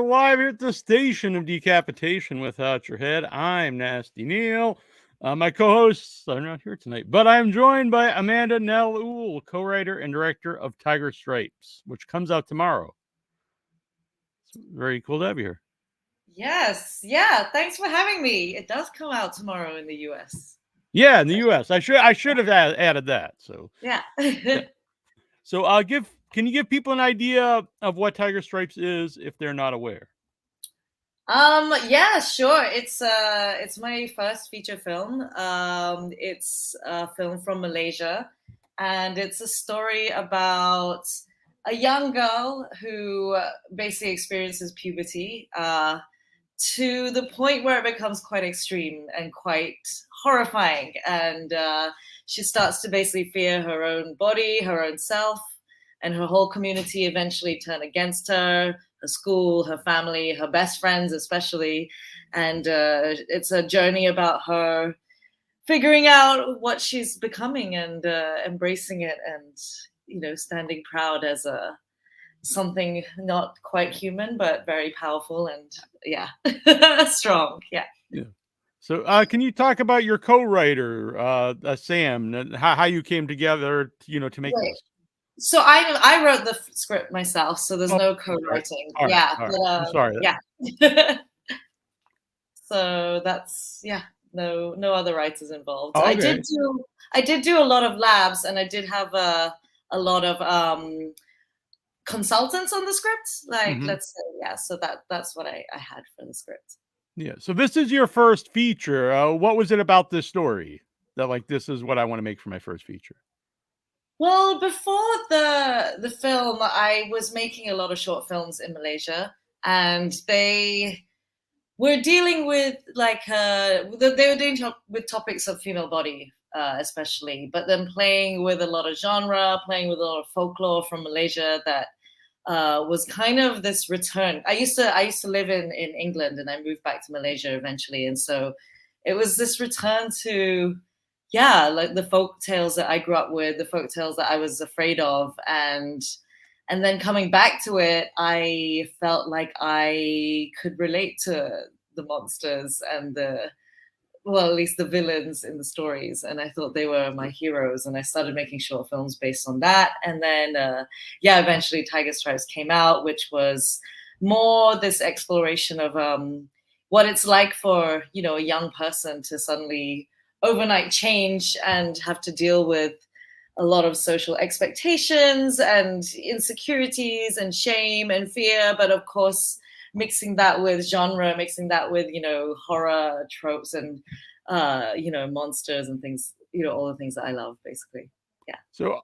live here at the station of decapitation without your head. I'm Nasty Neal. My co-hosts are not here tonight, but I'm joined by Amanda Nell Eu, co-writer and director of Tiger Stripes, which comes out tomorrow. It's very cool to have you here. Yes, yeah. Thanks for having me. It does come out tomorrow in the US. Yeah, in the U.S. I should have added that. So Yeah. yeah. So can you give people an idea of what Tiger Stripes is if they're not aware? Yeah, sure. It's my first feature film. It's a film from Malaysia, and it's a story about a young girl who basically experiences puberty to the point where it becomes quite extreme and quite horrifying, and she starts to basically fear her own body, her own self, and her whole community eventually turn against her, her school, her family, her best friends especially. And it's a journey about her figuring out what she's becoming and embracing it, and standing proud as a something not quite human but very powerful and strong. Yeah. So, can you talk about your co-writer, Sam, and how you came together, to make Right. this? So I wrote the script myself, so there's Oh, no sorry. co-writing. All right, Yeah, all right. but I'm sorry. yeah. So that's no other writers involved. Okay. I did do a lot of labs, and I did have a lot of consultants on the script. Like, Hmm. let's say, yeah. So that's what I had for the script. Yeah. So this is your first feature. What was it about this story that, like, this is what I want to make for my first feature? Well, before the film, I was making a lot of short films in Malaysia, and they were dealing with they were dealing with topics of female body, especially, but then playing with a lot of genre, playing with a lot of folklore from Malaysia that was kind of this return. I used to live in England, and I moved back to Malaysia eventually, and so it was this return to, yeah, like the folk tales that I grew up with, the folk tales that I was afraid of, and then coming back to it, I felt like I could relate to the monsters and at least the villains in the stories. And I thought they were my heroes. And I started making short films based on that. And then, eventually Tiger Stripes came out, which was more this exploration of what it's like for, a young person to suddenly overnight change and have to deal with a lot of social expectations and insecurities and shame and fear, but of course mixing that with genre, mixing that with horror tropes and monsters and things, all the things that I love, basically. Yeah. So,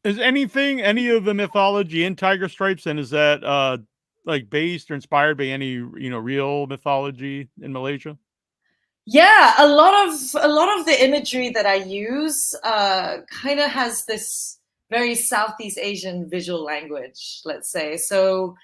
is any of the mythology in Tiger Stripes, and is that like based or inspired by any real mythology in Malaysia? Yeah, a lot of the imagery that I use kind of has this very Southeast Asian visual language, let's say. So,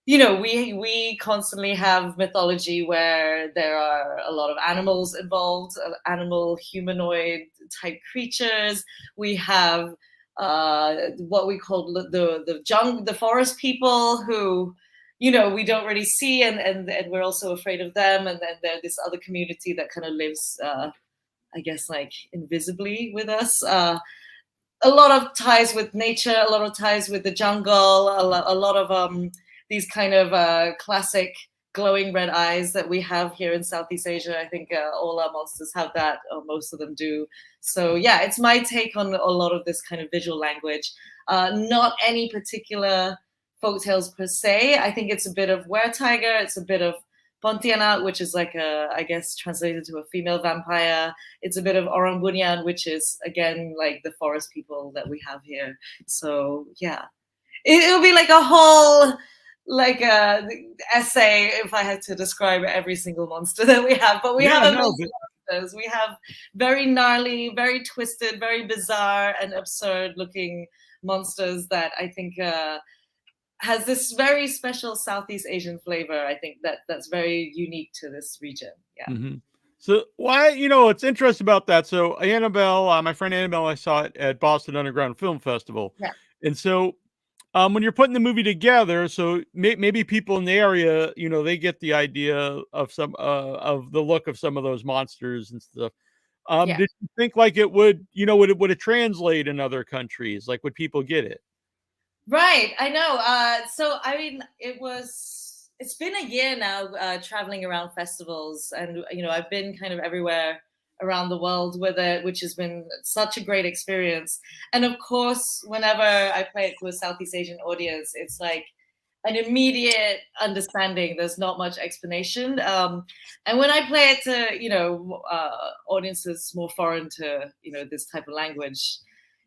we constantly have mythology where there are a lot of animals involved, animal humanoid type creatures. We have what we call the forest people who we don't really see, and we're also afraid of them. And then there's this other community that kind of lives, I guess, like invisibly with us. A lot of ties with nature, a lot of ties with the jungle, a lot of these kind of classic glowing red eyes that we have here in Southeast Asia. I think all our monsters have that, or most of them do. So yeah, it's my take on a lot of this kind of visual language. Not any particular folktales per se. I think it's a bit of were tiger, it's a bit of Pontianak, which is like I guess translated to a female vampire. It's a bit of Orang Bunyan, which is again like the forest people that we have here. So yeah, it'll be like a whole like essay if I had to describe every single monster that we have. But we Yeah, have no, amazing monsters. We have very gnarly, very twisted, very bizarre and absurd looking monsters that I think has this very special Southeast Asian flavor. I think that's very unique to this region. Yeah. mm-hmm. So why, it's interesting about that. So Annabelle, my friend Annabelle, I saw it at Boston Underground Film Festival, Yeah. and so when you're putting the movie together, so maybe people in the area, they get the idea of some of the look of some of those monsters and stuff. Yeah. Did you think like it would, would it translate in other countries? Like, would people get it? Right, I know. So I mean, it's been a year now traveling around festivals, and I've been kind of everywhere around the world with it, which has been such a great experience. And of course, whenever I play it to a Southeast Asian audience, it's like an immediate understanding. There's not much explanation. And when I play it to audiences more foreign to this type of language,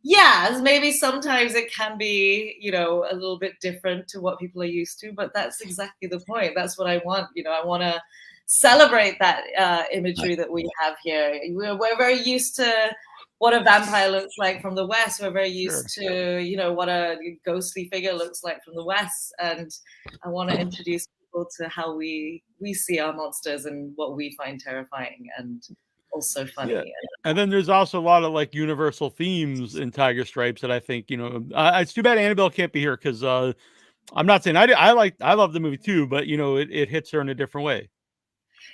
yeah, maybe sometimes it can be, a little bit different to what people are used to, but that's exactly the point. That's what I want. I want to celebrate that imagery that we have here. We're very used to what a vampire looks like from the West. We're very used to, what a ghostly figure looks like from the West. And I want to introduce people to how we see our monsters and what we find terrifying and also funny. Yeah. And then there's also a lot of like universal themes in Tiger Stripes that I think, it's too bad Annabelle can't be here because I'm not saying I love the movie too, but it hits her in a different way.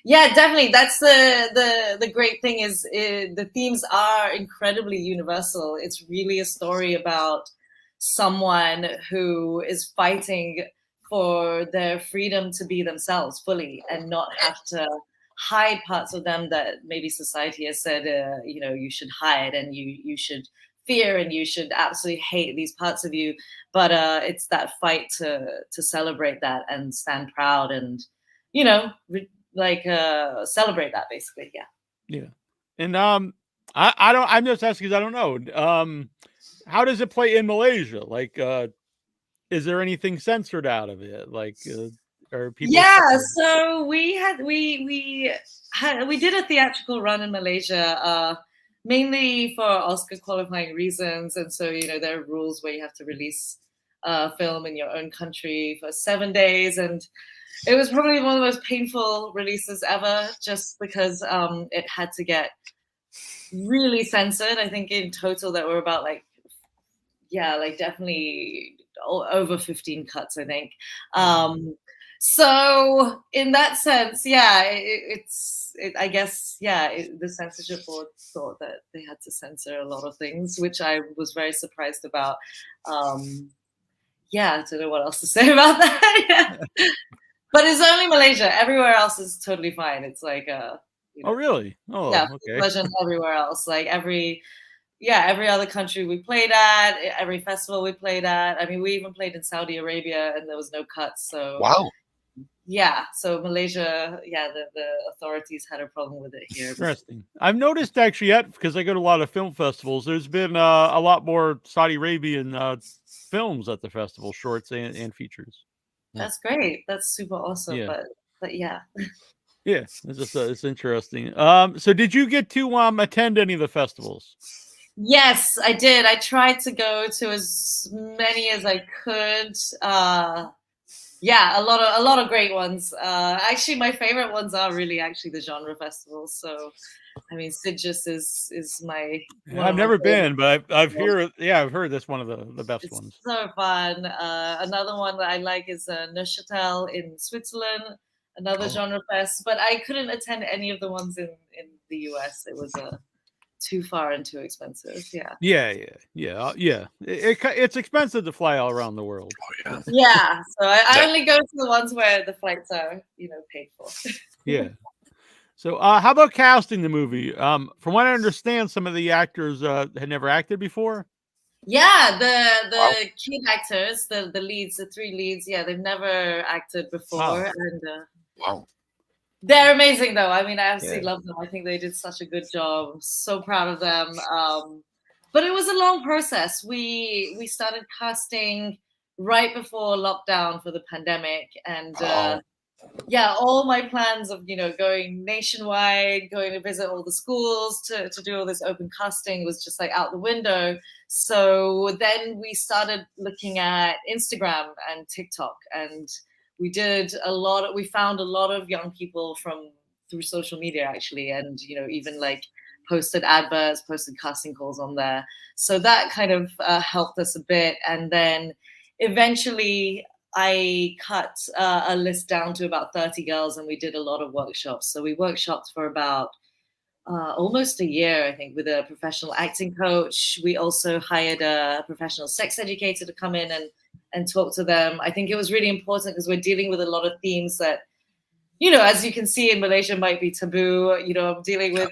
Yeah, definitely. That's the great thing is the themes are incredibly universal. It's really a story about someone who is fighting for their freedom to be themselves fully and not have to hide parts of them that maybe society has said, you should hide and you should fear and you should absolutely hate these parts of you. But it's that fight to celebrate that and stand proud and, celebrate that basically. Yeah. And I'm just asking because I don't know. How does it play in Malaysia? Like, is there anything censored out of it? Like, are people? Yeah, so we did a theatrical run in Malaysia, mainly for Oscar qualifying reasons, and so there are rules where you have to release a film in your own country for 7 days, and it was probably one of the most painful releases ever, just because it had to get really censored. I think in total there were about definitely over 15 cuts, I think. So in that sense, yeah, I guess, yeah, the censorship board thought that they had to censor a lot of things, which I was very surprised about. Yeah, I don't know what else to say about that. Yeah. But it's only Malaysia. Everywhere else is totally fine. It's like Oh, really? Oh, yeah, okay. version everywhere else. Like every other country we played at, every festival we played at. I mean, we even played in Saudi Arabia and there was no cuts. So wow. Yeah, so Malaysia, yeah, the authorities had a problem with it here. Interesting. I've noticed actually, because I go to a lot of film festivals, there's been a lot more Saudi Arabian films at the festival, shorts and features. That's great. That's super awesome. Yeah. But yeah. Yeah, it's interesting. So did you get to attend any of the festivals? Yes, I did. I tried to go to as many as I could. Yeah, a lot of great ones. Actually, my favorite ones are really actually the genre festivals. So, I mean, Sitges is my. I've never been, but I've heard that's one of the best ones. So fun. Another one that I like is Neuchâtel in Switzerland. Another genre fest, but I couldn't attend any of the ones in the US. It was too far and too expensive. Yeah. It's expensive to fly all around the world. Oh, yeah. So I only go to the ones where the flights are, paid for. Yeah. So how about casting the movie? From what I understand, some of the actors had never acted before. Yeah, the key actors, the leads, the three leads, yeah, they've never acted before. And wow. They're amazing, though. I mean, I absolutely love them. I think they did such a good job. I'm so proud of them. But it was a long process. We started casting right before lockdown for the pandemic, and all my plans of going nationwide, going to visit all the schools to do all this open casting was just like out the window. So then we started looking at Instagram and TikTok, and we found a lot of young people through social media actually, and even like posted adverts, posted casting calls on there. So that kind of helped us a bit. And then eventually I cut a list down to about 30 girls, and we did a lot of workshops. So we workshopped for about almost a year, I think, with a professional acting coach. We also hired a professional sex educator to come in and talk to them. I think it was really important because we're dealing with a lot of themes that, as you can see in Malaysia, might be taboo. I'm dealing with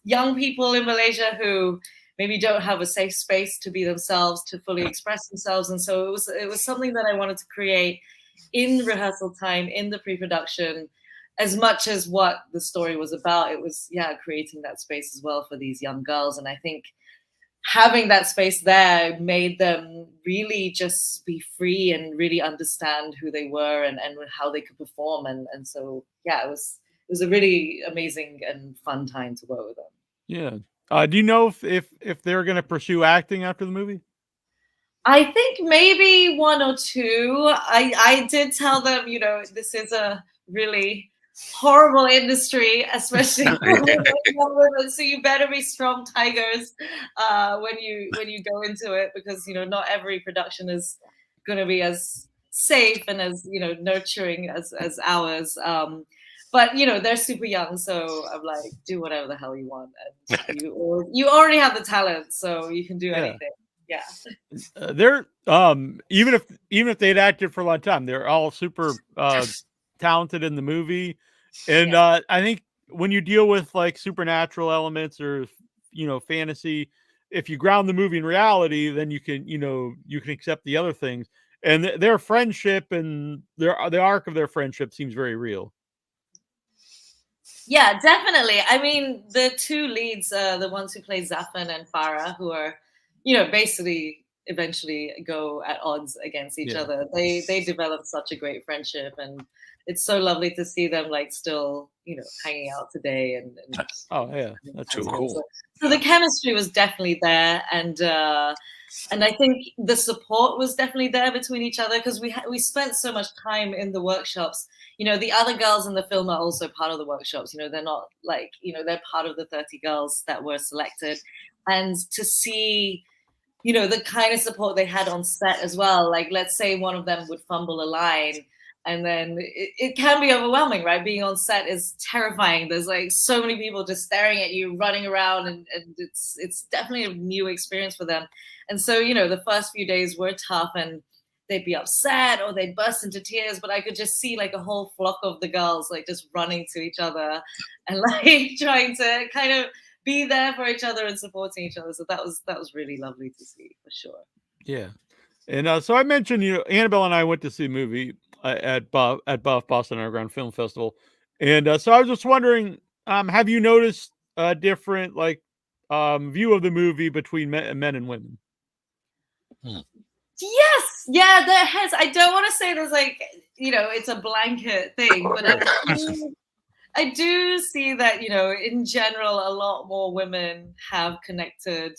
young people in Malaysia who maybe don't have a safe space to be themselves, to fully express themselves. And so it was something that I wanted to create in rehearsal time, in the pre-production, as much as what the story was about. It was, creating that space as well for these young girls. And I think having that space there made them really just be free and really understand who they were and how they could perform. And so, it was a really amazing and fun time to work with them. Yeah. Do you know if they're going to pursue acting after the movie? I think maybe one or two. I did tell them, this is a really horrible industry, especially for women. So you better be strong tigers when you go into it, because not every production is going to be as safe and as nurturing as ours. But they're super young, so I'm like, do whatever the hell you want, and you already have the talent, so you can do anything. Yeah. They're even if they'd acted for a long time, they're all super talented in the movie. And I think when you deal with like supernatural elements or fantasy, if you ground the movie in reality, then you can accept the other things. And their friendship and the arc of their friendship seems very real. Yeah, definitely. I mean, the two leads, the ones who play Zafan and Farah, who are, basically eventually go at odds against each other. They develop such a great friendship, and it's so lovely to see them like still, hanging out today. And oh yeah, that's so cool. So the chemistry was definitely there, and I think the support was definitely there between each other, because we spent so much time in the workshops. The other girls in the film are also part of the workshops. They're not like, they're part of the 30 girls that were selected. And to see, the kind of support they had on set as well. Like, let's say one of them would fumble a line, and then it can be overwhelming, right? Being on set is terrifying. There's like so many people just staring at you, running around, and it's definitely a new experience for them. And so, the first few days were tough, and they'd be upset or they'd burst into tears, but I could just see like a whole flock of the girls like just running to each other and like trying to kind of be there for each other and supporting each other. So that was really lovely to see, for sure. Yeah. And so I mentioned, Annabelle and I went to see a movie at Buff Boston Underground Film Festival. And so I was just wondering, have you noticed a different view of the movie between men and women? Yes, yeah, there has. I don't want to say there's like, it's a blanket thing, but I do see that, in general, a lot more women have connected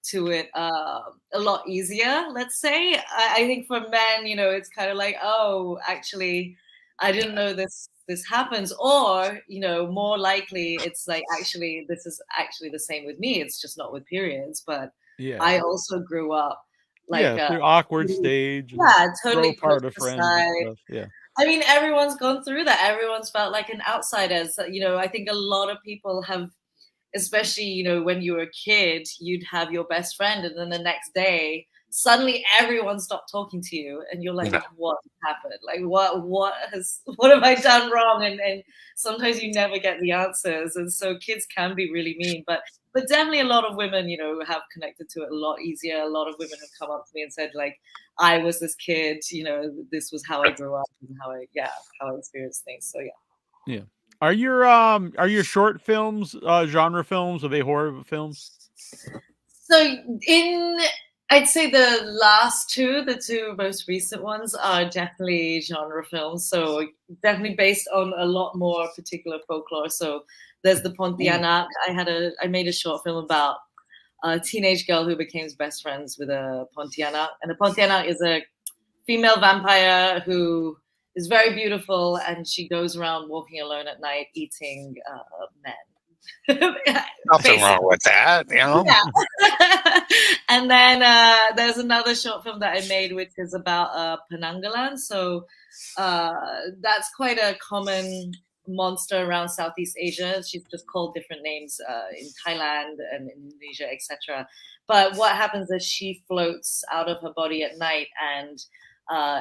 to it a lot easier, let's say. I think for men, it's kind of like, oh, actually, I didn't know this happens. Or, more likely it's like, actually, this is actually the same with me. It's just not with periods. But I also grew up like through awkward stage. Totally part of friends and stuff. I mean, everyone's gone through that. Everyone's felt like an outsider. So, I think a lot of people have, especially, when you were a kid, you'd have your best friend, and then the next day, suddenly everyone stopped talking to you, and you're like, what happened? Like, what have I done wrong? And sometimes you never get the answers. And so kids can be really mean, but definitely a lot of women, have connected to it a lot easier. A lot of women have come up to me and said, like, I was this kid, this was how I grew up and how I experienced things. So yeah. Are your short films genre films? Are they horror films? So I'd say the two most recent ones are definitely genre films. So definitely based on a lot more particular folklore. So there's the Pontianak. I made a short film about a teenage girl who became best friends with a Pontianak. And a Pontianak is a female vampire who is very beautiful, and she goes around walking alone at night, eating men. Nothing wrong with that, you know. Yeah. And then there's another short film that I made, which is about Penanggalan. So that's quite a common monster around Southeast Asia. She's just called different names in Thailand and Indonesia, etc. But what happens is she floats out of her body at night and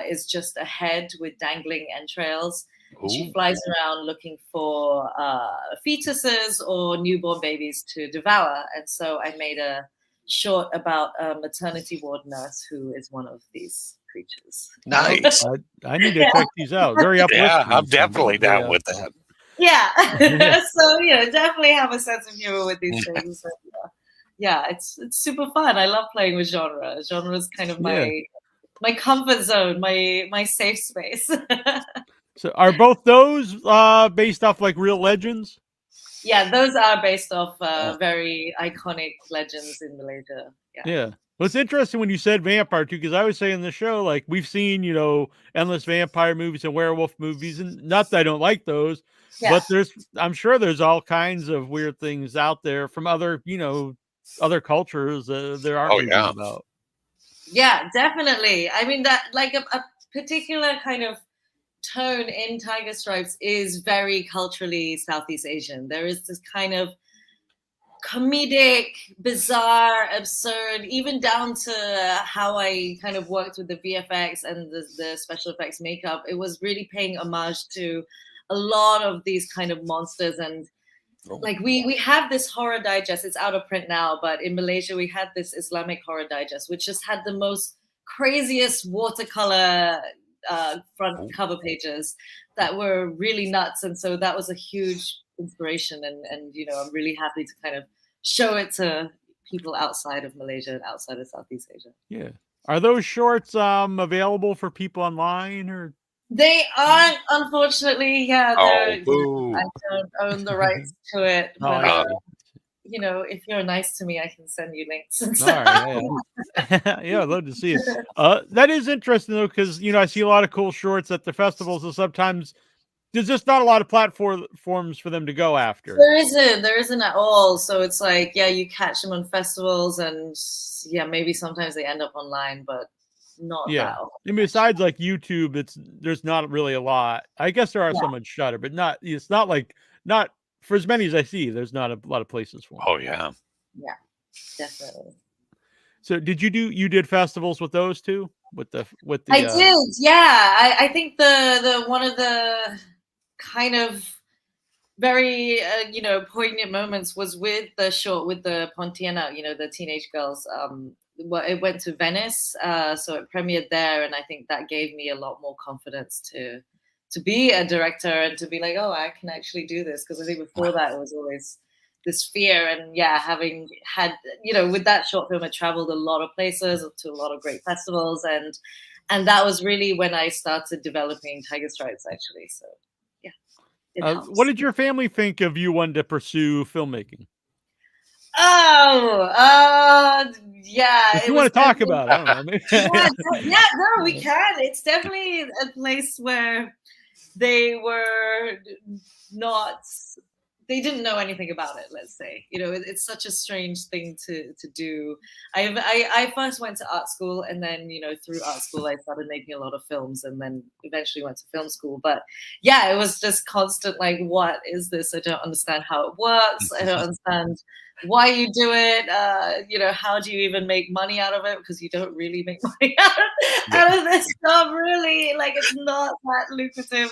is just a head with dangling entrails. And she flies around looking for fetuses or newborn babies to devour. And so I made a short about a maternity ward nurse who is one of these creatures. Nice. I need to check these out. Very uplifting. Yeah, I'm definitely down with that. Yeah. So, definitely have a sense of humor with these things. And, yeah, it's super fun. I love playing with genre. Genre is kind of my comfort zone, my safe space. So are both those based off like real legends? Yeah, those are based off very iconic legends in Malaysia. Yeah. Well, it's interesting when you said vampire too, because I was saying in the show, like we've seen, endless vampire movies and werewolf movies, and not that I don't like those, but I'm sure there's all kinds of weird things out there from other, other cultures there aren't movies about. Yeah, definitely. I mean, that like a particular kind of tone in Tiger Stripes is very culturally Southeast Asian. There is this kind of comedic, bizarre, absurd, even down to how I kind of worked with the VFX and the special effects makeup. It was really paying homage to a lot of these kind of monsters. And like we have this horror digest, it's out of print now, but in Malaysia we had this Islamic horror digest, which just had the most craziest watercolor front cover pages that were really nuts. And so that was a huge inspiration, and I'm really happy to kind of show it to people outside of Malaysia and outside of Southeast Asia. Yeah. Are those shorts available for people online, or? They aren't, unfortunately. Yeah, I don't own the rights to it. But if you're nice to me, I can send you links and stuff. All right, yeah, I'd love to see it. That is interesting though, because I see a lot of cool shorts at the festivals, and sometimes there's just not a lot of platforms for them to go after. There isn't at all. So it's like, you catch them on festivals, and maybe sometimes they end up online, but not that often. And besides like YouTube, there's not really a lot. I guess there are some on Shudder, but it's not for as many as I see, there's not a lot of places for them. Oh yeah. Yeah, definitely. So you did festivals with those two? With the I did, yeah. I think the one of the kind of very poignant moments was with the short with the Pontianak, the teenage girls. It went to Venice, so it premiered there, and I think that gave me a lot more confidence to be a director and to be like, oh, I can actually do this, because I think before that it was always this fear. And having had with that short film, I traveled a lot of places to a lot of great festivals, and that was really when I started developing Tiger Stripes, actually. So what did your family think of you wanting to pursue filmmaking? If you want to talk about it, I don't know. We can. It's definitely a place where they didn't know anything about it, let's say. It's such a strange thing to do. I first went to art school, and then through art school I started making a lot of films, and then eventually went to film school. But it was just constant, like, what is this? I don't understand how it works. I don't understand why you do it. How do you even make money out of it? Because you don't really make money out of this stuff, really. Like, it's not that lucrative.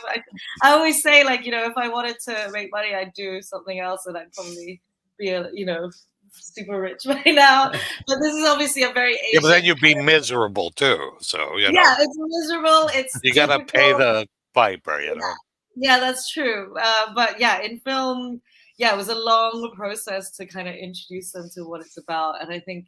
I always say, like, if I wanted to make money, I'd do something else, and I'd probably be super rich by now. But this is obviously a very Asian. But then you'd be miserable too. So it's miserable. It's you gotta pay the piper, Yeah, that's true. But in film, it was a long process to kind of introduce them to what it's about. And I think,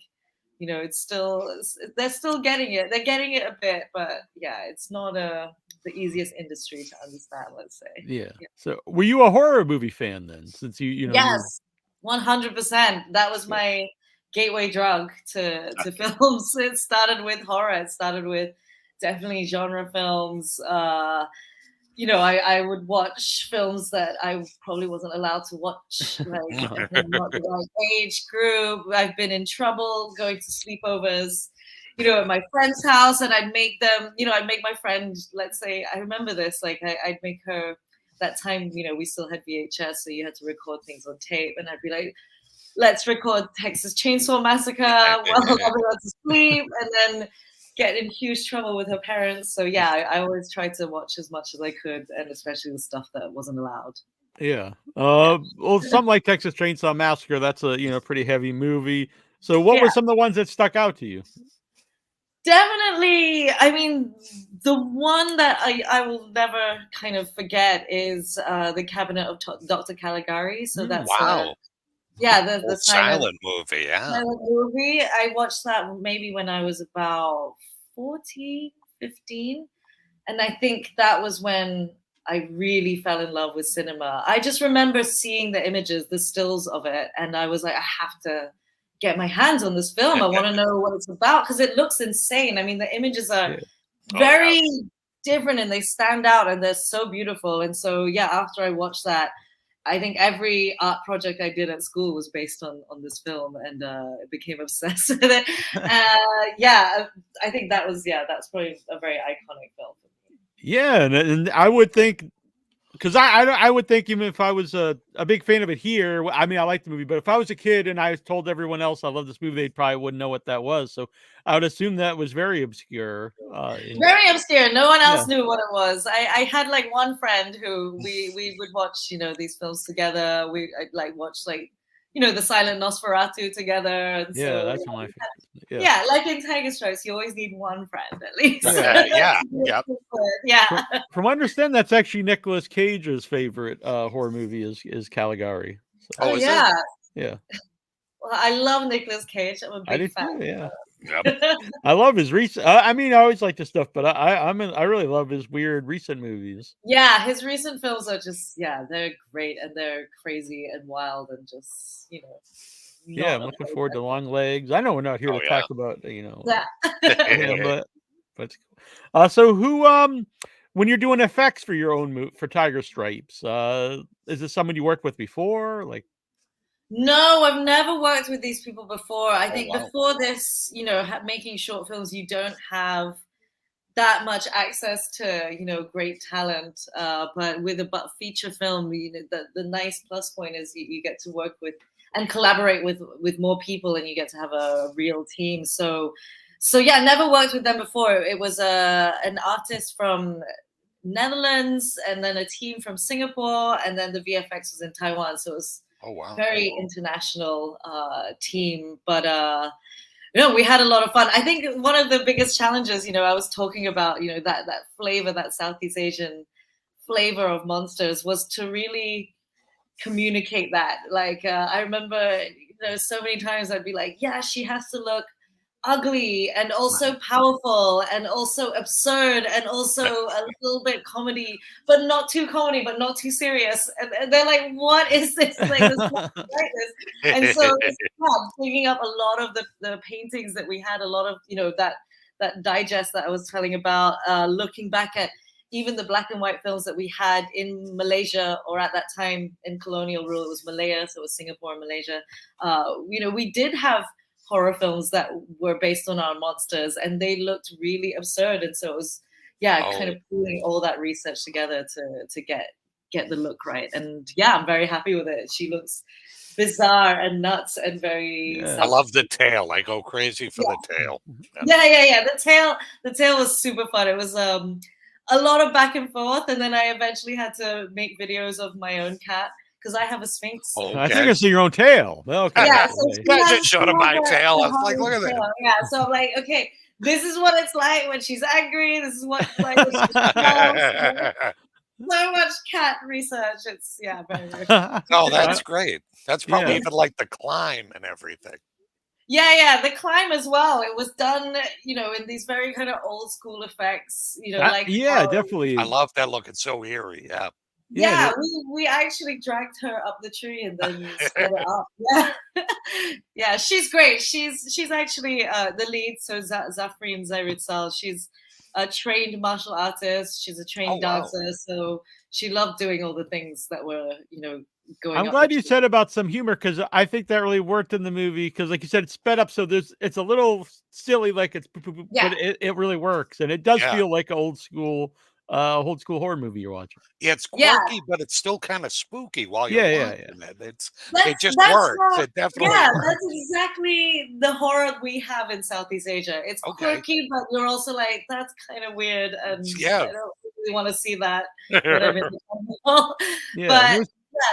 they're still getting it. They're getting it a bit, but it's not the easiest industry to understand, let's say. Yeah. So were you a horror movie fan then, since you Yes, 100%. That was my gateway drug to films. It started with horror. It started with definitely genre films. I would watch films that I probably wasn't allowed to watch, like not the right age group. I've been in trouble going to sleepovers, at my friend's house, and I'd make them, I'd make my friend, let's say, I remember this, like I'd make her, that time, we still had VHS, so you had to record things on tape, and I'd be like, let's record Texas Chainsaw Massacre while everyone's asleep, and then get in huge trouble with her parents. So yeah, I always tried to watch as much as I could, and especially the stuff that wasn't allowed. Yeah. Well, something like Texas Chainsaw Massacre, that's a pretty heavy movie. So what were some of the ones that stuck out to you? Definitely. I mean, the one that I will never kind of forget is The Cabinet of Dr. Caligari. So that's wow. The silent movie. Yeah. Silent movie. I watched that maybe when I was about 14, 15. And I think that was when I really fell in love with cinema. I just remember seeing the images, the stills of it, and I was like, I have to get my hands on this film. I want to know what it's about because it looks insane. I mean, the images are very different and they stand out and they're so beautiful. And so, after I watched that, I think every art project I did at school was based on this film, and I became obsessed with it. I think that's probably a very iconic film. Yeah, and I would think, because I would think, even if I was a big fan of it here, I mean, I like the movie, but if I was a kid and I told everyone else I love this movie, they probably wouldn't know what that was. So I would assume that was very obscure. Very obscure. No one else knew what it was. I had like one friend who we would watch, these films together. I'd like watch the Silent Nosferatu together. And that's my favorite. Yeah, like in Tiger Stripes, you always need one friend at least. From what I understand, that's actually Nicolas Cage's favorite horror movie is Caligari. So. Yeah. Well, I love Nicolas Cage. I'm a big fan. Too, I love his recent. I mean, I always like this stuff, but I really love his weird recent movies. Yeah, his recent films are just they're great and they're crazy and wild and just I'm looking forward to Long Legs. I know we're not here to talk about but so who when you're doing effects for your own for Tiger Stripes, is this someone you worked with before, like? No, I've never worked with these people before. I think before this, making short films, you don't have that much access to, great talent. But with a feature film, the nice plus point is you get to work with and collaborate with more people, and you get to have a real team. So never worked with them before. It was an artist from Netherlands, and then a team from Singapore, and then the VFX was in Taiwan. So it was very international team, but we had a lot of fun. I think one of the biggest challenges, I was talking about, that flavor, that Southeast Asian flavor of monsters, was to really communicate that. Like I remember, so many times I'd be like, she has to look ugly and also powerful and also absurd and also a little bit comedy, but not too comedy, but not too serious. And they're like, what is this? Like this. And so digging up a lot of the paintings that we had, a lot of, that digest that I was telling about, looking back at even the black and white films that we had in Malaysia, or at that time in colonial rule, it was Malaya, so it was Singapore and Malaysia. We did have horror films that were based on our monsters, and they looked really absurd. And so it was, kind of pulling all that research together to get the look right. And I'm very happy with it. She looks bizarre and nuts and very. I love the tail. I go crazy for the tail. The tail was super fun. It was a lot of back and forth, and then I eventually had to make videos of my own cat, because I have a Sphinx. I think I see your own tail. Okay. Yeah, so I just showed him my tail. I was like, look at that. Yeah, so I'm like, okay, this is what it's like when she's angry. This is what it's like when she's so much cat research. It's very, very Oh, that's great. That's probably even like the climb and everything. Yeah, the climb as well. It was done, in these very kind of old school effects, definitely. I love that look. It's so eerie. Yeah, we actually dragged her up the tree and then set it up. Yeah, she's great. She's actually the lead. So Zafreen Zairudsal, she's a trained martial artist. She's a trained dancer, so she loved doing all the things that were, going. I'm glad you said about some humor, because I think that really worked in the movie. Because, like you said, it's sped up, so it's a little silly, like it's, but it really works, and it does feel like an old school horror movie you're watching. Yeah, it's quirky, but it's still kind of spooky while you're watching it. It just works. It definitely works. That's exactly the horror we have in Southeast Asia. It's quirky, but you're also like, that's kind of weird, and I don't really want to see that. But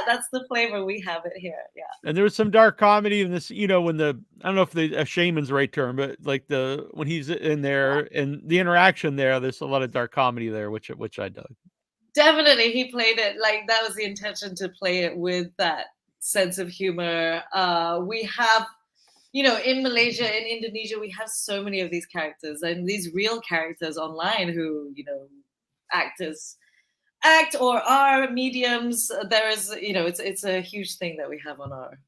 that's the flavor we have it here. Yeah. And there was some dark comedy in this, when I don't know if a shaman's the right term, but like when he's in there and the interaction there, there's a lot of dark comedy there, which I dug. Definitely, he played it like that was the intention, to play it with that sense of humor. We have, in Malaysia, in Indonesia, we have so many of these characters and these real characters online who, act or are mediums. There is, it's a huge thing that we have on our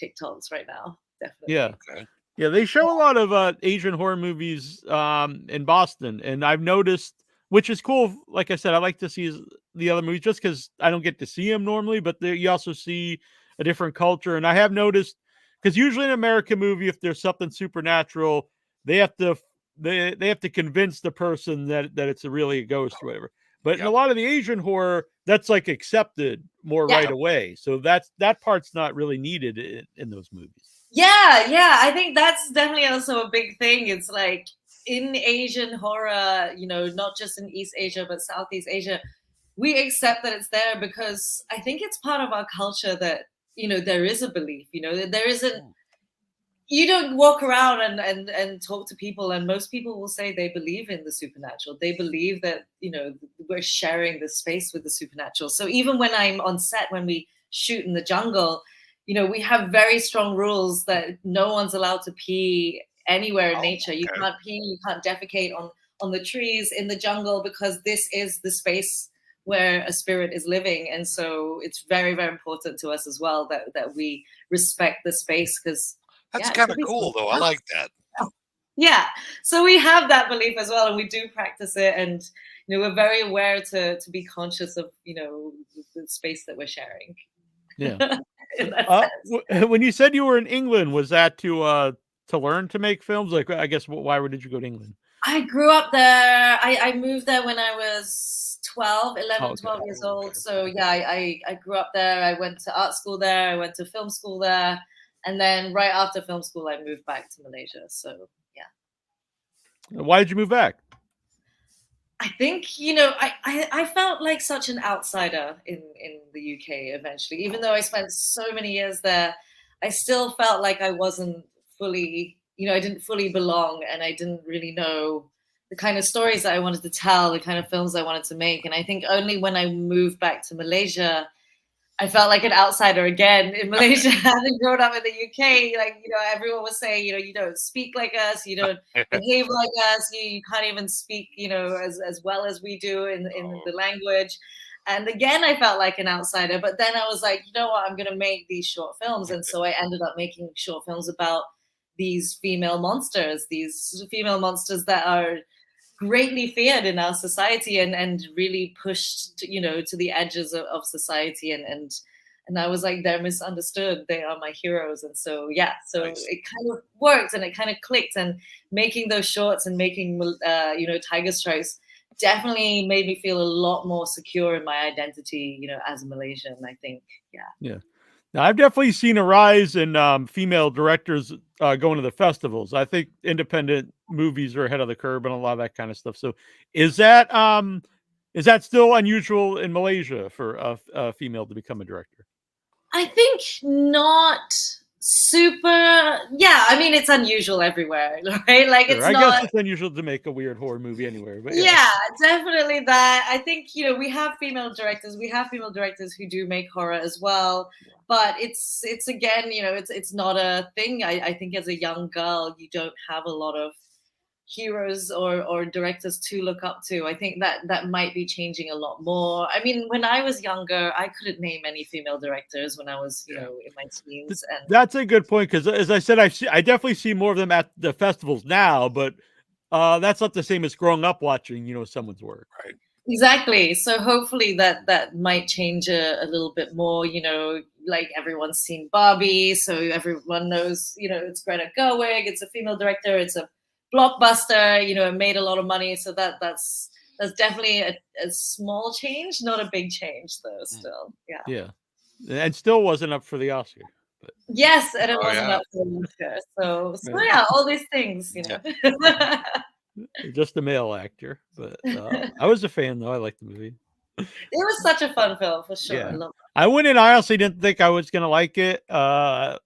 TikToks right now. Definitely. Yeah. Okay. Yeah, they show a lot of Asian horror movies in Boston, and I've noticed, which is cool. Like I said, I like to see the other movies just because I don't get to see them normally, but you also see a different culture. And I have noticed, because usually in an American movie, if there's something supernatural, they have to convince the person that it's really a ghost or whatever. But in a lot of the Asian horror, that's like accepted more right away. So that part's not really needed in those movies. Yeah. I think that's definitely also a big thing. It's like in Asian horror, not just in East Asia, but Southeast Asia, we accept that it's there because I think it's part of our culture that, there is a belief, there isn't. You don't walk around and talk to people, and most people will say they believe in the supernatural. They believe that, we're sharing the space with the supernatural. So even when I'm on set, when we shoot in the jungle, we have very strong rules that no one's allowed to pee anywhere in nature. You can't pee, you can't defecate on the trees in the jungle, because this is the space where a spirit is living. And so it's very, very important to us as well that we respect the space, because that's kind of cool, though. I like that. Yeah. So we have that belief as well, and we do practice it. And, we're very aware to be conscious of, the space that we're sharing. Yeah. When you said you were in England, was that to learn to make films? Like, I guess, why did you go to England? I grew up there. I moved there when I was 12 years old. So yeah, I grew up there. I went to art school there. I went to film school there. And then right after film school, I moved back to Malaysia. So, yeah. Why did you move back? I think, I felt like such an outsider in the UK eventually. Even though I spent so many years there, I still felt like I wasn't fully, I didn't fully belong, and I didn't really know the kind of stories that I wanted to tell, the kind of films I wanted to make. And I think only when I moved back to Malaysia, I felt like an outsider again in Malaysia. Having grown up in the UK, everyone was saying, you don't speak like us, you don't behave like us, you can't even speak, as well as we do in the language. And again, I felt like an outsider. But then I was like, you know what, I'm going to make these short films. And so I ended up making short films about these female monsters that are greatly feared in our society and really pushed, to the edges of society. And I was like, they're misunderstood. They are my heroes. And so, yeah, so nice. It kind of worked and it kind of clicked. And making those shorts and making, Tiger Stripes definitely made me feel a lot more secure in my identity, as a Malaysian, I think. Yeah. Yeah. Now, I've definitely seen a rise in female directors going to the festivals. I think independent movies are ahead of the curve and a lot of that kind of stuff. So is that still unusual in Malaysia for a female to become a director? I think not super. Yeah, I mean, it's unusual everywhere, right? Like, sure. It's I not. guess it's unusual to make a weird horror movie anywhere. But yeah, definitely that. I think, we have female directors. We have female directors who do make horror as well. But it's again, it's not a thing. I think as a young girl, you don't have a lot of heroes or directors to look up to. I think that might be changing a lot more. I mean, when I was younger, I couldn't name any female directors when I was, in my teens. And that's a good point, because as I said, I definitely see more of them at the festivals now, but that's not the same as growing up watching, someone's work. Right. Exactly. So hopefully that might change a little bit more, like everyone's seen Barbie, so everyone knows, it's Greta Gerwig, it's a female director, it's a blockbuster, it made a lot of money. So that's definitely a small change, not a big change though, still. Yeah. Yeah. And still wasn't up for the Oscar. But... Yes, and it wasn't up for the Oscar. So yeah, all these things, Just a male actor, but I was a fan though. I liked the movie. It was such a fun film for sure. Yeah. I love it. I went in. I honestly didn't think I was gonna like it, and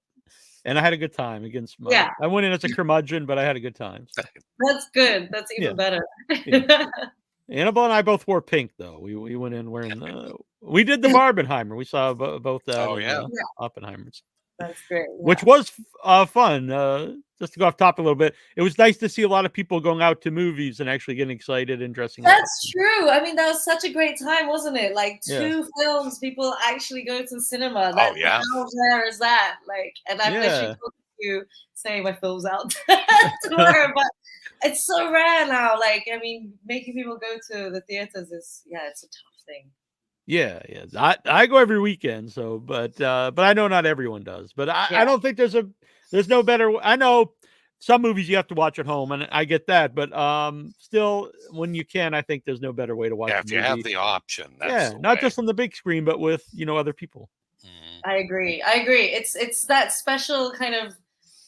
I had a good time against. I went in as a curmudgeon, but I had a good time. So. That's good. That's even better. Yeah. Annabelle and I both wore pink though. We went in wearing we did the Barbenheimer. We saw both Oppenheimers. That's great. Yeah. Which was fun. Just to go off top a little bit, it was nice to see a lot of people going out to movies and actually getting excited and dressing up. That's true. I mean, that was such a great time, wasn't it? Like 2 films, people actually go to the cinema. How rare is that? Like, and I'm literally talking to you saying my film's out tomorrow, but it's so rare now. Like, I mean, making people go to the theaters is it's a tough thing. Yeah. I go every weekend, so but I know not everyone does. But I don't think there's no better. I know some movies you have to watch at home, and I get that. But still, when you can, I think there's no better way to watch. Yeah, if you have the option. That's not just on the big screen, but with other people. I agree. It's that special kind of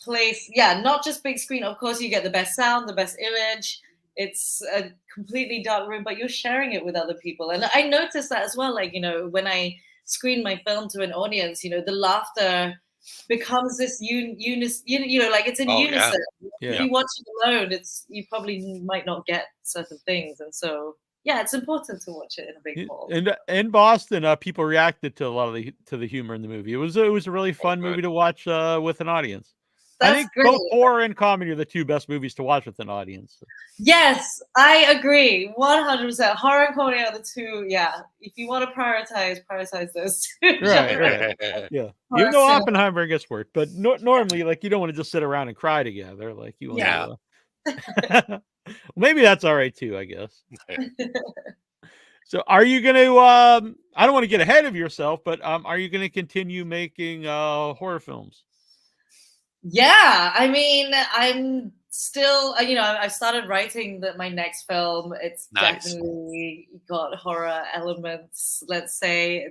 place. Yeah, not just big screen. Of course, you get the best sound, the best image. It's a completely dark room, but you're sharing it with other people. And I noticed that as well. Like, when I screen my film to an audience, the laughter becomes this like it's in unison. Yeah. If you watch it alone, you probably might not get certain things. And so, it's important to watch it in a big hall. And in Boston, people reacted to a lot of the humor in the movie. It was a really fun movie to watch with an audience. I think both horror and comedy are the 2 best movies to watch with an audience. Yes, I agree. 100%. Horror and comedy are the 2. Yeah. If you want to prioritize those 2. Right. Yeah. Even though Oppenheimer gets worked, but normally, like, you don't want to just sit around and cry together. Like, you want to. Maybe that's all right too, I guess. So are you going to, I don't want to get ahead of yourself, but are you going to continue making horror films? Yeah, I mean, I'm still, I've started writing my next film. It's definitely got horror elements. Let's say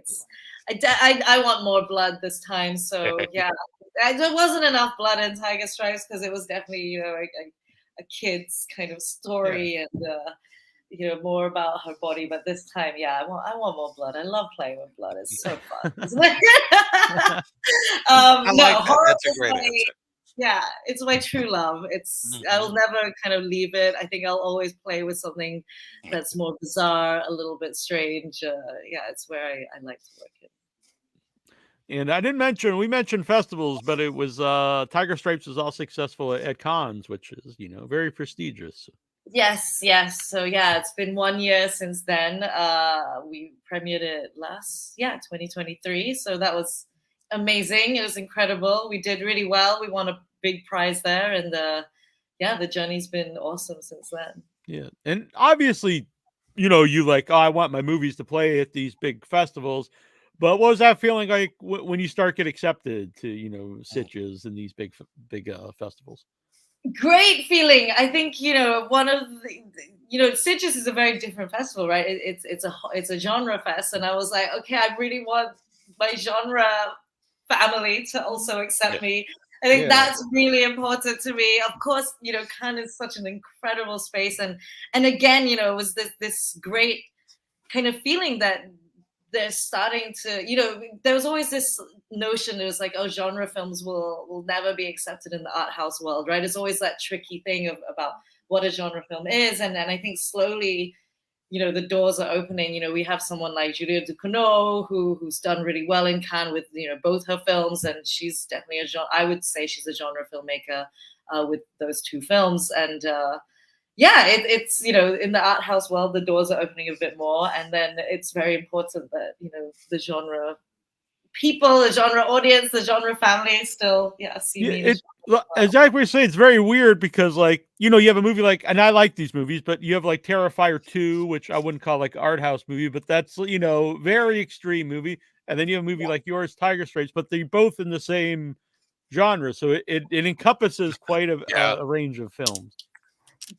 I want more blood this time. So there wasn't enough blood in Tiger Stripes because it was definitely, a kid's kind of story and more about her body. But this time, I want more blood. I love playing with blood. It's so fun. Isn't it? I like that. That's a great answer. Yeah, it's my true love. I will never kind of leave it. I think I'll always play with something that's more bizarre, a little bit strange. It's where I like to work in. And I didn't mention, we mentioned festivals, but it was Tiger Stripes was all successful at cons, which is, very prestigious. Yes. So it's been 1 year since then. We premiered it 2023. So that was amazing. It was incredible. We did really well. We won a big prize there. And the journey's been awesome since then. Yeah. And obviously, you like, I want my movies to play at these big festivals. But what was that feeling like when you start get accepted to, Sitges and these big festivals? Great feeling. I think, one of the, Sitges is a very different festival, right? It's a genre fest. And I was like, okay, I really want my genre family to also accept me. I think that's really important to me. Of course, Cannes is such an incredible space. And again, it was this great kind of feeling that they're starting to, there was always this notion, it was like, genre films will never be accepted in the art house world, right? It's always that tricky thing about what a genre film is. And then I think slowly, the doors are opening. We have someone like Julianna who's done really well in Cannes with, both her films. And she's definitely I would say she's a genre filmmaker with those 2 films. And it's, in the art house world, the doors are opening a bit more. And then it's very important that, the genre people, the genre audience, the genre family still, see me. Exactly what you're saying. It's very weird because, like, you know, you have a movie like, and I like these movies, but you have like Terrifier 2, which I wouldn't call like art house movie, but that's, you know, very extreme movie. And then you have a movie like yours, Tiger Stripes, but they're both in the same genre. So it encompasses quite a range of films.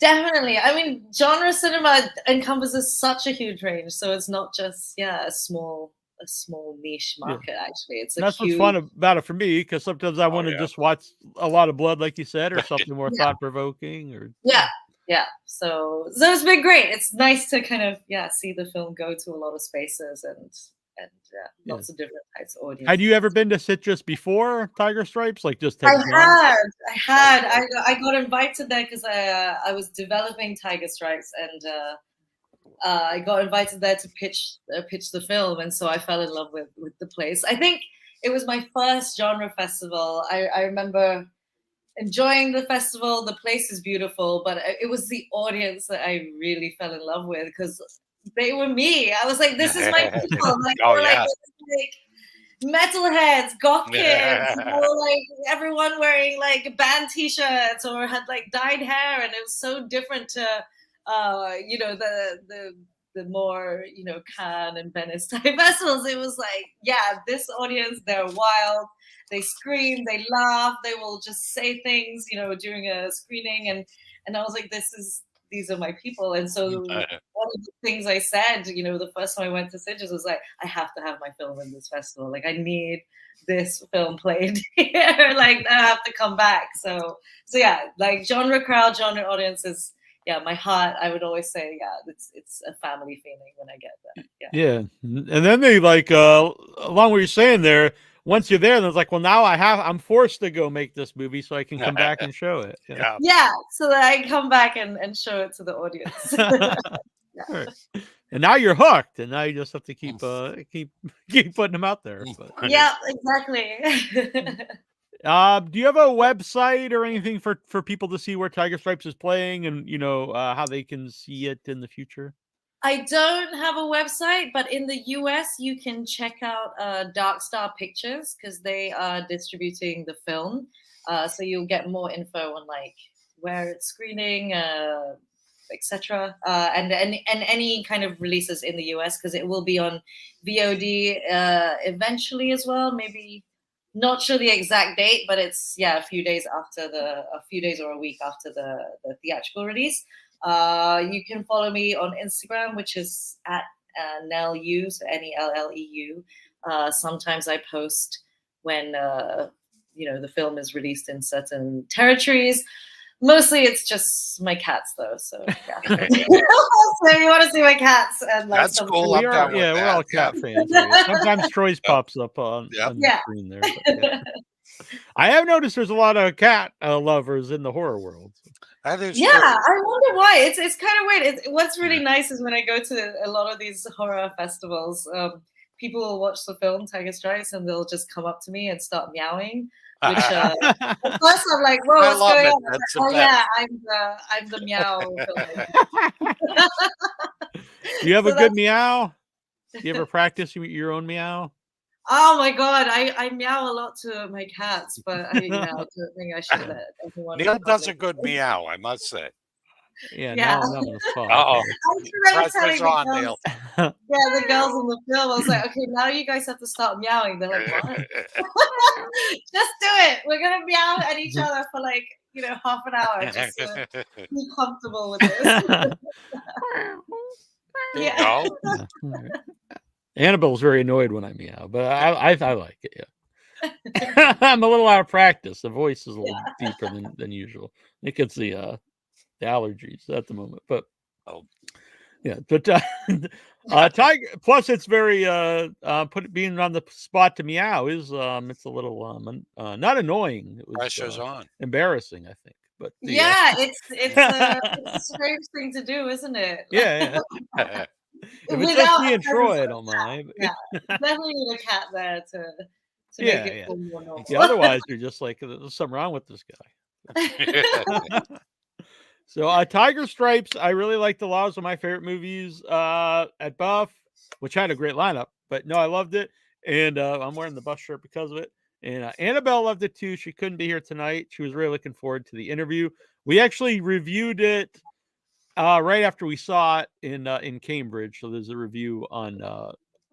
Definitely. I mean, genre cinema encompasses such a huge range. So it's not just, a small niche market. Actually, that's what's fun about it for me, because sometimes I want to just watch a lot of blood, like you said, or something more thought-provoking, or so it's been great. It's nice to kind of see the film go to a lot of spaces and lots of different types of audience. Had you ever been to Citrus before Tiger Stripes? Like, just I got invited there because I was developing Tiger Stripes, and I got invited there to pitch the film, and so I fell in love with the place. I think it was my first genre festival. I remember enjoying the festival. The place is beautiful, but it was the audience that I really fell in love with, because they were me. I was like, this is my people. Like, like metalheads, goth kids, like everyone wearing like band t-shirts or had like dyed hair, and it was so different to the more, Cannes and Venice type festivals. It was like, this audience, they're wild, they scream, they laugh, they will just say things, during a screening, and I was like, these are my people. And so one of the things I said, the first time I went to Citrus was like, I have to have my film in this festival. Like, I need this film played here. Like, I have to come back. So like genre crowd, genre audiences. Yeah, my heart, I would always say, it's a family feeling when I get there. Yeah. And then they like, along what you're saying there, once you're there, then it's like, well, now I'm forced to go make this movie so I can come back and show it. So that I come back and show it to the audience. Right. And now you're hooked, and now you just have to keep putting them out there. But. Yeah, exactly. Do you have a website or anything for people to see where Tiger Stripes is playing, and how they can see it in the future? I don't have a website, but in the US, you can check out Dark Star Pictures, because they are distributing the film. So you'll get more info on like where it's screening, etc. And any kind of releases in the US, because it will be on VOD eventually as well. Maybe. Not sure the exact date, but it's a few days or a week after the theatrical release. You can follow me on Instagram, which is at Nell Eu, so NELLEU. Sometimes I post when the film is released in certain territories. Mostly it's just my cats, though. So so you want to see my cats, and like, that's cool. We're all cat fans. Right? Sometimes Troy's pops up on the screen there. But, I have noticed there's a lot of cat lovers in the horror world. That is true. I wonder why. It's kind of weird. What's really nice is when I go to a lot of these horror festivals, people will watch the film Tiger Stripes, and they'll just come up to me and start meowing. Which at first I'm like, whoa, what's going on? I'm the meow. Do you have a good meow? Do you ever practice your own meow? Oh my God, I meow a lot to my cats, but I don't think I should let everyone. Neil does a good meow, I must say. Now I'm having a fun. Pressure's on, Neil. The girls in the film, I was like, okay, now you guys have to start meowing. They're like, what? Just do it. We're gonna meow at each other for like, half an hour, just to be comfortable with this. Annabelle's very annoyed when I meow, but I like it. Yeah. I'm a little out of practice. The voice is a little deeper than usual. I think it's the allergies at the moment, but Tiger. Plus, it's very being on the spot to meow is it's a little not annoying. It was pressure's on. Embarrassing, I think. But it's a strange thing to do, isn't it? Yeah. If it's just me and Troy, I don't mind. Definitely need a cat there to make it feel more normal. Otherwise, you're just like, there's something wrong with this guy. So, Tiger Stripes, I really liked a lot. Of my favorite movies at Buff, which had a great lineup. But no, I loved it. And I'm wearing the bus shirt because of it. And Annabelle loved it too. She couldn't be here tonight. She was really looking forward to the interview. We actually reviewed it right after we saw it in Cambridge. So there's a review on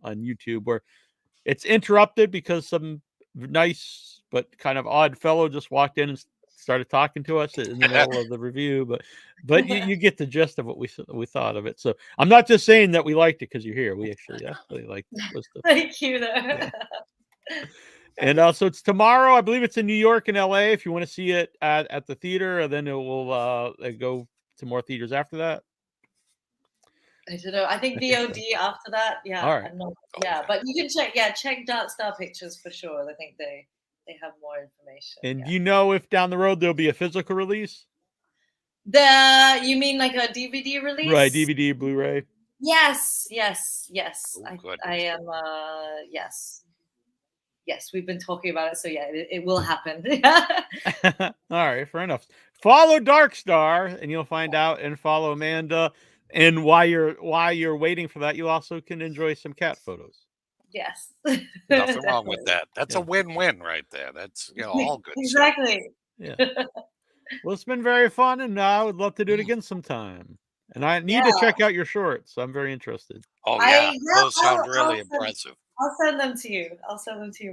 YouTube where it's interrupted because some nice but kind of odd fellow just walked in and started talking to us in the middle of the review. But you get the gist of what we thought of it. So I'm not just saying that we liked it because you're here. We actually liked it. Thank you. Yeah. And so it's tomorrow. I believe it's in New York and LA. If you want to see it at the theater, and then it will go to more theaters after that. I don't know. I think VOD after that. Yeah. All right. But you can check Dark Star Pictures for sure. I think they have more information. And do you know if down the road there'll be a physical release? You mean like a DVD release? Right, DVD, Blu-ray. Yes. Oh, I am. Yes, we've been talking about it, so yeah, it will happen. All right, fair enough. Follow Dark Star, and you'll find out, and follow Amanda. And while you're waiting for that, you also can enjoy some cat photos. Yes, nothing wrong with that. That's a win-win right there. That's all good. Exactly. Yeah. Well, it's been very fun, and I would love to do it again sometime. And I need to check out your shorts. I'm very interested. Oh yeah, those sound really impressive. I'll send them to you.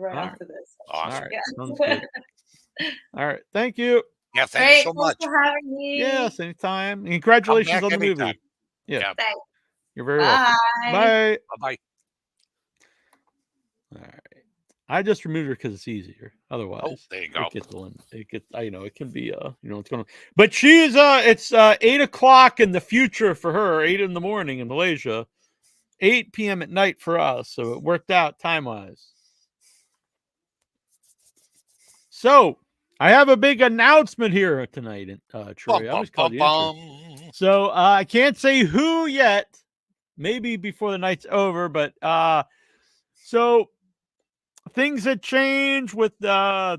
Right after this. Awesome. All right. Sounds good. All right. Thank you. Yeah, thank you so much. Thanks for having me. Yes, anytime. And congratulations on the movie. Yeah. Thanks. You're very welcome. Bye. Bye. All right. I just removed her because it's easier. Otherwise, there you go. It can be what's going on. But she's it's 8:00 in the future for her, 8 in the morning in Malaysia, 8 p.m. at night for us. So it worked out time wise. So I have a big announcement here tonight, Troy. I always call the intro. So I can't say who yet. Maybe before the night's over, but so things had changed with the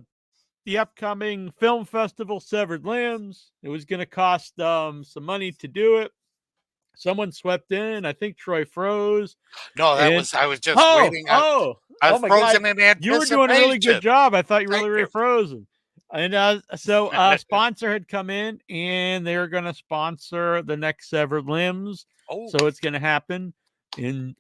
upcoming film festival, Severed Limbs. It was going to cost some money to do it. Someone swept in. I think Troy froze. No, I was just waiting. I was frozen in anticipation. You were doing a really good job. I thought you really were frozen. And so a sponsor had come in, and they're going to sponsor the next Severed Limbs. Oh. So it's going to happen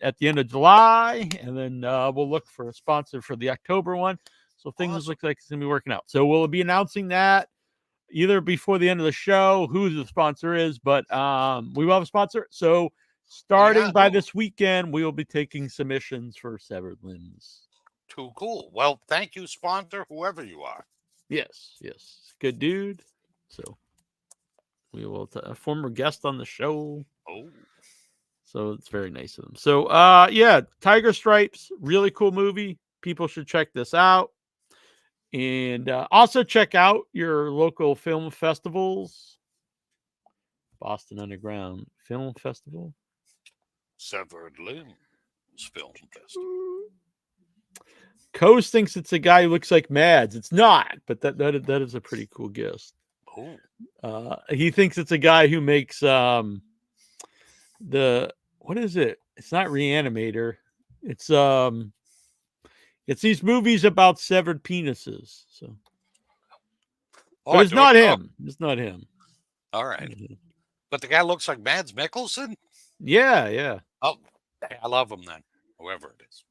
at the end of July, and then we'll look for a sponsor for the October one. So things look like it's going to be working out. So we'll be announcing that either before the end of the show, who the sponsor is, but we will have a sponsor. So starting by this weekend, we will be taking submissions for Severed Limbs. Too cool. Well, thank you, sponsor, whoever you are. Yes. Good dude. So we will a former guest on the show. Oh. So it's very nice of them. So Tiger Stripes, really cool movie. People should check this out. And also check out your local film festivals. Boston Underground Film Festival. Severed Limbs Film Festival. Coase thinks it's a guy who looks like Mads. It's not, but that is a pretty cool guess. Oh. He thinks it's a guy who makes what is it? It's not Reanimator. It's these movies about severed penises. So, but it's not him. It's not him. All right, but the guy looks like Mads Mikkelsen. Yeah. Oh, I love him then. Whoever it is.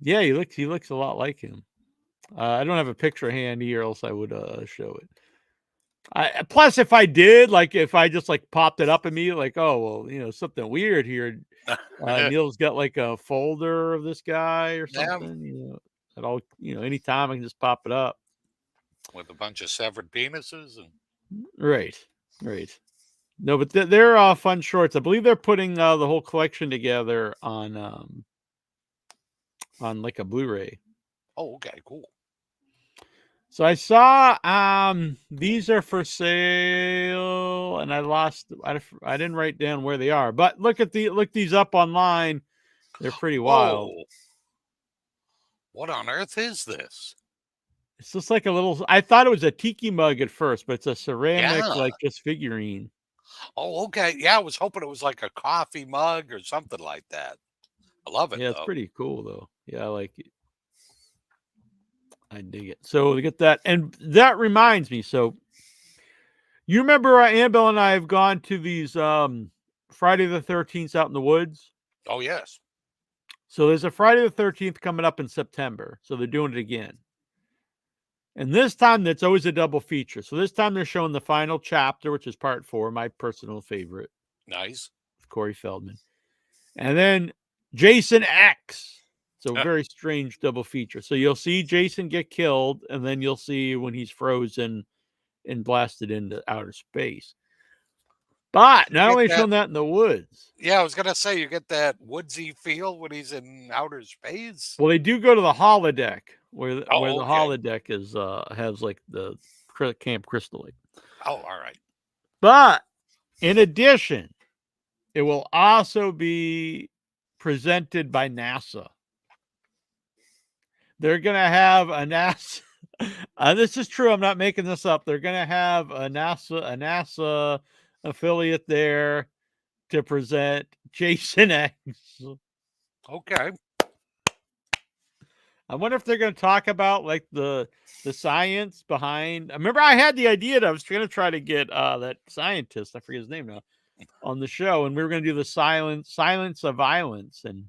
Yeah, he looks a lot like him. I don't have a picture handy, or else I would show it. Plus, if I did, if I just popped it up at me, something weird here. Neil's got a folder of this guy or something. Anytime I can just pop it up with a bunch of severed penises and. Right. No, but they're fun shorts. I believe they're putting the whole collection together on a Blu-ray. Oh, okay, cool. So I saw these are for sale, and I didn't write down where they are, but look these up online. They're pretty wild. Oh. What on earth is this? It's just like a little. I thought it was a tiki mug at first, but it's a ceramic just figurine. Oh, okay. Yeah, I was hoping it was like a coffee mug or something like that. I love it. Yeah, it's pretty cool though. Yeah, I like it. I dig it. So we get that. And that reminds me. So you remember Annabelle and I have gone to these Friday the 13th out in the woods? Oh, yes. So there's a Friday the 13th coming up in September. So they're doing it again. And this time, that's always a double feature. So this time they're showing the final chapter, which is part 4, my personal favorite. Nice. With Corey Feldman. And then Jason X. So very strange double feature. So you'll see Jason get killed, and then you'll see when he's frozen and blasted into outer space. But not only showing that in the woods. Yeah, I was gonna say you get that woodsy feel when he's in outer space. Well, they do go to the holodeck where the holodeck is has like the Camp Crystal Lake. Oh, all right. But in addition, it will also be presented by NASA. They're going to have a NASA. This is true. I'm not making this up. They're going to have a NASA affiliate there to present Jason X. Okay. I wonder if they're going to talk about like the science behind. Remember, I had the idea that I was going to try to get that scientist, I forget his name now, on the show, and we were going to do the silence of violence. And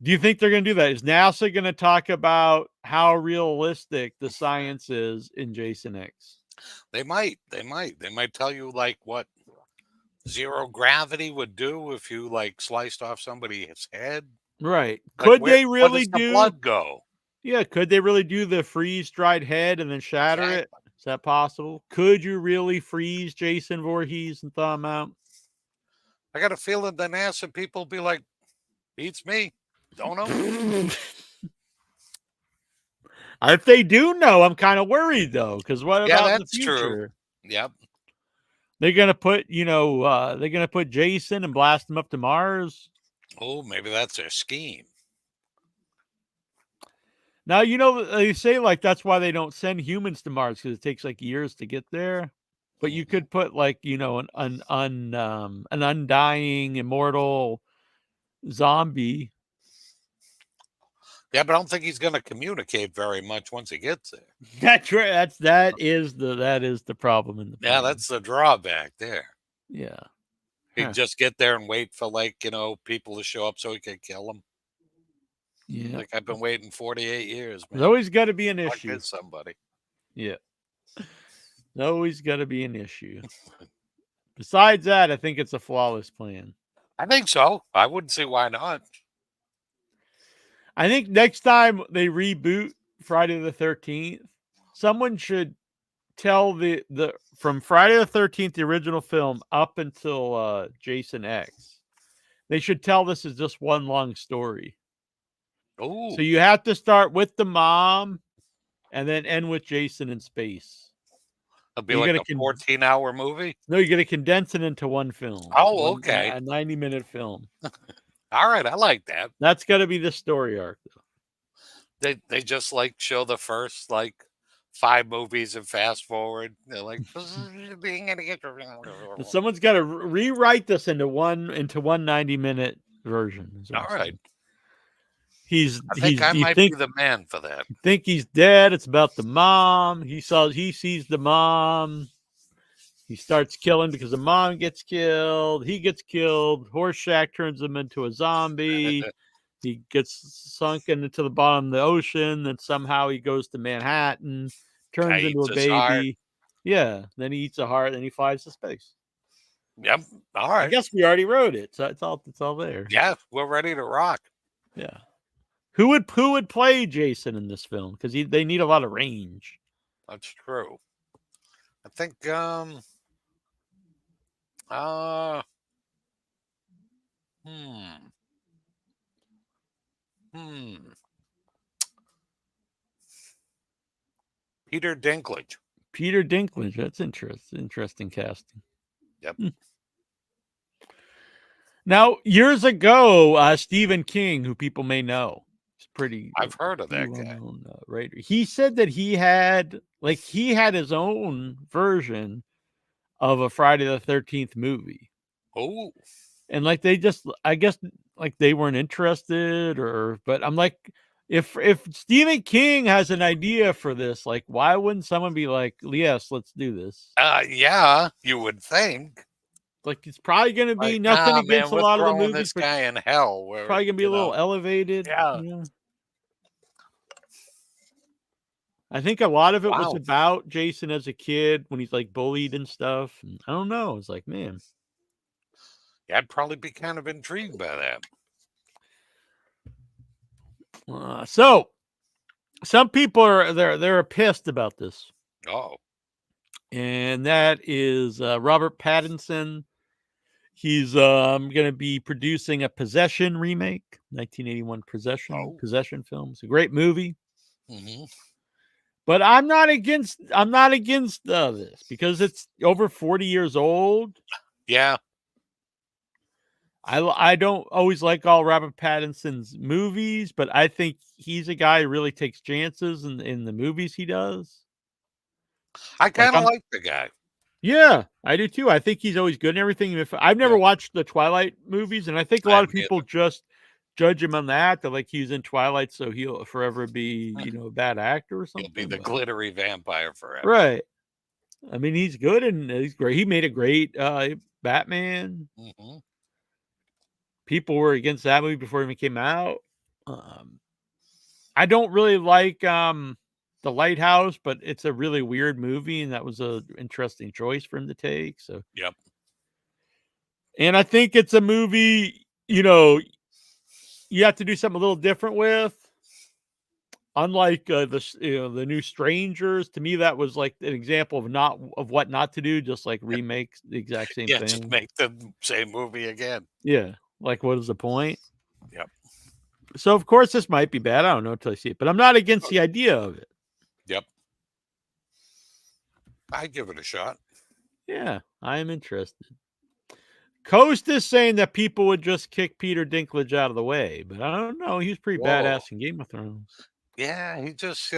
do you think they're going to do that? Is NASA going to talk about how realistic the science is in Jason X? They might tell you like what zero gravity would do if you like sliced off somebody's head. Right. Like, could they really where does do the blood go? Yeah, could they really do the freeze-dried head and then shatter it? Is that possible? Could you really freeze Jason Voorhees and thaw him out? I got a feeling the NASA people be like, beats me. Don't know. If they do know, I'm kind of worried though, because what about the future? True. Yep. They're gonna put, they're gonna put Jason and blast him up to Mars. Oh, maybe that's their scheme. Now, they say like that's why they don't send humans to Mars, because it takes like years to get there. But you could put like, an undying, immortal zombie. Yeah, but I don't think he's going to communicate very much once he gets there. That's right. That is the problem in the film. Yeah, that's the drawback there. Yeah. He'd just get there and wait for people to show up so he could kill them. Yeah. Like I've been waiting 48 years, man. There's always got to be an issue. With somebody. Yeah. There's always got to be an issue. Besides that, I think it's a flawless plan. I think so. I wouldn't see why not. I think next time they reboot Friday the 13th, someone should tell the from Friday the 13th, the original film, up until Jason X. They should tell this as just one long story. Oh. So you have to start with the mom and then end with Jason in space. It'll be like a 14-hour movie? No, you're going to condense it into one film. Oh, okay. A 90-minute film. All right, I like that. That's got to be the story arc, though. They just like show the first like 5 movies and fast forward. They're like, someone's got to rewrite this into one 90-minute version. All right. I might be the man for that. You think he's dead? It's about the mom. He sees the mom. He starts killing because the mom gets killed. He gets killed. Horseshack turns him into a zombie. He gets sunken into the bottom of the ocean. Then somehow he goes to Manhattan, turns into a baby. Heart. Yeah. Then he eats a heart. Then he flies to space. Yep. All right. I guess we already wrote it, so it's all there. Yeah, we're ready to rock. Yeah. Who would play Jason in this film? Because they need a lot of range. That's true. I think Peter Dinklage. Peter Dinklage. That's interesting casting. Yep. Now, years ago, Stephen King, who people may know, I've heard of that guy. Writer. He said that he had his own version of a Friday the 13th movie. Oh. And like they just, I guess, like they weren't interested, but I'm like, If Stephen King has an idea for this, like, why wouldn't someone be like, yes, let's do this? Yeah, you would think. Like, it's probably going to be Like, nothing nah, against man, a we're lot of the throwing movies, this but guy in hell. Where probably going to be a little elevated. Yeah. I think a lot of it was Wow. about Jason as a kid when he's like bullied and stuff. And I don't know. It's like, man, Yeah, I'd probably be kind of intrigued by that. so some people are they're pissed about this, Oh, and that is Robert Pattinson. He's going to be producing a Possession remake, 1981 Possession film. It's a great movie. hmm But I'm not against this because it's over 40 years old. yeah. I don't always like all Robert Pattinson's movies, but I think he's a guy who really takes chances in the movies he does. I kind of like the guy. Yeah, I do too. I think he's always good in everything. If I've never watched the Twilight movies, and I think a lot of people just judge him on that. They're like, he's in Twilight, so he'll forever be, a bad actor or something. He'll be the glittery vampire forever. Right. I mean, he's good and he's great. He made a great Batman. Mm-hmm. People were against that movie before it even came out. I don't really like The Lighthouse, but it's a really weird movie, and that was an interesting choice for him to take. So, yep. And I think it's a movie, you have to do something a little different with. Unlike the new Strangers, to me that was like an example of what not to do. Just like remake the exact same thing. Just make the same movie again. Yeah, like what is the point? Yep. So of course this might be bad. I don't know until I see it, but I'm not against the idea of it. Yep. I'd give it a shot. Yeah, I am interested. Coast is saying that people would just kick Peter Dinklage out of the way, but I don't know. He's pretty badass in Game of Thrones. Yeah, he just,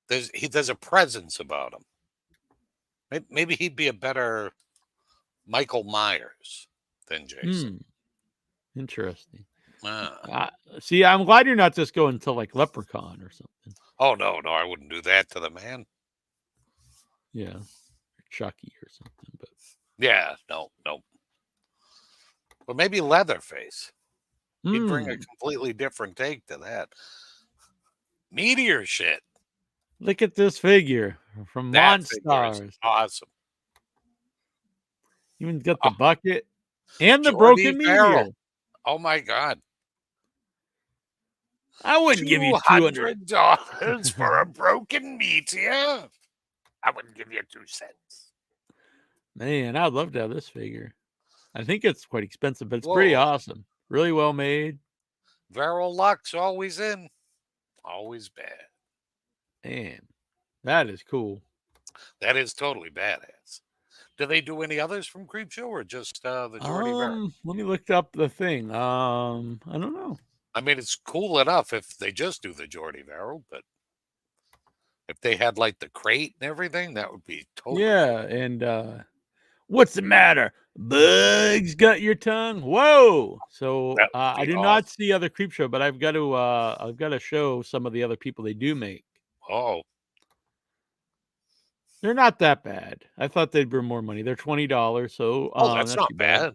there's a presence about him. Maybe he'd be a better Michael Myers than Jason. Interesting. Ah. See, I'm glad you're not just going to like Leprechaun or something. Oh, no, I wouldn't do that to the man. Yeah, or Chucky or something. But yeah, no. Or maybe Leatherface. He'd bring a completely different take to that. Meteor shit. Look at this figure from Monstars. Awesome. Even got the bucket and the Geordy broken meteor. Oh my God. I wouldn't give you $200 for a broken meteor. I wouldn't give you 2 cents. Man, I'd love to have this figure. I think it's quite expensive, but it's pretty awesome. Really well made. Varrow Luck's always in. Always bad. Man, that is cool. That is totally badass. Do they do any others from Creepshow or just the Geordy Verrill? Let me look up the thing. I don't know. I mean, it's cool enough if they just do the Geordy Verrill, but if they had like the crate and everything, that would be totally cool. And what's the matter? Bugs got your tongue? Whoa! So I do not see other Creepshow, but I've got to show some of the other people they do make. Oh. They're not that bad. I thought they'd bring more money. They're $20, so that's not bad.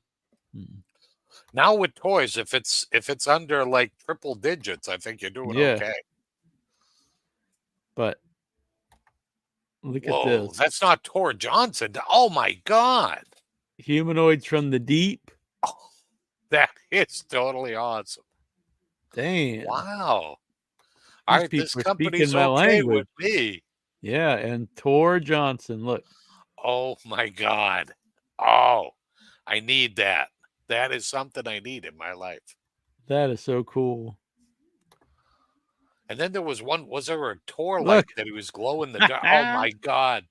Now with toys, if it's under like triple digits, I think you're doing okay. But look at this. That's not Tor Johnson. Oh my God. Humanoids from the deep. Oh, that is totally awesome. Damn. Wow. All right, this company's my okay language. with me. Yeah, and Tor Johnson, look. Oh my God. Oh, I need that. That is something I need in my life. That is so cool. And then there was there a Tor like that he was glow in the dark? Oh my God.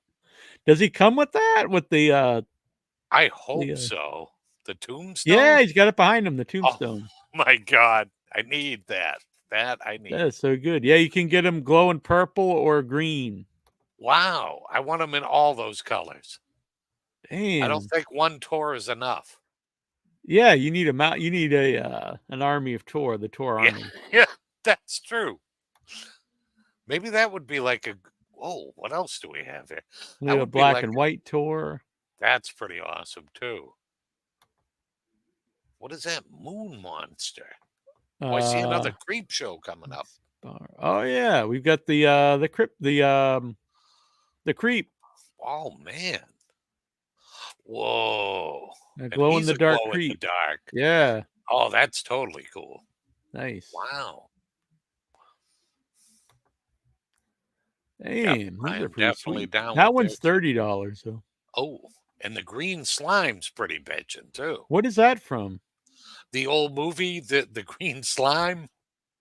Does he come with that? With the I hope so. The tombstone? Yeah, he's got it behind him, the tombstone. Oh my God. I need that. That I need. That is so good. Yeah, you can get him glowing purple or green. Wow. I want them in all those colors. Damn. I don't think one Tor is enough. Yeah, you need an army of Tor, the Tor army. Yeah. That's true. Maybe that would be like a. Oh, what else do we have here? We That have a would be black like and white tour. That's pretty awesome too. What is that moon monster? Oh, I see another creep show coming up. Oh yeah, we've got the creep. Oh man. Whoa. A And glow in he's the a dark glow in the creep. dark. Yeah. Oh, that's totally cool. Nice. Wow. Damn, these I'm are pretty definitely sweet. down That with one's this. $30 though. Oh, and the green slime's pretty bitchin' too. What is that from? The old movie, the green slime.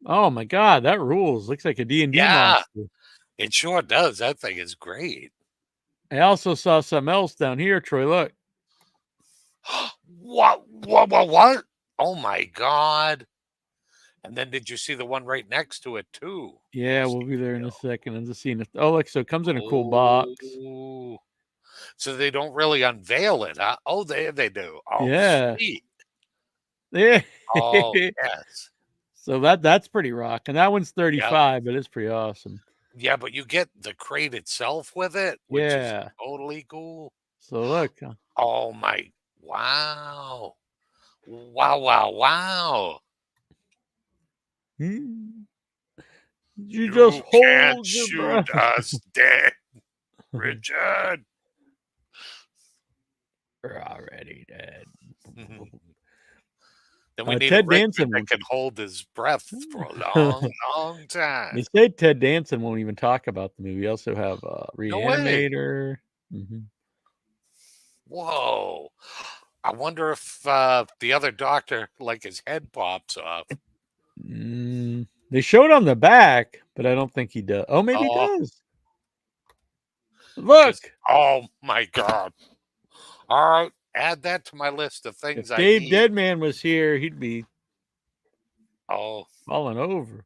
Oh my god, that rules. Looks like a D&D Yeah, monster. it sure does. That thing is great. I also saw something else down here, Troy. Look. What? What? Oh my god. And then did you see the one right next to it too? Yeah, we'll be there in a second. I'm just seeing it. Oh, look, so it comes in a cool box. Ooh. So they don't really unveil it, huh? Oh, they do. Oh, Yeah. sweet. Yeah. Oh, yes. So that's pretty rock. And that one's 35, but it's pretty awesome. Yeah, but you get the crate itself with it, which is totally cool. So look. Oh my, wow. Wow. You just can't hold your shoot breath. us dead, Richard. We're already dead. Then we need Ted a Richard Danson that can hold his breath for a long time. They said Ted Danson won't even talk about the movie. We also have Reanimator. Whoa. I wonder if the other doctor, like his head pops off. They showed on the back, but I don't think he does. Oh, maybe he does. Look. Oh, my God. All right. Add that to my list of things if I Dave need. Deadman was here, he'd be falling over.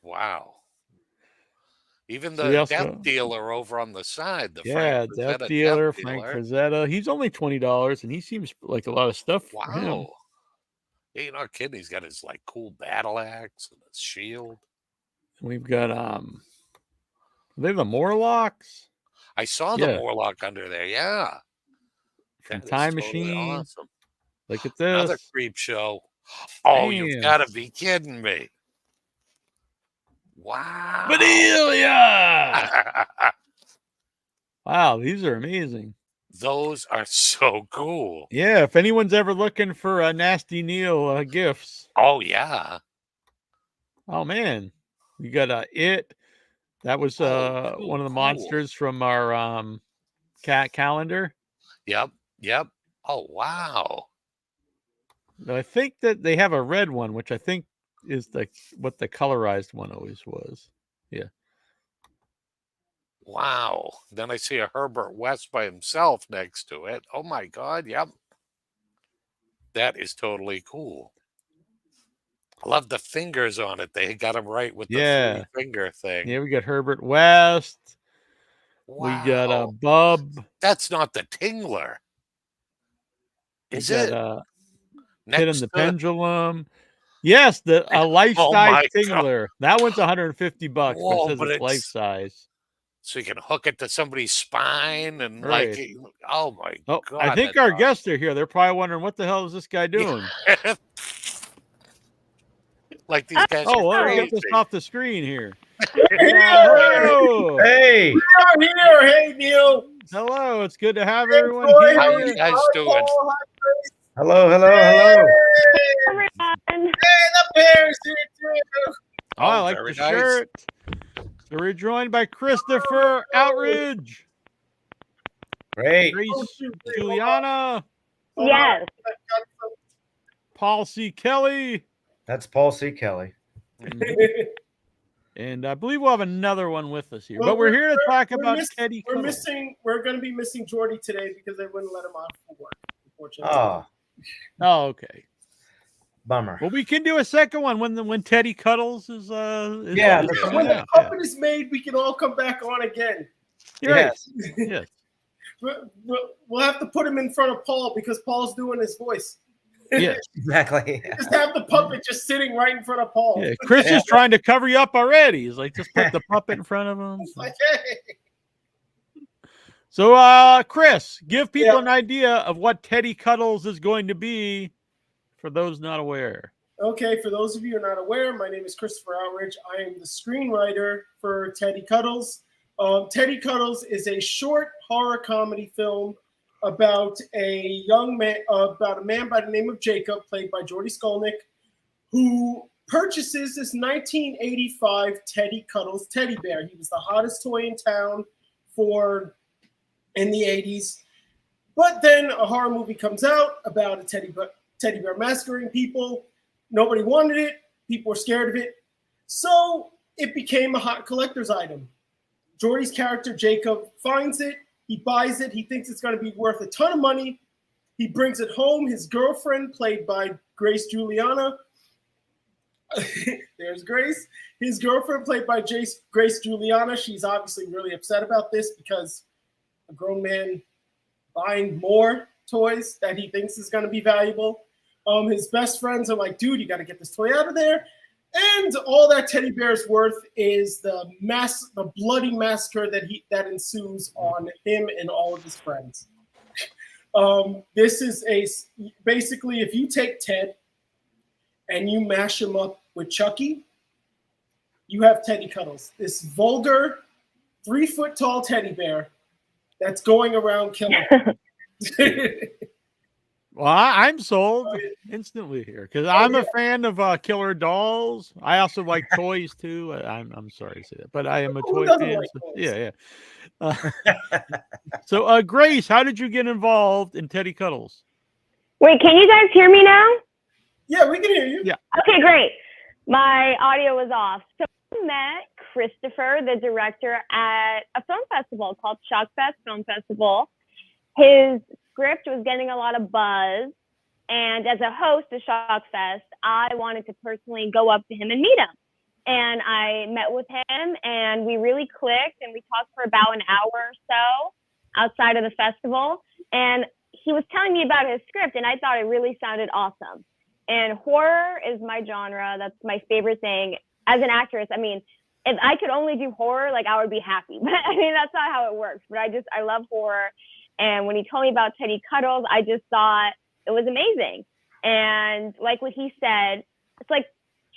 Wow. Even the death dealer over on the side. Frank Frazetta. He's only $20, and he seems like a lot of stuff for him. Yeah, you're not kidding. He's got his like cool battle axe and his shield. We've got are they the Morlocks? I saw the Morlock under there. Yeah. From Time Machine. Awesome. Look at this. Another creep show. Oh, you've got to be kidding me. Wow. Bedelia! Wow, these are amazing. Those are so cool. Yeah, if anyone's ever looking for a Nasty Neal gifts. Oh, yeah. Oh, man. We got It. That was one of the monsters from our cat calendar. Yep. Oh, wow. I think that they have a red one, which I think is what the colorized one always was. Yeah. Wow. Then I see a Herbert West by himself next to it. Oh my God. Yep. That is totally cool. I love the fingers on it. They got them right with the 3-finger thing. Yeah, we got Herbert West. Wow. We got Bub. That's not the Tingler. Is it? Hit in the Pendulum. Yes, a life-size Tingler. That one's $150, but it says it's life-size. So you can hook it to somebody's spine and oh my God. I think our guests are here. They're probably wondering, what the hell is this guy doing? Like these guys are crazy. Get this off the screen here. Hello. Hey. We are here. Hey, Neil. Hello. It's good to have everyone here. How are you guys doing? Hello. Hey, the bear's here too. Oh, I like the shirt. So we're joined by Christopher Outridge. Great. Grace Julianna. Yes. Paull C. Kelly. That's Paull C. Kelly. And I believe we'll have another one with us here. But we're here to talk about Teddy. We're going to be missing Geordy today because they wouldn't let him off for work, unfortunately. Oh, okay. Bummer. Well, we can do a second one when Teddy Cuddles is when the puppet is made, we can all come back on again. Yes. We'll have to put him in front of Paull because Paul's doing his voice. Yeah. Exactly. Just have the puppet just sitting right in front of Paull. Yeah, Chris is trying to cover you up already. He's like, just put the puppet in front of him. It's like, hey. So, Chris, give people Yeah. an idea of what Teddy Cuddles is going to be for those not aware. Okay, for those of you who are not aware, my name is Christopher Outridge. I am the screenwriter for Teddy Cuddles. Teddy Cuddles is a short horror comedy film about a man by the name of Jacob, played by Geordy Skolnick, who purchases this 1985 Teddy Cuddles teddy bear. He was the hottest toy in town in the 80s. But then a horror movie comes out about a teddy bear massacring people. Nobody wanted it. People were scared of it. So it became a hot collector's item. Geordy's character, Jacob, finds it. He buys it. He thinks it's going to be worth a ton of money. He brings it home. His girlfriend, played by Julianna. There's Grace. His girlfriend, played by Grace Julianna. She's obviously really upset about this because a grown man buying more toys that he thinks is going to be valuable. His best friends are like, dude, you got to get this toy out of there. And all that teddy bear's worth is the bloody massacre that ensues on him and all of his friends. This is basically, if you take Ted and you mash him up with Chucky, you have Teddy Cuddles. This vulgar, 3-foot-tall teddy bear that's going around killing people. Well, I'm sold instantly here because I'm a fan of killer dolls. I also like toys too. I'm sorry to say that, but I am a toy fan. Like so, toys? yeah. So, Grace, how did you get involved in Teddy Cuddles? Wait, can you guys hear me now? Yeah, we can hear you. Yeah. Okay, great. My audio was off. So I met Christopher, the director, at a film festival called Shockfest Film Festival. His script was getting a lot of buzz, and as a host of Shockfest, I wanted to personally go up to him and meet him. And I met with him, and we really clicked, and we talked for about an hour or so outside of the festival. And he was telling me about his script, and I thought it really sounded awesome. And horror is my genre. That's my favorite thing. As an actress, I mean, if I could only do horror, like, I would be happy. But I mean, that's not how it works. But I love horror. And when he told me about Teddy Cuddles, I just thought it was amazing. And like what he said, it's like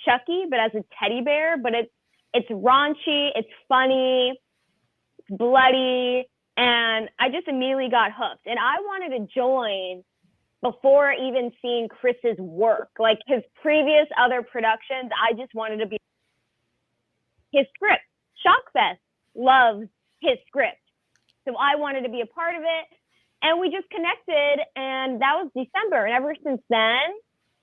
Chucky, but as a teddy bear. But it's raunchy, it's funny, it's bloody, and I just immediately got hooked. And I wanted to join before even seeing Chris's work, like his previous other productions. I just wanted to be his script. Shockfest loves his script. So I wanted to be a part of it, and we just connected, and that was December. And ever since then,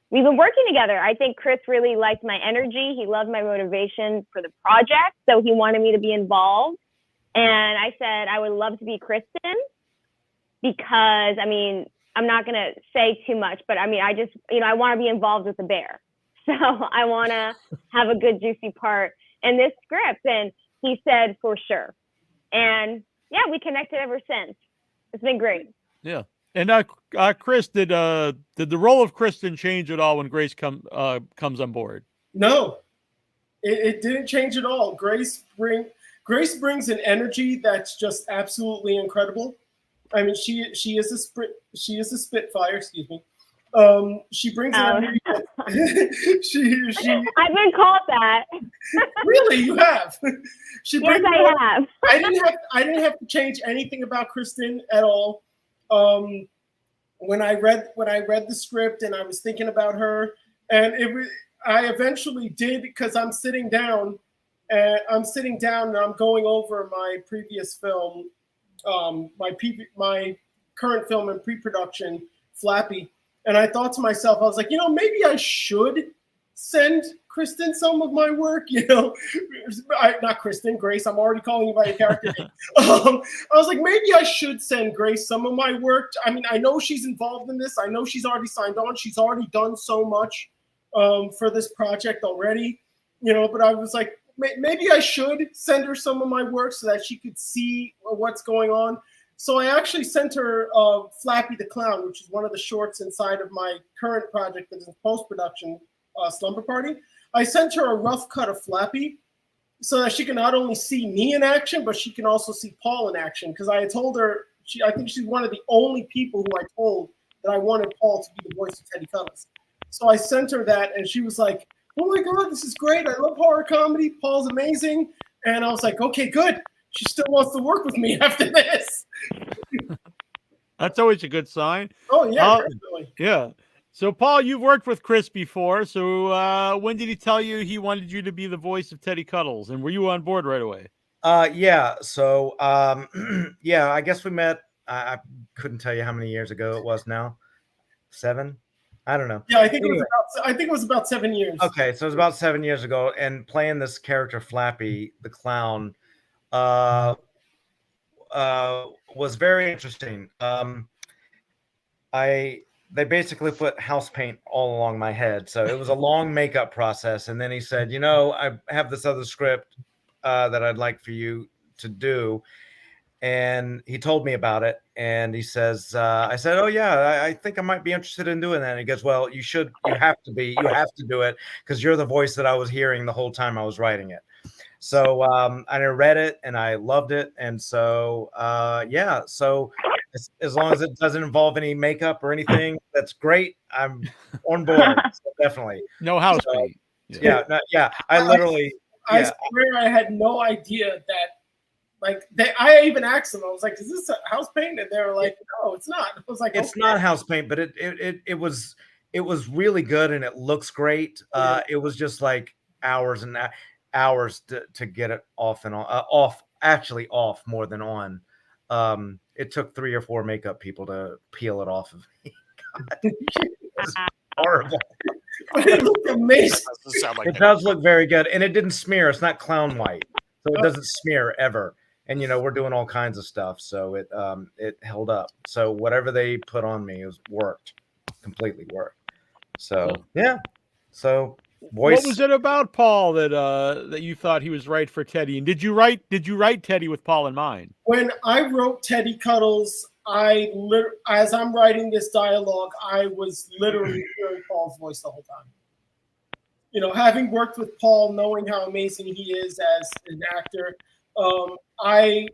we've been working together. I think Chris really liked my energy. He loved my motivation for the project, so he wanted me to be involved. And I said I would love to be Kristen because, I mean, I'm not going to say too much, but I mean, I just, I want to be involved with the bear. So I want to have a good, juicy part in this script. And he said, for sure. And yeah, we connected ever since. It's been great. Yeah. And Chris, did the role of Kristen change at all when Grace comes on board? No, it didn't change at all. Grace brings an energy that's just absolutely incredible. I mean, she is a Spitfire. Excuse me. She brings an energy. I've been called that. Really, you have. Yes, I have. I didn't have to change anything about Kristen at all. When I read the script and I was thinking about her, and I eventually did, because I'm sitting down and I'm going over my previous film, my current film in pre-production, Flappy. And I thought to myself, I was like, maybe I should send Kristen some of my work, not Kristen, Grace. I'm already calling you by your character name. I was like, maybe I should send Grace some of my work. I mean, I know she's involved in this. I know she's already signed on. She's already done so much for this project already, but I was like, maybe I should send her some of my work so that she could see what's going on. So I actually sent her Flappy the Clown, which is one of the shorts inside of my current project that's in post-production, Slumber Party. I sent her a rough cut of Flappy so that she can not only see me in action, but she can also see Paull in action. Because I had told her, I think she's one of the only people who I told that I wanted Paull to be the voice of Teddy Cuddles. So I sent her that, and she was like, oh my God, this is great. I love horror comedy. Paul's amazing. And I was like, okay, good. She still wants to work with me after this. That's always a good sign. Oh, yeah, definitely. Yeah. So, Paull, you've worked with Chris before. So when did he tell you he wanted you to be the voice of Teddy Cuddles? And were you on board right away? Yeah. So, yeah, I guess we met. I couldn't tell you how many years ago it was now. 7? I don't know. Yeah, I think it was about 7 years. Okay, so it was about 7 years ago, and playing this character Flappy the Clown was very interesting. They basically put house paint all along my head, so it was a long makeup process. And then he said, you know, I have this other script that I'd like for you to do. And he told me about it, and he says, I said, oh yeah, I think I might be interested in doing that. And he goes, well, you have to do it because you're the voice that I was hearing the whole time I was writing it. So I read it and I loved it. And so, yeah, so as long as it doesn't involve any makeup or anything, that's great. I'm on board. So definitely. No house paint. Yeah. I literally, I swear I had no idea that. Like I even asked them, I was like, "Is this a house paint?" And they were like, "No, it's not." I was like, "It's not house paint, but it was really good and it looks great." It was just like hours and hours to get it off and on, off more than on. It took 3 or 4 makeup people to peel it off of me. God, it's horrible. It looked amazing. It does look very good, and it didn't smear. It's not clown white, so it doesn't smear ever. And you know, we're doing all kinds of stuff, so it held up. So whatever they put on me completely worked. So yeah. So voice. What was it about Paull that you thought he was right for Teddy? And did you write Teddy with Paull in mind? When I wrote Teddy Cuddles, as I'm writing this dialogue, I was literally hearing Paul's voice the whole time. You know, having worked with Paull, knowing how amazing he is as an actor, I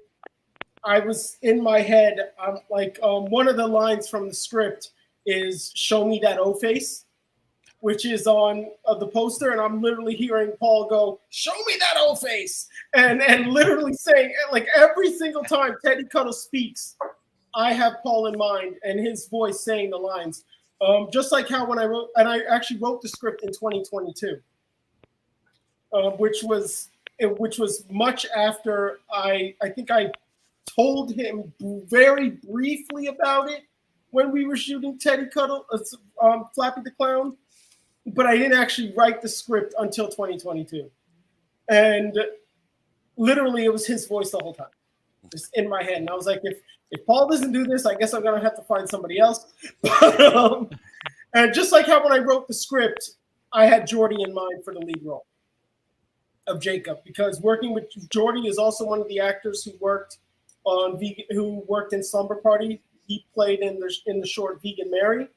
was in my head. I'm like, one of the lines from the script is "Show me that O face," which is on the poster, and I'm literally hearing Paull go, "Show me that O face," and literally saying, like, every single time Teddy Cuddles speaks, I have Paull in mind and his voice saying the lines. Just like how when I actually wrote the script in 2022, which was much after I think I told him very briefly about it when we were shooting Teddy Cuddles, Flappy the Clown, but I didn't actually write the script until 2022, and literally it was his voice the whole time, just in my head. And I was like, if Paull doesn't do this, I guess I'm gonna have to find somebody else. And just like how when I wrote the script, I had Geordy in mind for the lead role of Jacob, because working with Geordy is also one of the actors who worked in Slumber Party. He played in the short Vegan Mary,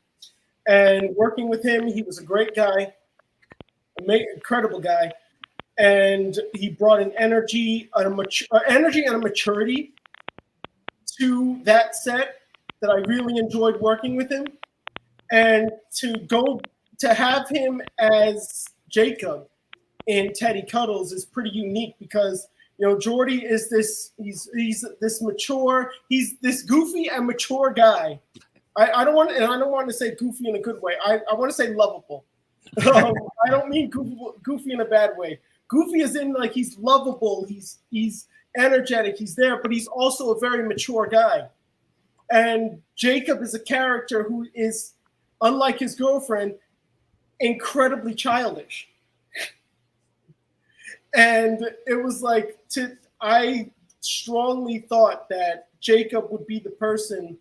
and working with him, he was a great guy, incredible guy, and he brought an energy and a maturity to that set that I really enjoyed working with him. And to have him as Jacob in Teddy Cuddles is pretty unique, because you know, Geordy is he's this mature, he's this goofy and mature guy. I don't want to say goofy in a good way. I want to say lovable. I don't mean goofy in a bad way. Goofy is in like he's lovable, he's energetic, he's there, but he's also a very mature guy. And Jacob is a character who is, unlike his girlfriend, incredibly childish. And it was like, I strongly thought that Jacob would be the person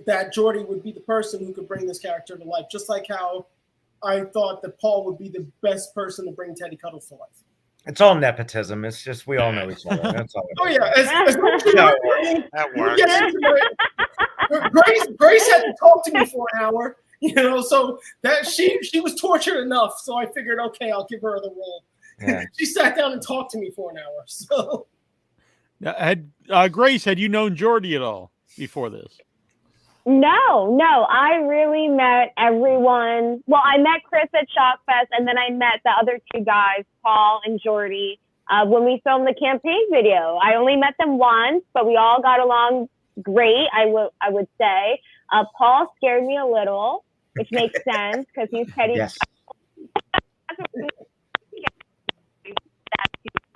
that Geordy would be the person who could bring this character to life, just like how I thought that Paull would be the best person to bring Teddy Cuddles to life. It's all nepotism. It's just we all know each other. That's all. Oh yeah, as much as Yeah. That we works. get into Grace had to talk to me for an hour, so that she was tortured enough. So I figured, okay, I'll give her the role. Yeah. She sat down and talked to me for an hour. So Now, Grace, had you known Geordy at all before this? No, I really met everyone. Well, I met Chris at Shockfest, and then I met the other two guys, Paull and Geordy, when we filmed the campaign video. I only met them once, but we all got along great, I would say. Paull scared me a little, which makes sense because he's Teddy. Yes.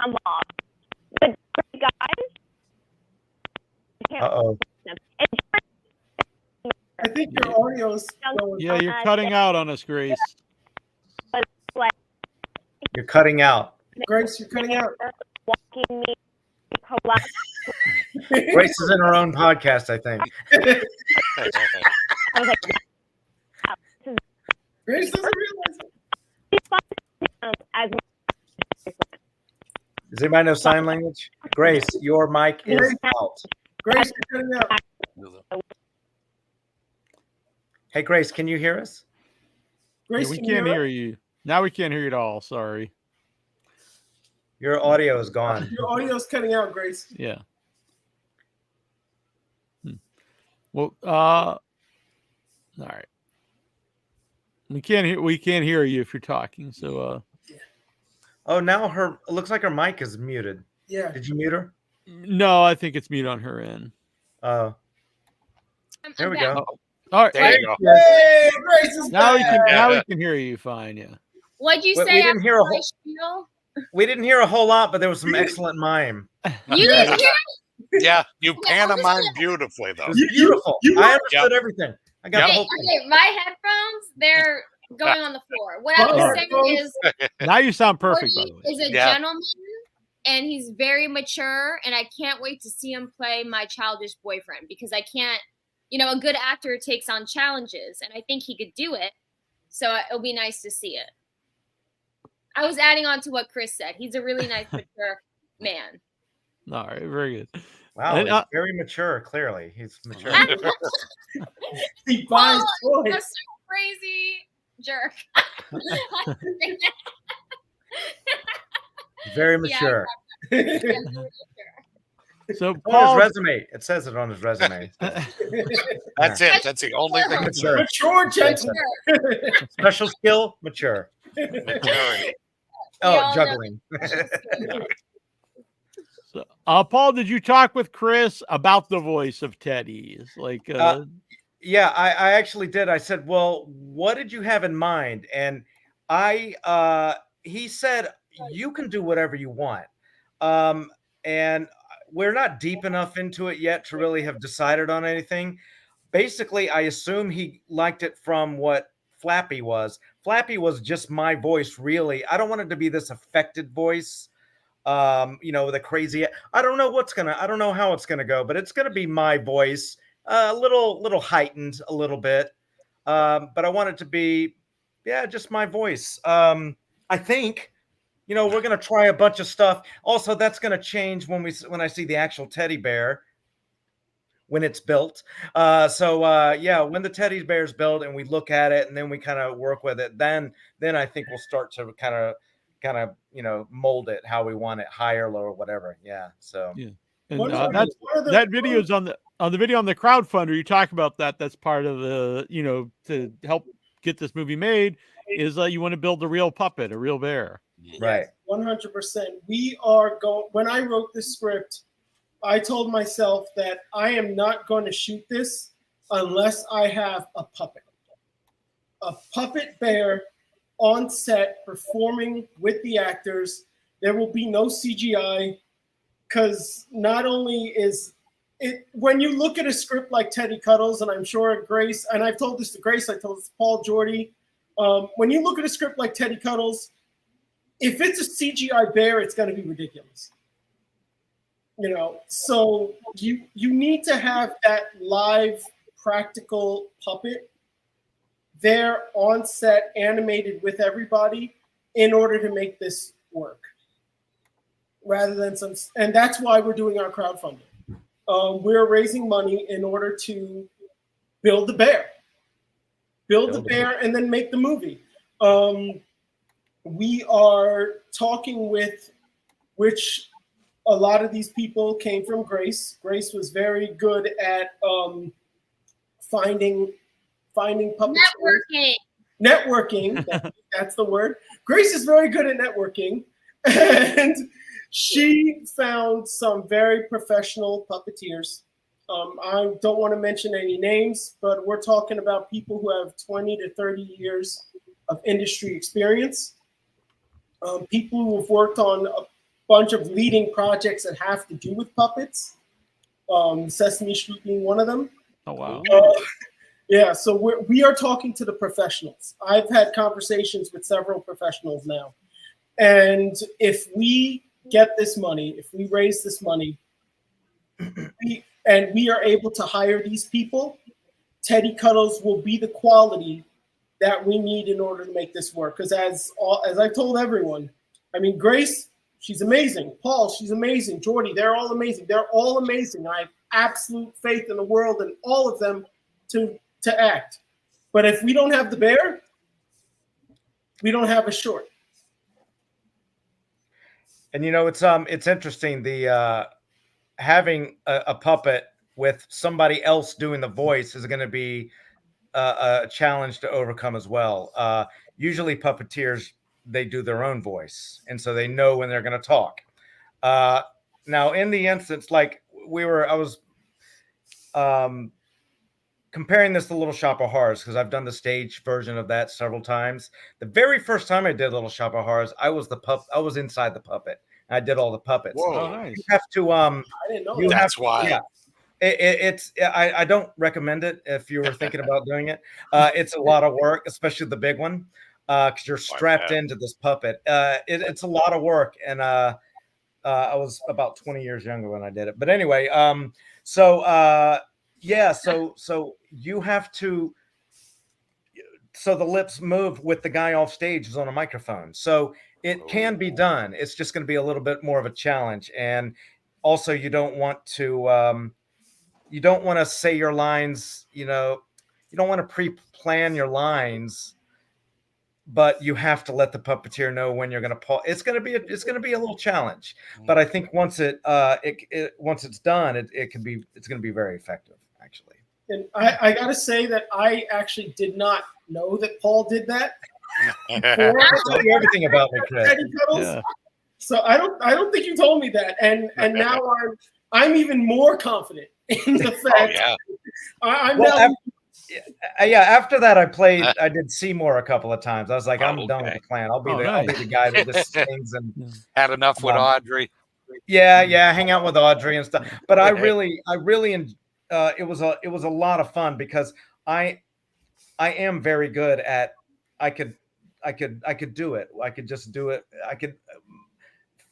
I'm off. But guys, Uh-oh. I think your audio's going. Yeah, you're cutting out on us, Grace. You're cutting out. Grace, you're cutting out. Walking me. Grace is in her own podcast, I think. I was like, Grace doesn't realize it. as Does anybody know sign language? Grace, your mic is out. Grace, you're cutting out. Hey, Grace, can you hear us? Grace, Yeah, we can can't you hear you. Now we can't hear you at all. Sorry. Your audio is gone. Your audio's cutting out, Grace. Yeah. Well, all right. We can't hear you if you're talking. So, Oh, now it looks like her mic is muted. Yeah. Did you mute her? no, I think it's mute on her end. Oh, there we go. All right. There you go. Hey, Grace is Now we back. can hear you fine. Yeah. What'd you But say? we didn't after hear a my whole- spiel? We didn't hear a whole lot, but there was some excellent mime. You didn't hear? Yeah, you Yeah, pantomime beautifully, though. It was beautiful. I understood Yep. everything. I got the Okay, whole thing. okay, my headphones, they're going on the floor. What I Oh, was saying is, Now you sound perfect, by Geordy the way. is a Yeah. gentleman, and he's very mature, and I can't wait to see him play my childish boyfriend because I can't, a good actor takes on challenges, and I think he could do it. So it'll be nice to see it. I was adding on to what Chris said. He's a really nice, mature man. All right. Very good. Wow, And, he's very mature, clearly. He's mature. He buys Paul toys. is a crazy jerk. Very Yeah, mature. So, On Paul, his resume. It says it on his resume. That's it. That's the only thing that's Mature. Mature gentleman. Special skill, mature. maturity. Oh, all know juggling. so, Paul, did you talk with Chris about the voice of Teddy? It's like, Yeah, I actually did. I said, well, what did you have in mind? And he said, you can do whatever you want. And we're not deep enough into it yet to really have decided on anything. Basically, I assume he liked it from what Flappy was. Flappy was just my voice, really. I don't want it to be this affected voice. The crazy. I don't know how it's gonna go, but it's gonna be my voice. A little heightened a little bit. But I want it to be, just my voice. I think, we're going to try a bunch of stuff. Also, that's going to change when I see the actual teddy bear, when it's built. When the teddy bear's built and we look at it and then we kind of work with it, then I think we'll start to kind of, mold it how we want it, higher, lower, whatever. Yeah. So. yeah. And What are the- that video is on the video on the crowdfunder. You talk about that. That's part of the, to help get this movie made is you want to build a real puppet, a real bear. Right. 100%. We are going. When I wrote this script, I told myself that I am not going to shoot this unless I have a puppet bear on set performing with the actors. There will be no CGI because not only is it, when you look at a script like Teddy Cuddles, and I'm sure Grace, and I've told this to Grace, I told this to Paull, Geordy, when you look at a script like Teddy Cuddles, if it's a CGI bear, it's going to be ridiculous. So you need to have that live practical puppet there on set, animated with everybody in order to make this work. rather than some, and that's why we're doing our crowdfunding. We're raising money in order to build the bear, and then make the movie. We are talking with, which a lot of these people came from Grace. Grace was very good at finding puppets. Networking. That's the word. Grace is very good at networking, and she found some very professional puppeteers. I don't want to mention any names, but we're talking about people who have 20 to 30 years of industry experience. People who have worked on a bunch of leading projects that have to do with puppets. Sesame Street being one of them. Oh, wow. Yeah, so we are talking to the professionals. I've had conversations with several professionals now. And if we get this money, if we raise this money, and we are able to hire these people, Teddy Cuddles will be the quality that we need in order to make this work. Because as I told everyone, I mean, Grace, she's amazing. Paull, she's amazing. Geordy, they're all amazing. They're all amazing. I have absolute faith in the world and all of them to act. But if we don't have the bear, we don't have a short. And you know, it's interesting, the having a puppet with somebody else doing the voice is going to be a challenge to overcome as well. Usually puppeteers, they do their own voice, and so they know when they're going to talk. Now, in the instance, like I was comparing this to Little Shop of Horrors, because I've done the stage version of that several times. The very first time I did Little Shop of Horrors, I was inside the puppet. I did all the puppets. Whoa. Oh, nice. You have to I didn't know that. That's why. Yeah. I don't recommend it if you were thinking about doing it. It's a lot of work, especially the big one, because you're strapped into this puppet. It's a lot of work, and I was about 20 years younger when I did it. But anyway, so you have to. So the lips move with the guy off stage who's on a microphone. So it can be done. It's just going to be a little bit more of a challenge, and also you don't want to say your lines. You know, you don't want to pre-plan your lines, but you have to let the puppeteer know when you're going to pull. It's going to be a little challenge, but I think once it's done, it's going to be very effective, actually. And I got to say that I actually did not know that Paull did that. I tell you everything about me, Chris. Yeah. So I don't think you told me that, and now I'm even more confident in the fact. After that, I did Seymour a couple of times. I was like, I'm done with the plan. I'll be the guy that just sings and had enough with Audrey. Yeah, hang out with Audrey and stuff. But I really it was a lot of fun, because I am very good at I could do it. I could just do it. I could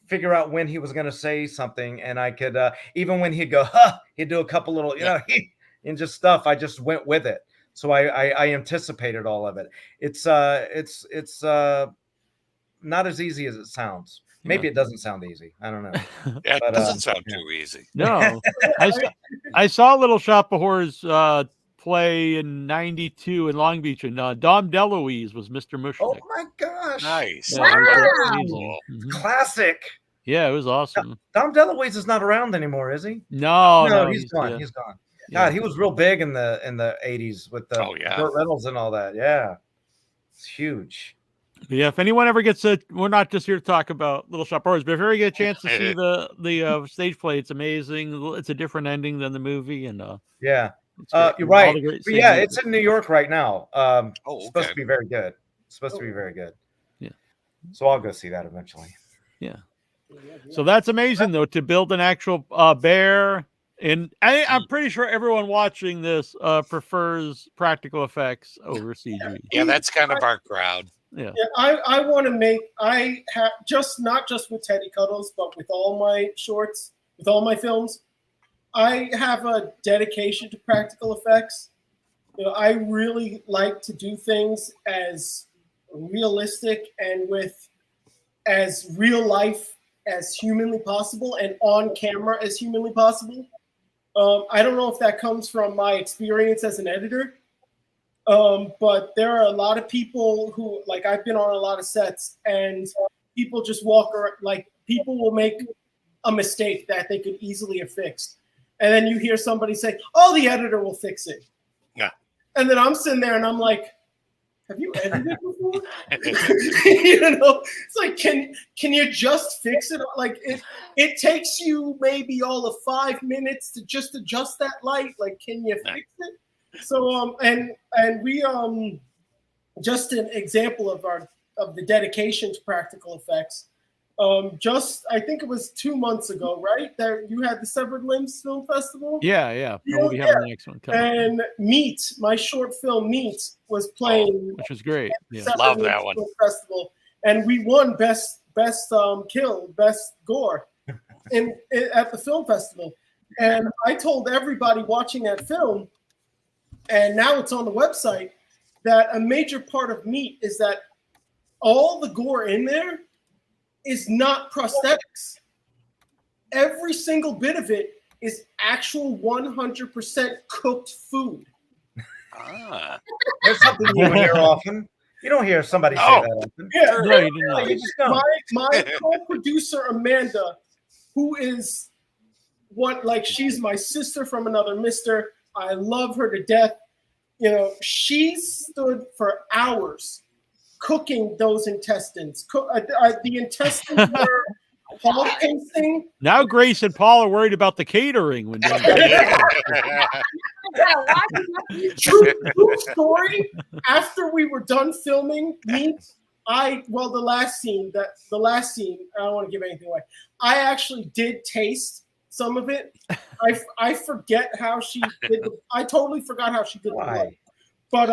figure out when he was going to say something, and I could even when he'd go, he'd do a couple little, and just stuff. I just went with it. So I anticipated all of it. It's not as easy as it sounds. Maybe it doesn't sound easy. I don't know. Yeah, it doesn't sound too easy. No, I saw Little Shop of Horrors play in '92 in Long Beach, and Dom DeLuise was Mr. Mushnick. Oh my gosh! Nice. Yeah, Wow. Classic. Yeah, it was awesome. Dom DeLuise is not around anymore, is he? No, he's gone. He's gone. God, he was real big in the '80s with the Burt Reynolds and all that. Yeah, it's huge. Yeah, if anyone ever gets we're not just here to talk about Little Shop of Horrors, but if you ever get a chance to see the stage play, it's amazing. It's a different ending than the movie, and you're right. But yeah, it's in New York right now. It's supposed to be very good. Yeah. So I'll go see that eventually. Yeah. So that's amazing, though, to build an actual bear. And I'm pretty sure everyone watching this prefers practical effects over CG. Yeah, that's kind of our crowd. Yeah, I want to make, I have not just with Teddy Cuddles, but with all my shorts, with all my films, I have a dedication to practical effects. I really like to do things as realistic and with as real life as humanly possible and on camera as humanly possible. I don't know if that comes from my experience as an editor, but there are a lot of people who, like, I've been on a lot of sets, and people just walk around, like, people will make a mistake that they could easily have fixed. And then you hear somebody say, oh, the editor will fix it. Yeah. And then I'm sitting there and I'm like, have you edited before? You know, it's like, can you just fix it? Like, it takes you maybe all of 5 minutes to just adjust that light. Like, can you fix it? So and we just an example of the dedication to practical effects. Just I think it was 2 months ago, right? That you had the Severed Limbs Film Festival. Yeah. We'll be having the next one coming. And Meat, my short film Meat, was playing, which was great. Yeah. Love that one. Film Festival, and we won best kill, best gore, at the film festival. And I told everybody watching that film, and now it's on the website, that a major part of Meat is that all the gore in there is not prosthetics. Every single bit of it is actual 100% cooked food. There's something you don't hear often. You don't hear somebody say that often. Yeah, No, you did not. You just don't. my co-producer Amanda, who is she's my sister from another mister. I love her to death. You know, she stood for hours cooking those intestines. The intestines were Paull pasting. Now Grace and Paul are worried about the catering when doing True story. After we were done filming Meat, the last scene, I don't want to give anything away. I actually did taste some of it. I forget how she did. I totally forgot how she did the blood. But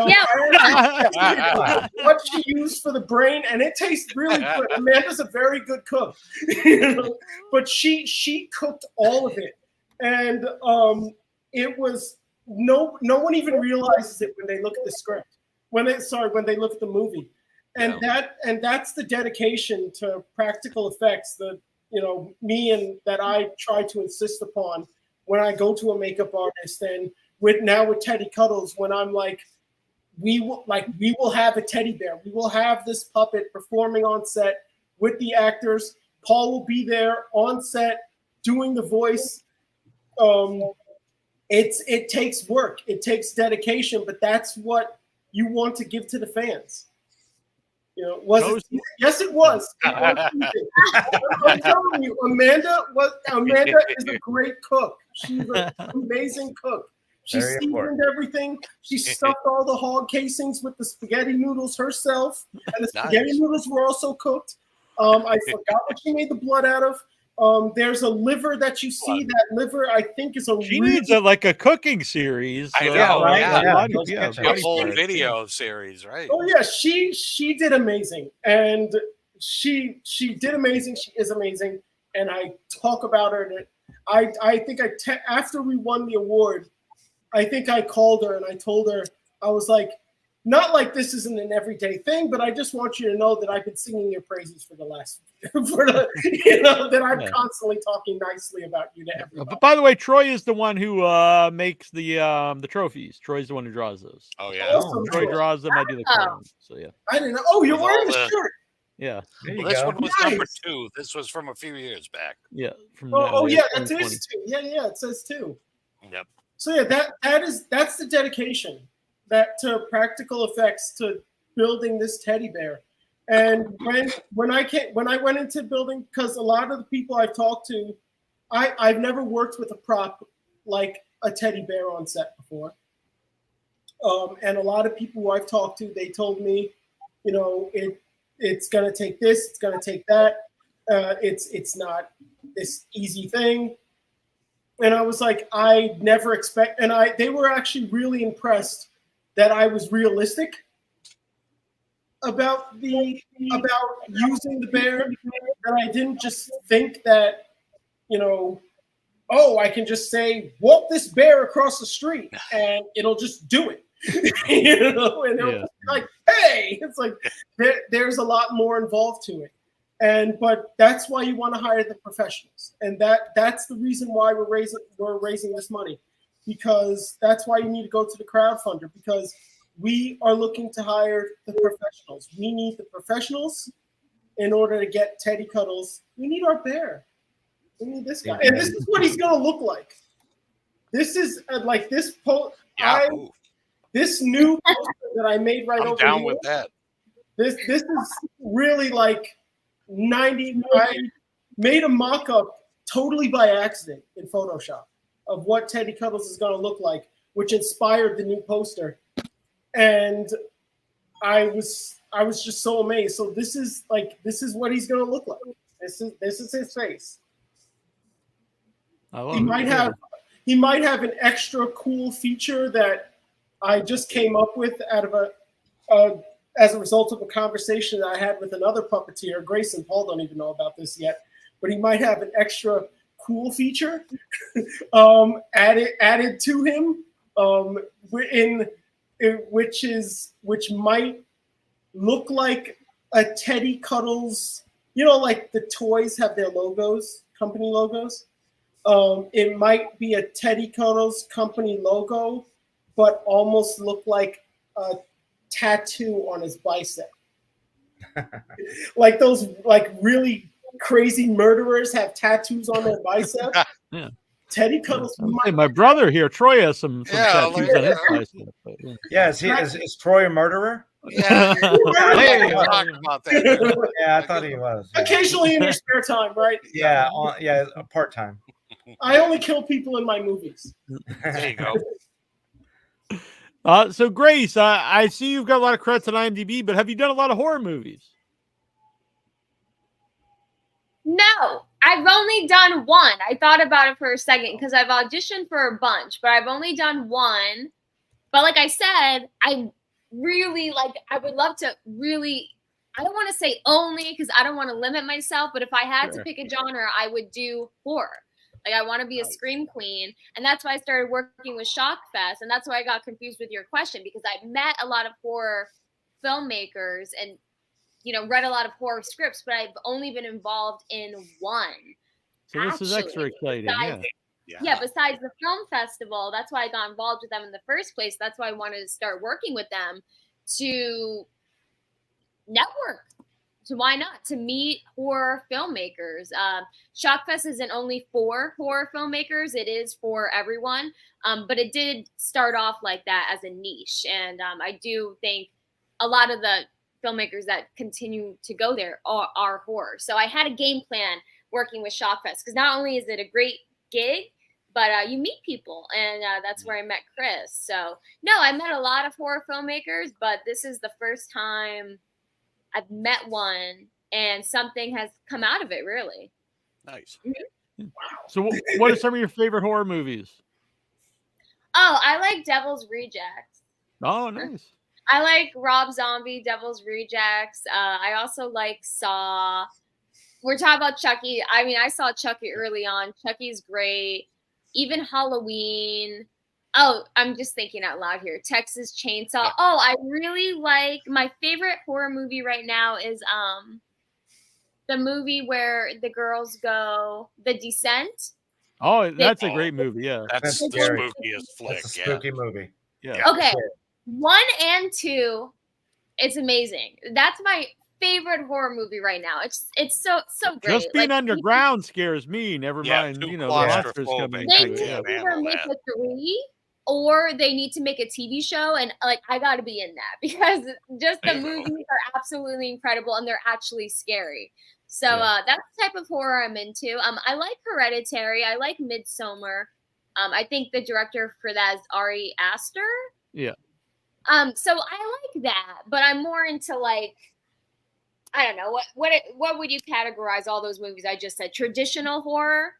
what she used for the brain, and it tastes really good. Amanda's a very good cook, but she cooked all of it, and it was no one even realizes it when they look at the script. When they look at the movie, and that's the dedication to practical effects that that I try to insist upon when I go to a makeup artist, and with Teddy Cuddles, when I'm like, we will have a teddy bear. We will have this puppet performing on set with the actors. Paull will be there on set doing the voice. It takes work. It takes dedication, but that's what you want to give to the fans. Yes, it was. I'm telling you, Amanda is a great cook. She's an amazing cook. She seasoned everything. She stuffed all the hog casings with the spaghetti noodles herself, and the spaghetti noodles were also cooked. I forgot what she made the blood out of. There's a liver that you see. That liver, I think, is She needs a cooking series. I know, right? A whole video series, right? Oh yeah, she did amazing, and she did amazing. She is amazing, and I talk about her. I think after we won the award, I think I called her and I told her, I was like, not like this isn't an everyday thing, but I just want you to know that I've been singing your praises for the last, that I'm constantly talking nicely about you to everybody. But by the way, Troy is the one who makes the trophies. Troy's the one who draws those. Oh yeah, Troy draws them. I do the coloring. So yeah. I didn't know. Oh, you're wearing a shirt. Yeah. This one was number 2. This was from a few years back. Yeah. Yeah, that is 2. Yeah, it says 2. Yep. So yeah, that's the dedication to practical effects, to building this teddy bear. And when I went into building, because a lot of the people I've talked to, I've never worked with a prop like a teddy bear on set before. And a lot of people who I've talked to, they told me, it's gonna take this, it's gonna take that. It's not this easy thing. And I was like, I never expect, and they were actually really impressed that I was realistic about using the bear. That I didn't just think that, I can just say, walk this bear across the street and it'll just do it. And it'll just be like, hey, it's like there's a lot more involved to it. But that's why you want to hire the professionals, and that's the reason why we're raising this money, because that's why you need to go to the crowdfunder, because we are looking to hire the professionals. We need the professionals in order to get Teddy Cuddles. We need our bear. We need this guy, and this is what he's gonna look like. This is like this this new poster that I made right I'm over down here. with that. This is really like 90. I made a mock-up totally by accident in Photoshop of what Teddy Cuddles is gonna look like, which inspired the new poster. And I was just so amazed. So this is what he's gonna look like. This is his face. He might have an extra cool feature that I just came up with out of as a result of a conversation that I had with another puppeteer. Grace and Paull don't even know about this yet, but he might have an extra cool feature added to him, which might look like a Teddy Cuddles. Like the toys have their logos, company logos. It might be a Teddy Cuddles company logo, but almost look like a tattoo on his bicep. Like those really crazy murderers have tattoos on their bicep. Yeah. Teddy Cuddles. Hey, my brother here, Troy, has some tattoos on his bicep. Yeah, is Troy a murderer? Yeah, Hey, talk about that. Yeah, I thought he was. Yeah. Occasionally in your spare time, right? Yeah, part time. I only kill people in my movies. There you go. So Grace, I see you've got a lot of credits on IMDb, but have you done a lot of horror movies? No, I've only done one. I thought about it for a second because I've auditioned for a bunch, but I've only done one. But like I said, I really I would love to really, I don't want to say only because I don't want to limit myself, but if I had to pick a genre, I would do horror. Like I want to be a scream queen. And that's why I started working with Shock Fest. And that's why I got confused with your question, because I met a lot of horror filmmakers and read a lot of horror scripts, but I've only been involved in one. So this is extra exciting. Besides the film festival, that's why I got involved with them in the first place. That's why I wanted to start working with them to network. So why not? To meet horror filmmakers. Shockfest isn't only for horror filmmakers. It is for everyone. But it did start off like that as a niche. And I do think a lot of the filmmakers that continue to go there are horror. So I had a game plan working with Shockfest, because not only is it a great gig, but you meet people, and that's where I met Chris. So no, I met a lot of horror filmmakers, but this is the first time I've met one and something has come out of it, really. Nice. Wow. So what are some of your favorite horror movies? Oh, I like Devil's Rejects. Oh, nice. I like Rob Zombie, Devil's Rejects. I also like Saw. We're talking about Chucky. I mean, I saw Chucky early on. Chucky's great. Even Halloween. Oh, I'm just thinking out loud here. Texas Chainsaw. Oh, I really like, my favorite horror movie right now is the movie where the girls go, The Descent. Oh, that's a great movie. Yeah. That's the spookiest flick. That's a spooky movie. Yeah. Okay. 1 and 2, it's amazing. That's my favorite horror movie right now. It's so great. Just being underground scares me. Never mind, the monsters coming. They need to either make a 3 or they need to make a TV show, and I got to be in that, because just the movies are absolutely incredible and they're actually scary. So that's the type of horror I'm into. I like Hereditary. I like Midsommar. I think the director for that is Ari Aster. Yeah. So I like that, but I'm more into I don't know, what would you categorize all those movies I just said? Traditional horror?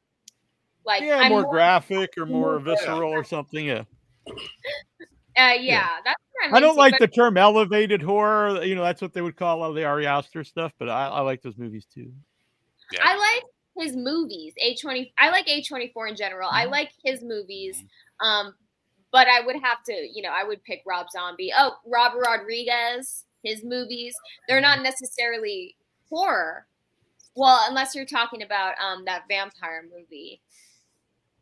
I'm more graphic or more visceral or something. Yeah. That's what I'm I don't into, like the term elevated horror. That's what they would call a lot of the Ari Aster stuff, but I like those movies too. Yeah. I like his movies. I like A24 in general. I like his movies. But I would have to, I would pick Rob Zombie. Oh, Robert Rodriguez, his movies. They're not necessarily horror, Well, unless you're talking about that vampire movie.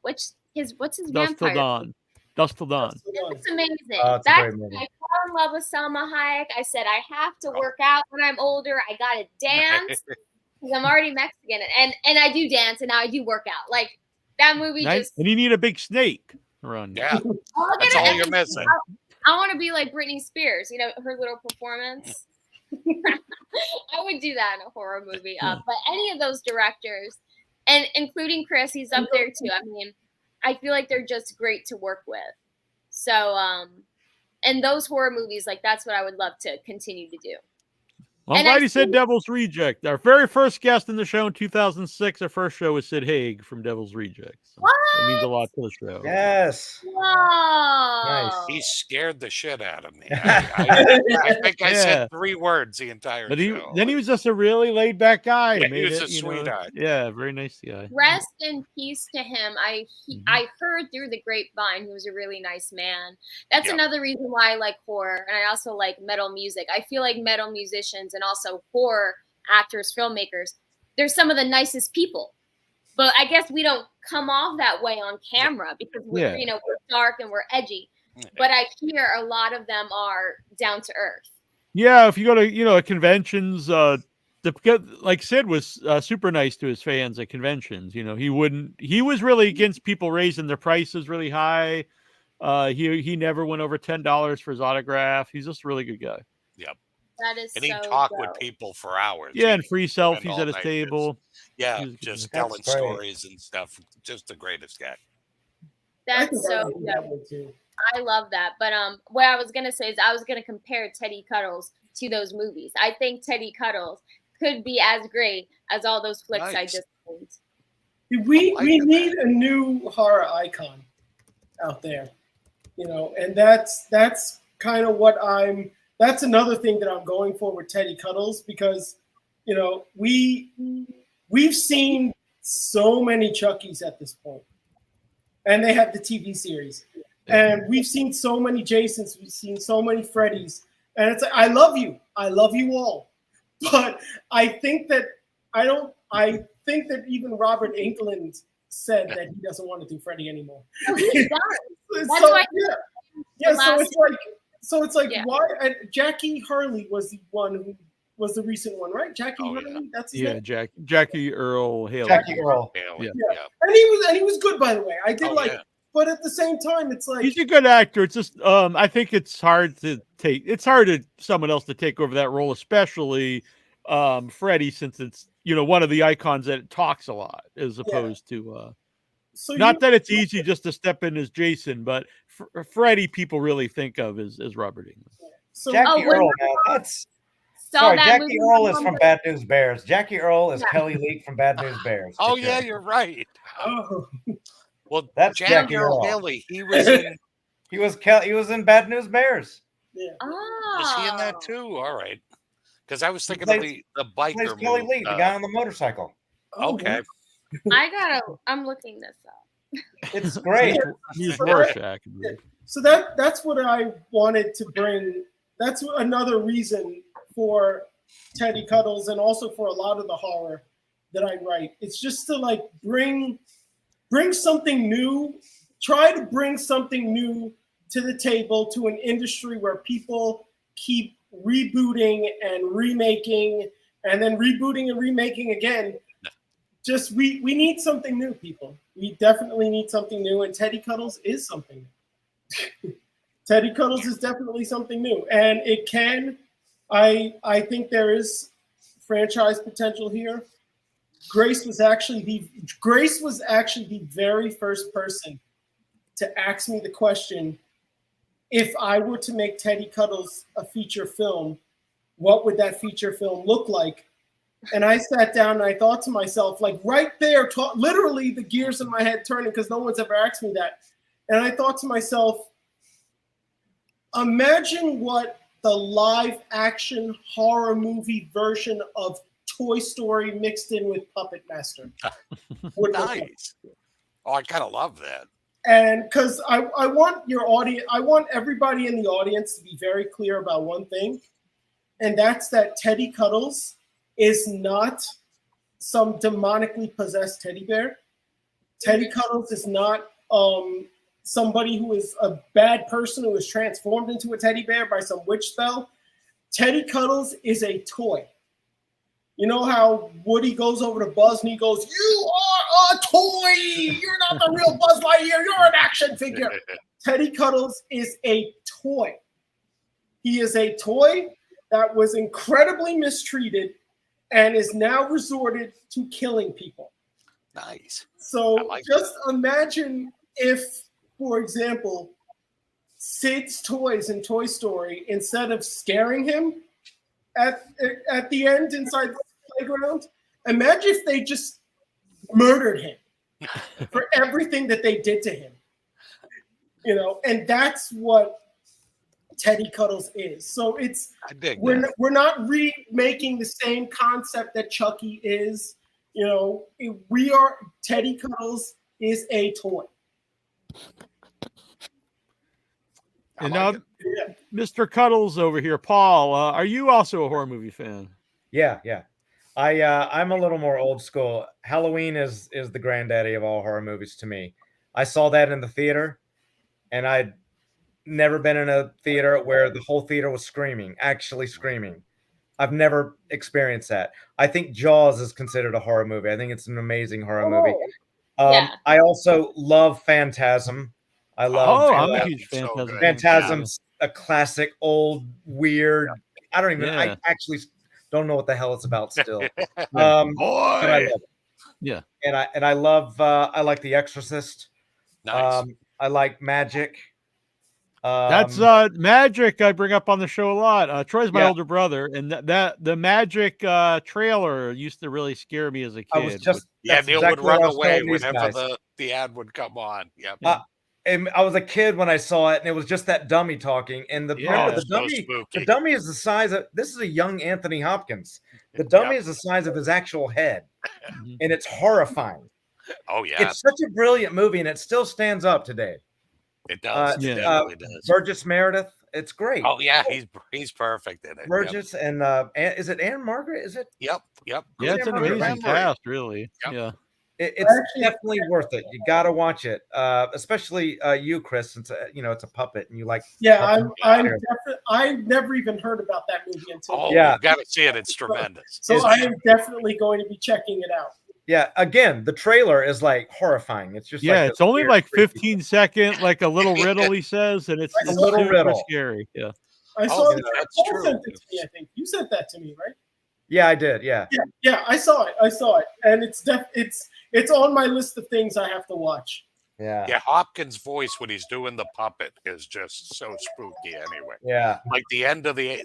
What's his Dust Till vampire? Dawn. Dust Till Dawn. It's amazing. It's a That's great when movie. I fell in love with Selma Hayek. I said I have to work out when I'm older. I gotta dance because I'm already Mexican, and I do dance, and now I do work out. Like that movie Nice. just. And you need a big snake around you. Yeah, Oh, look that's at it. all you're missing. I want to be like Britney Spears. You know, her little performance. I would do that in a horror movie. But any of those directors, and including Chris, he's up there too. I mean, I feel like they're just great to work with. So, and those horror movies, like that's what I would love to continue to do. Well, I'm And glad I you said think- Devil's Reject. Our very first guest in the show in 2006, our first show was Sid Haig from Devil's Reject. So it means a lot to the show. Yes. Whoa! He scared the shit out of me. I think I Yeah. said 3 words the entire But show. then he was just a really laid back guy. Yeah, Made he was it, a you know, sweetheart. Yeah, very nice guy. Rest in peace to him. I heard through the grapevine he was a really nice man. That's Yep. another reason why I like horror, and I also like metal music. I feel like metal musicians and also horror actors, filmmakers, they're some of the nicest people. But I guess we don't come off that way on camera because we're we're dark and we're edgy. But I hear a lot of them are down to earth. Yeah, if you go to conventions, like Sid was super nice to his fans at conventions. You know, he was really against people raising their prices really high. He never went over $10 for his autograph. He's just a really good guy. Yep. That is And he'd so talk dope. with people for hours. Yeah, He'd and free spend selfies all at his night table. Yeah, He's- just That's telling great. stories and stuff. Just the greatest guy. I think That's I so like that one too. I love that. But what I was gonna say is I was gonna compare Teddy Cuddles to those movies. I think Teddy Cuddles could be as great as all those flicks I Nice. just named. We I like we that. need a new horror icon out there, and that's kind of what that's another thing that I'm going for with Teddy Cuddles, because we've seen so many Chuckies at this point, and they have the TV series, and we've seen so many Jasons, we've seen so many Freddys, and it's like, I love you all, but I think that even Robert Englund said that he doesn't want to do Freddy anymore. Oh, he's done. That's So, why so it's like Yeah. why? And Jackie Hurley was the one who was the recent one, right? Jackie Oh, Hurley, that's his Yeah, name. Jackie Earl Haley. Jackie Earl. Bailey, Yeah. And he was good, by the way. I did Oh, like yeah. it. But at the same time, it's like He's a good actor. It's just I think it's hard to someone else to take over that role, especially Freddy, since it's one of the icons that talks a lot as opposed to so not that it's easy just to step in as Jason, but Freddy people really think of as Robert Englund. So Jackie Oh, Earl, man, that's saw sorry. that Jackie movie Earl is on from the- Bad News Bears. Jackie Earl is Yeah. Kelly Leak from Bad News Bears. Oh, Good yeah, job. you're right. oh, Well, That's Jackie Earl Earl. Haley, he was in. He was in Bad News Bears. yeah. Oh. Was he in that too? All right. Because I was thinking plays- of the He plays biker Kelly movie. Leak, the guy on the motorcycle. Oh, Okay. I'm looking this up. It's great. He's Rorschach. So that's what I wanted to bring. That's another reason for Teddy Cuddles, and also for a lot of the horror that I write. It's just to like bring something new, try to bring something new to the table, to an industry where people keep rebooting and remaking and then rebooting and remaking again. Just we need something new, people. We definitely need something new, and Teddy Cuddles is something new. Teddy Cuddles is definitely something new, and it can. I think there is franchise potential here. Grace was actually the very first person to ask me the question: if I were to make Teddy Cuddles a feature film, what would that feature film look like? And I sat down and I thought to myself, like right there, literally the gears in my head turning, because no one's ever asked me that. And I thought to myself, imagine what the live action horror movie version of Toy Story mixed in with Puppet Master would look like. Nice. Oh, I kind of love that. And because I want your audience, I want everybody in the audience to be very clear about one thing, and that's that Teddy Cuddles is not some demonically possessed teddy bear. Teddy Cuddles is not somebody who is a bad person who is transformed into a teddy bear by some witch spell. Teddy Cuddles is a toy. You know how Woody goes over to Buzz and he goes, "You are a toy. You're not the real Buzz Lightyear. You're an action figure." Teddy Cuddles is a toy. He is a toy that was incredibly mistreated and is now resorted to killing people. Nice. So like just imagine if, for example, Sid's toys in Toy Story, instead of scaring him at the end inside the playground, imagine if they just murdered him for everything that they did to him. You know, and that's what Teddy Cuddles is. So we're not remaking the same concept that Chucky is. You know, Teddy Cuddles is a toy. And now, Mr. Cuddles over here, Paul, are you also a horror movie fan? Yeah. I'm a little more old school. Halloween is the granddaddy of all horror movies to me. I saw that in the theater, and I'd never been in a theater where the whole theater was actually screaming. I've never experienced that. I think Jaws is considered a horror movie. I think it's an amazing horror movie. I also love Phantasm. I'm a huge Phantasm. So Phantasm's a classic, old, weird. I don't even. I actually don't know what the hell it's about still. But I love it. Yeah, and I love. I like The Exorcist. Nice. I like Magic. That's Magic. I bring up on the show a lot. Troy's my older brother, and that the Magic trailer used to really scare me as a kid. I was just Neil would run away whenever the ad would come on. Yep. And I was a kid when I saw it, and it was just that dummy talking. And remember, the dummy is the size of, this is a young Anthony Hopkins. The dummy is the size of his actual head, and it's horrifying. Oh yeah, it's such a brilliant movie, and it still stands up today. It does. It definitely does. Burgess Meredith, it's great. Oh yeah, he's perfect in it. Burgess and is it Anne Margaret? Is it? Yep. Yeah, it's an amazing cast, really. Yep. Yeah. It's definitely worth it. You got to watch it, especially you, Chris, since it's a puppet and you like. Yeah, I've never even heard about that movie until. You got to see it. It's tremendous. So I am definitely going to be checking it out. Yeah, again, the trailer is like horrifying. It's just it's only like 15 second, like a little riddle he says, and it's a little riddle. Scary. Yeah, I saw that. Paul sent it to me. I think you sent that to me, right? Yeah, I did. Yeah. I saw it, and it's on my list of things I have to watch. Yeah. Yeah, Hopkins' voice when he's doing the puppet is just so spooky. Anyway. Yeah. Like the end of the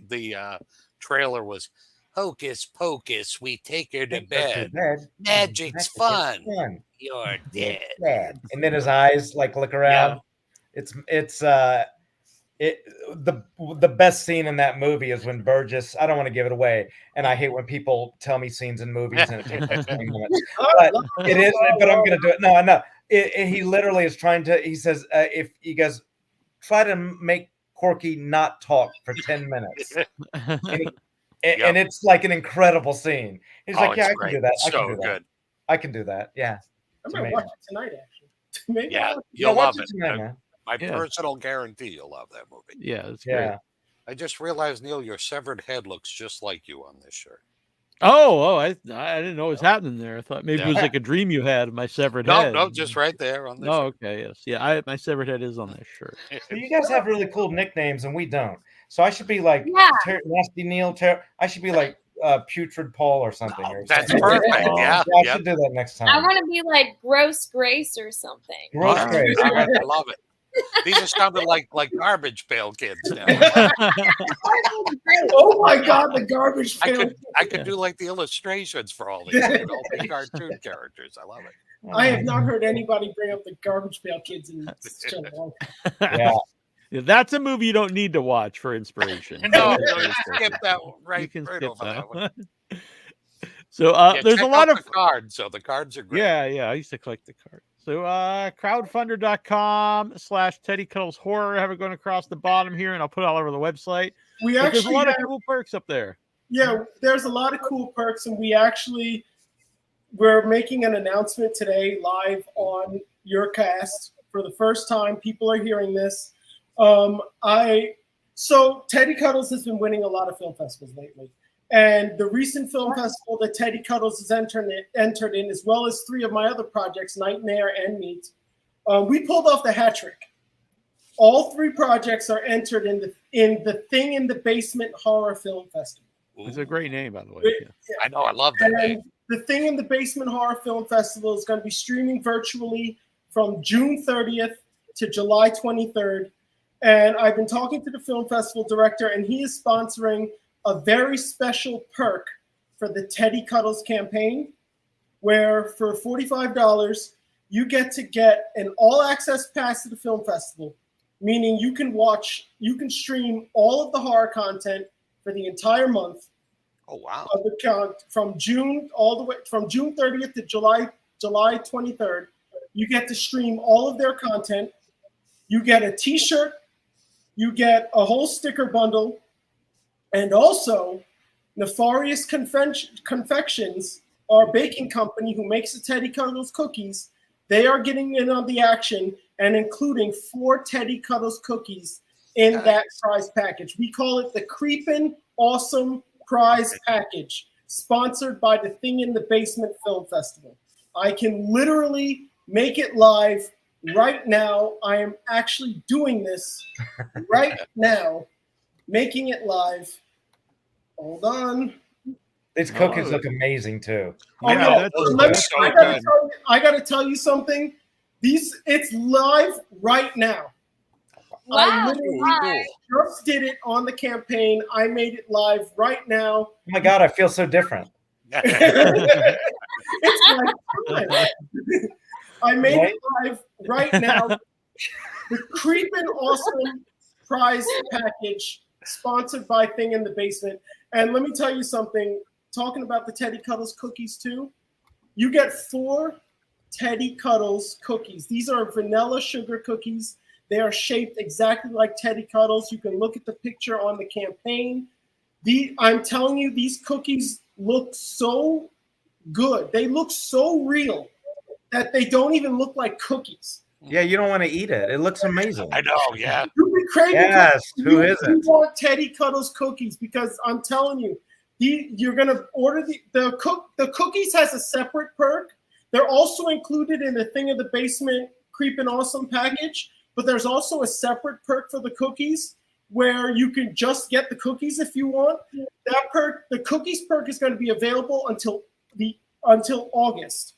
trailer was, "Hocus pocus, we take her to bed. Magic's fun. You're dead." And then his eyes like look around. Yeah. The best scene in that movie is when Burgess, I don't want to give it away, and I hate when people tell me scenes in movies and it takes like 20 minutes. But it is, but I'm going to do it. No. He literally is trying to, he says, if you guys try to make Corky not talk for 10 minutes. And it's like an incredible scene. He's like, I can do that. I can do that. Yeah. I'm going to watch it tonight, actually. You'll love it. Tonight, man. My personal guarantee you'll love that movie. Yeah, it's great. I just realized, Neil, your severed head looks just like you on this shirt. I didn't know what was happening there. I thought maybe it was like a dream you had of my severed head. No, just right there on this shirt. Okay, yes. Yeah, my severed head is on this shirt. So you guys have really cool nicknames and we don't. So I should be like Nasty Neal. I should be like Putrid Paull or something. That's perfect. Yeah, I should do that next time. I want to be like Gross Grace or something. Gross Grace. I love it. These are sounding like garbage pail kids now. Oh my God, the garbage pail. I could do like the illustrations for all these the cartoon characters. I love it. I have not heard anybody bring up the garbage pail kids in such a long time. Yeah, that's a movie you don't need to watch for inspiration. No, skip that one. Right, you can right skip over that one. So there's a lot of the cards. So the cards are great. Yeah, I used to collect the cards. So crowdfunder.com/Teddy Cuddles Horror. I have it going across the bottom here, and I'll put it all over the website. There's a lot of cool perks up there. Yeah, there's a lot of cool perks, and we actually we're making an announcement today live on your cast for the first time. People are hearing this. So Teddy Cuddles has been winning a lot of film festivals lately. And the recent film festival that Teddy Cuddles has entered in, as well as 3 of my other projects, Nightmare and Meat, we pulled off the hat trick. All 3 projects are entered in the Thing in the Basement Horror Film Festival. It's a great name, by the way. Yeah. I know, I love that name. The Thing in the Basement Horror Film Festival is going to be streaming virtually from June 30th to July 23rd. And I've been talking to the film festival director, and he is sponsoring a very special perk for the Teddy Cuddles campaign, where for $45, you get an all-access pass to the film festival, meaning you can stream all of the horror content for the entire month. Oh wow! From June 30th to July 23rd, you get to stream all of their content. You get a T-shirt, you get a whole sticker bundle, and also Nefarious Confections, our baking company who makes the Teddy Cuddles cookies. They are getting in on the action and including 4 Teddy Cuddles cookies in that prize package. We call it the Creepin' Awesome Prize Package, sponsored by the Thing in the Basement Film Festival. I can literally make it live right now. I am actually doing this right now, making it live. Hold on. These cookies look amazing too. Oh, Yeah, yeah. I gotta tell you something. It's live right now. I Wow. literally just did it on the campaign. I made it live right now. Oh my God, I feel so different. It's like I made it live right now. The Creepin' Awesome Prize Package, sponsored by Thing in the Basement. And let me tell you something. Talking about the Teddy Cuddles cookies too, you get 4 Teddy Cuddles cookies. These are vanilla sugar cookies. They are shaped exactly like Teddy Cuddles. You can look at the picture on the campaign. I'm telling you, these cookies look so good. They look so real that they don't even look like cookies. Yeah, you don't want to eat it. It looks amazing. I know, yeah. You'd be craving Yes, cookies. who isn't? You want Teddy Cuddles cookies because I'm telling you, you're gonna order the cookies has a separate perk. They're also included in the Thing in the Basement Creepin' Awesome package, but there's also a separate perk for the cookies where you can just get the cookies if you want. That perk, the cookies perk, is going to be available until August,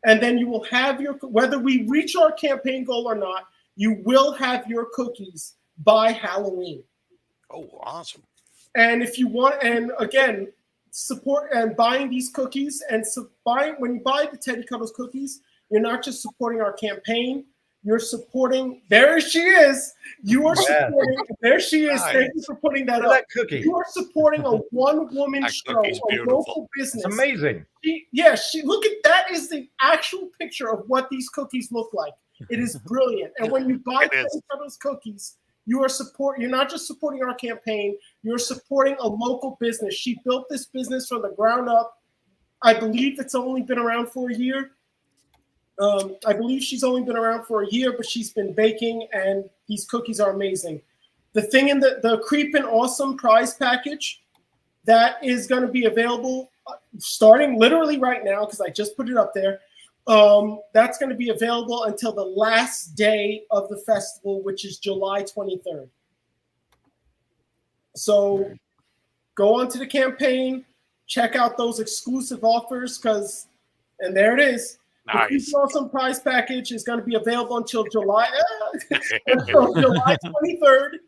and then you will have whether we reach our campaign goal or not, you will have your cookies by Halloween. Oh, awesome. And if you want, and again, support and buying these cookies and when you buy the Teddy Cuddles cookies, you're not just supporting our campaign, you're supporting, there she is. You are supporting, there she is. Nice. Thank you for putting that Look up. at that cookie. You are supporting a one-woman That show, cookie's a beautiful. local business. It's amazing. Look at that is the actual picture of what these cookies look like. It is brilliant. And when you buy Teddy Cuddles cookies, you're not just supporting our campaign, you're supporting a local business. She built this business from the ground up. I believe it's only been around for a year. I believe she's only been around for a year, but she's been baking, and these cookies are amazing. The thing in the Creepin' Awesome Prize Package, that is going to be available starting literally right now because I just put it up there. That's going to be available until the last day of the festival, which is July 23rd. So go on to the campaign, check out those exclusive offers and there it is. Nice. The Creepin' Awesome Prize Package is going to be available until July 23rd.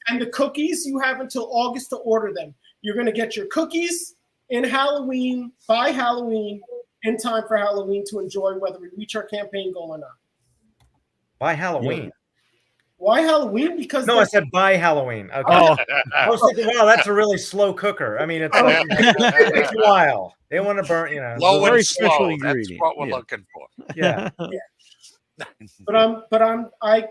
And the cookies, you have until August to order them. You're going to get your cookies by Halloween, in time for Halloween to enjoy whether we reach our campaign goal or not. By Halloween. Why Halloween? Because No, I said by Halloween. Okay. Oh, I was thinking, wow, that's a really slow cooker. I mean, it's like, it takes a while. They want to burn, Low very and special slow. That's ingredient. what we're Yeah. looking for. Yeah.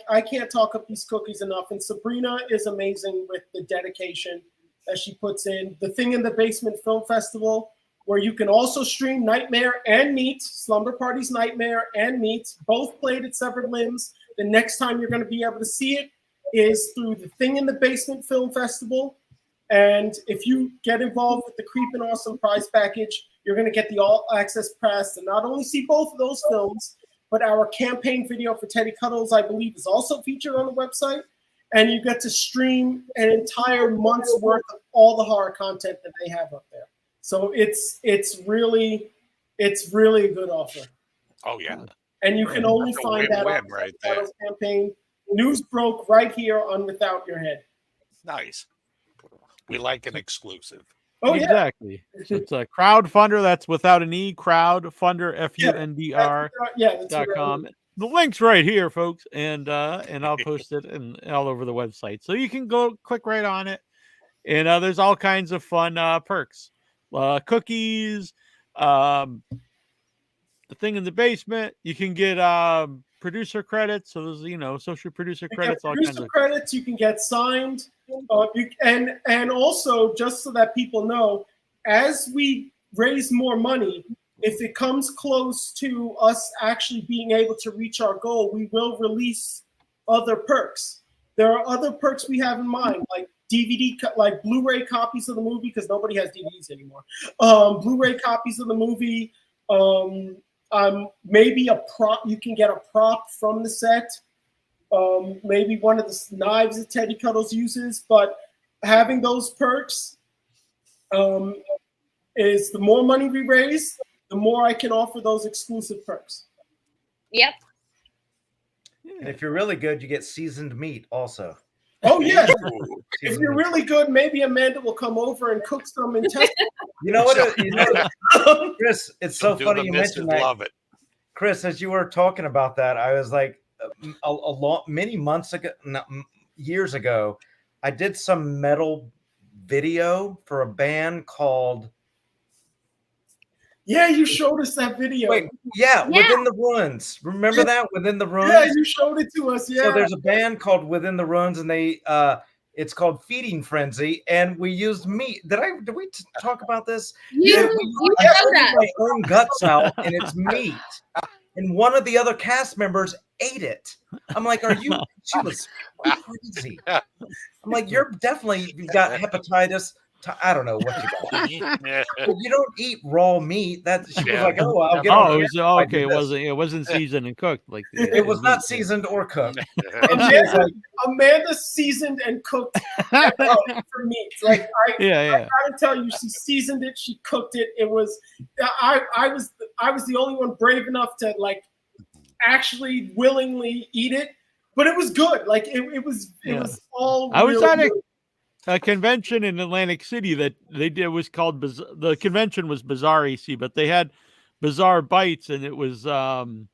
I can't talk up these cookies enough. And Sabrina is amazing with the dedication that she puts in. The Thing in the Basement Film Festival, where you can also stream Nightmare and Meat, Slumber Party's Nightmare and Meat, both played at Severed Limbs. The next time you're going to be able to see it is through the Thing in the Basement Film Festival. And if you get involved with the Creepin' Awesome prize package, you're going to get the all-access pass to not only see both of those films, but our campaign video for Teddy Cuddles, I believe, is also featured on the website. And you get to stream an entire month's worth of all the horror content that they have up there. So it's really a good offer. Oh yeah. And you can only That's a find that on win-win the right Teddy there. Cuddles campaign. News broke right here on Without Your Head. Nice. We like an exclusive. Oh yeah, exactly. So it's a crowdfunder. That's without an E. Crowdfunder, FUNDR.com. The link's right here, folks, and I'll post it all over the website, so you can go click right on it. And there's all kinds of fun perks, cookies, the Thing in the Basement. You can get producer credits. So there's social producer credits, all kinds of credits. You can get signed, and also just so that people know, as we raise more money, if it comes close to us actually being able to reach our goal, we will release other perks. There are other perks we have in mind, like DVD, like Blu-ray copies of the movie, because nobody has DVDs anymore. Blu-ray copies of the movie. Maybe a prop. You can get a prop from the set. Maybe one of the knives that Teddy Cuddles uses. But having those perks is the more money we raise, the more I can offer those exclusive perks. Yep. And if you're really good, you get seasoned meat also. Oh yeah. If you're really good, maybe Amanda will come over and cook some and test. You know what, Chris? It's so funny you mentioned that. Love it. Chris, as you were talking about that, I was like, many months ago, years ago, I did some metal video for a band called. Yeah, you showed us that video. Wait, yeah, Within the Ruins. Remember that? Within the Ruins? Yeah, you showed it to us. Yeah. So there's a band called Within the Ruins, and they it's called Feeding Frenzy, and we used meat. Did we talk about this? You I that. my own guts out, and it's meat. And one of the other cast members ate it. I'm like, are you? She was crazy. I'm like, you're definitely got hepatitis. I don't know what you got. But you don't eat raw meat. That she was like, oh, I'll get. Okay. It wasn't seasoned and cooked like it was not seasoned or cooked. Amanda seasoned and cooked for meat. Like I gotta tell you, she seasoned it, she cooked it. It was I was the only one brave enough to like actually willingly eat it, but it was good. Like it was all. I was at a convention in Atlantic City that they did was called the convention was Bizarre EC, but they had Bizarre Bites, and it was some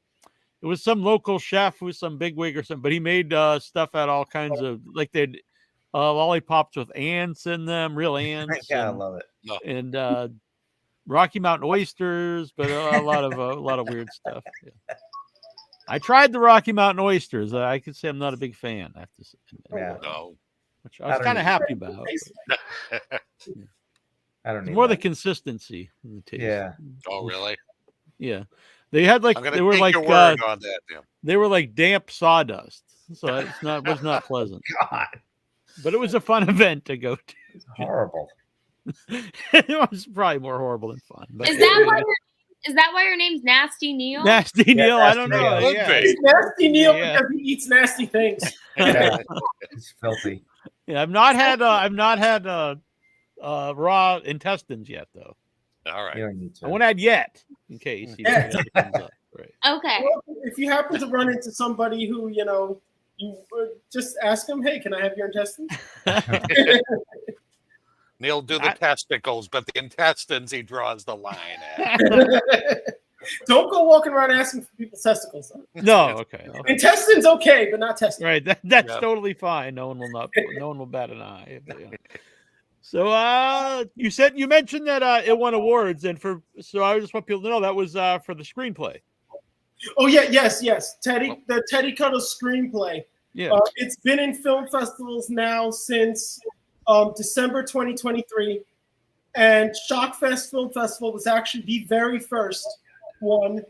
local chef who's some bigwig or something, but he made stuff out all kinds of like they had lollipops with ants in them, real ants. Yeah, I love it. And Rocky Mountain oysters, but a lot of weird stuff. Yeah. I tried the Rocky Mountain oysters. I could say I'm not a big fan. I have to say. Yeah. No. Which I was kind of happy about. I don't know. More the consistency of the taste. Yeah. Oh, really? Yeah. They had like they were like on that, they were like damp sawdust, so it was not pleasant. God. But it was a fun event to go to. It's horrible. It was probably more horrible than fun. But Is that why your name's Nasty Neal? Nasty Neal? I don't know. He's Nasty Neal because he eats nasty things. Yeah. It's filthy. Yeah, I've not had raw intestines yet, though. All right. You don't need to. I won't add yet, in case. Yeah. Right. Okay. Well, if you happen to run into somebody who you just ask them, "Hey, can I have your intestines?" Neil do the testicles, but the intestines he draws the line at. Don't go walking around asking for people's testicles. Though. No, okay. Intestines okay, but not testicles. Right, that's totally fine. No one will bat an eye. But, yeah. So you mentioned that it won awards, and so I just want people to know that was for the screenplay. Oh yeah, yes. The Teddy Cuddles screenplay. Yeah. It's been in film festivals now since December 2023, And Shockfest Film Festival was actually the very first film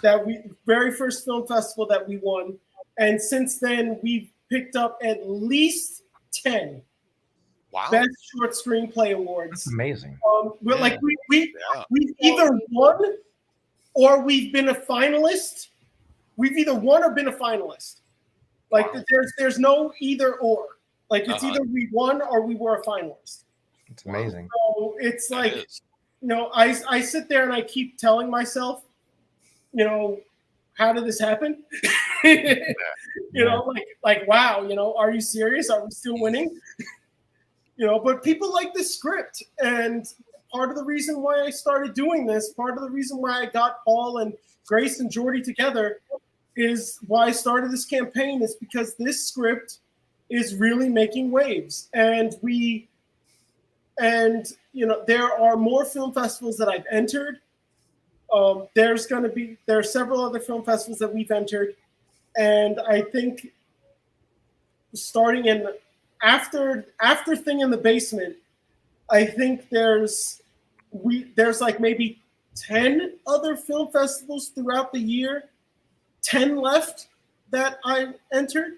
festival that we won. And since then, we've picked up at least 10 Best Short Screenplay Awards. That's amazing. We've either won or we've been a finalist. We've either won or been a finalist. Like there's no either or. Like it's either we won or we were a finalist. It's amazing. So it's like, I sit there and I keep telling myself, how did this happen? Like, wow, are you serious? Are we still winning? But people like this script. And part of the reason why I started doing this, part of the reason why I got Paull and Grace and Geordy together is why I started this campaign is because this script is really making waves. And there are more film festivals that I've entered. There are several other film festivals that we've entered. And I think starting in after Thing in the Basement, I think there's like maybe 10 other film festivals throughout the year, 10 left that I entered.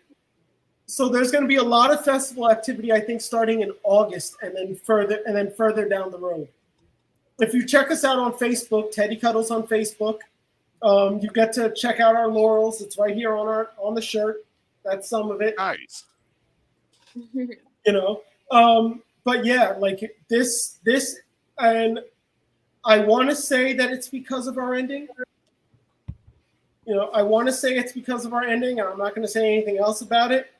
So there's going to be a lot of festival activity, I think, starting in August and then further down the road. If you check us out on Facebook, Teddy Cuddles on Facebook, you get to check out our laurels. It's right here on the shirt. That's some of it. Nice. But yeah, like this, and I want to say that it's because of our ending. I want to say it's because of our ending, and I'm not going to say anything else about it.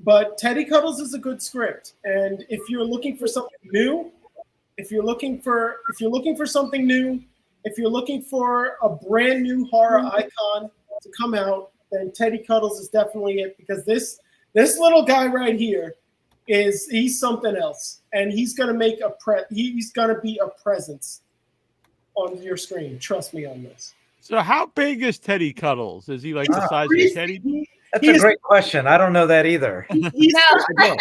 But Teddy Cuddles is a good script, and if you're looking for something new, if you're looking for something new, if you're looking for a brand new horror icon to come out, then Teddy Cuddles is definitely it, because this little guy right here he's something else, and he's gonna make he's gonna be a presence on your screen. Trust me on this. So how big is Teddy Cuddles? Is he like the size of Teddy? That's a great question. I don't know that either. He's going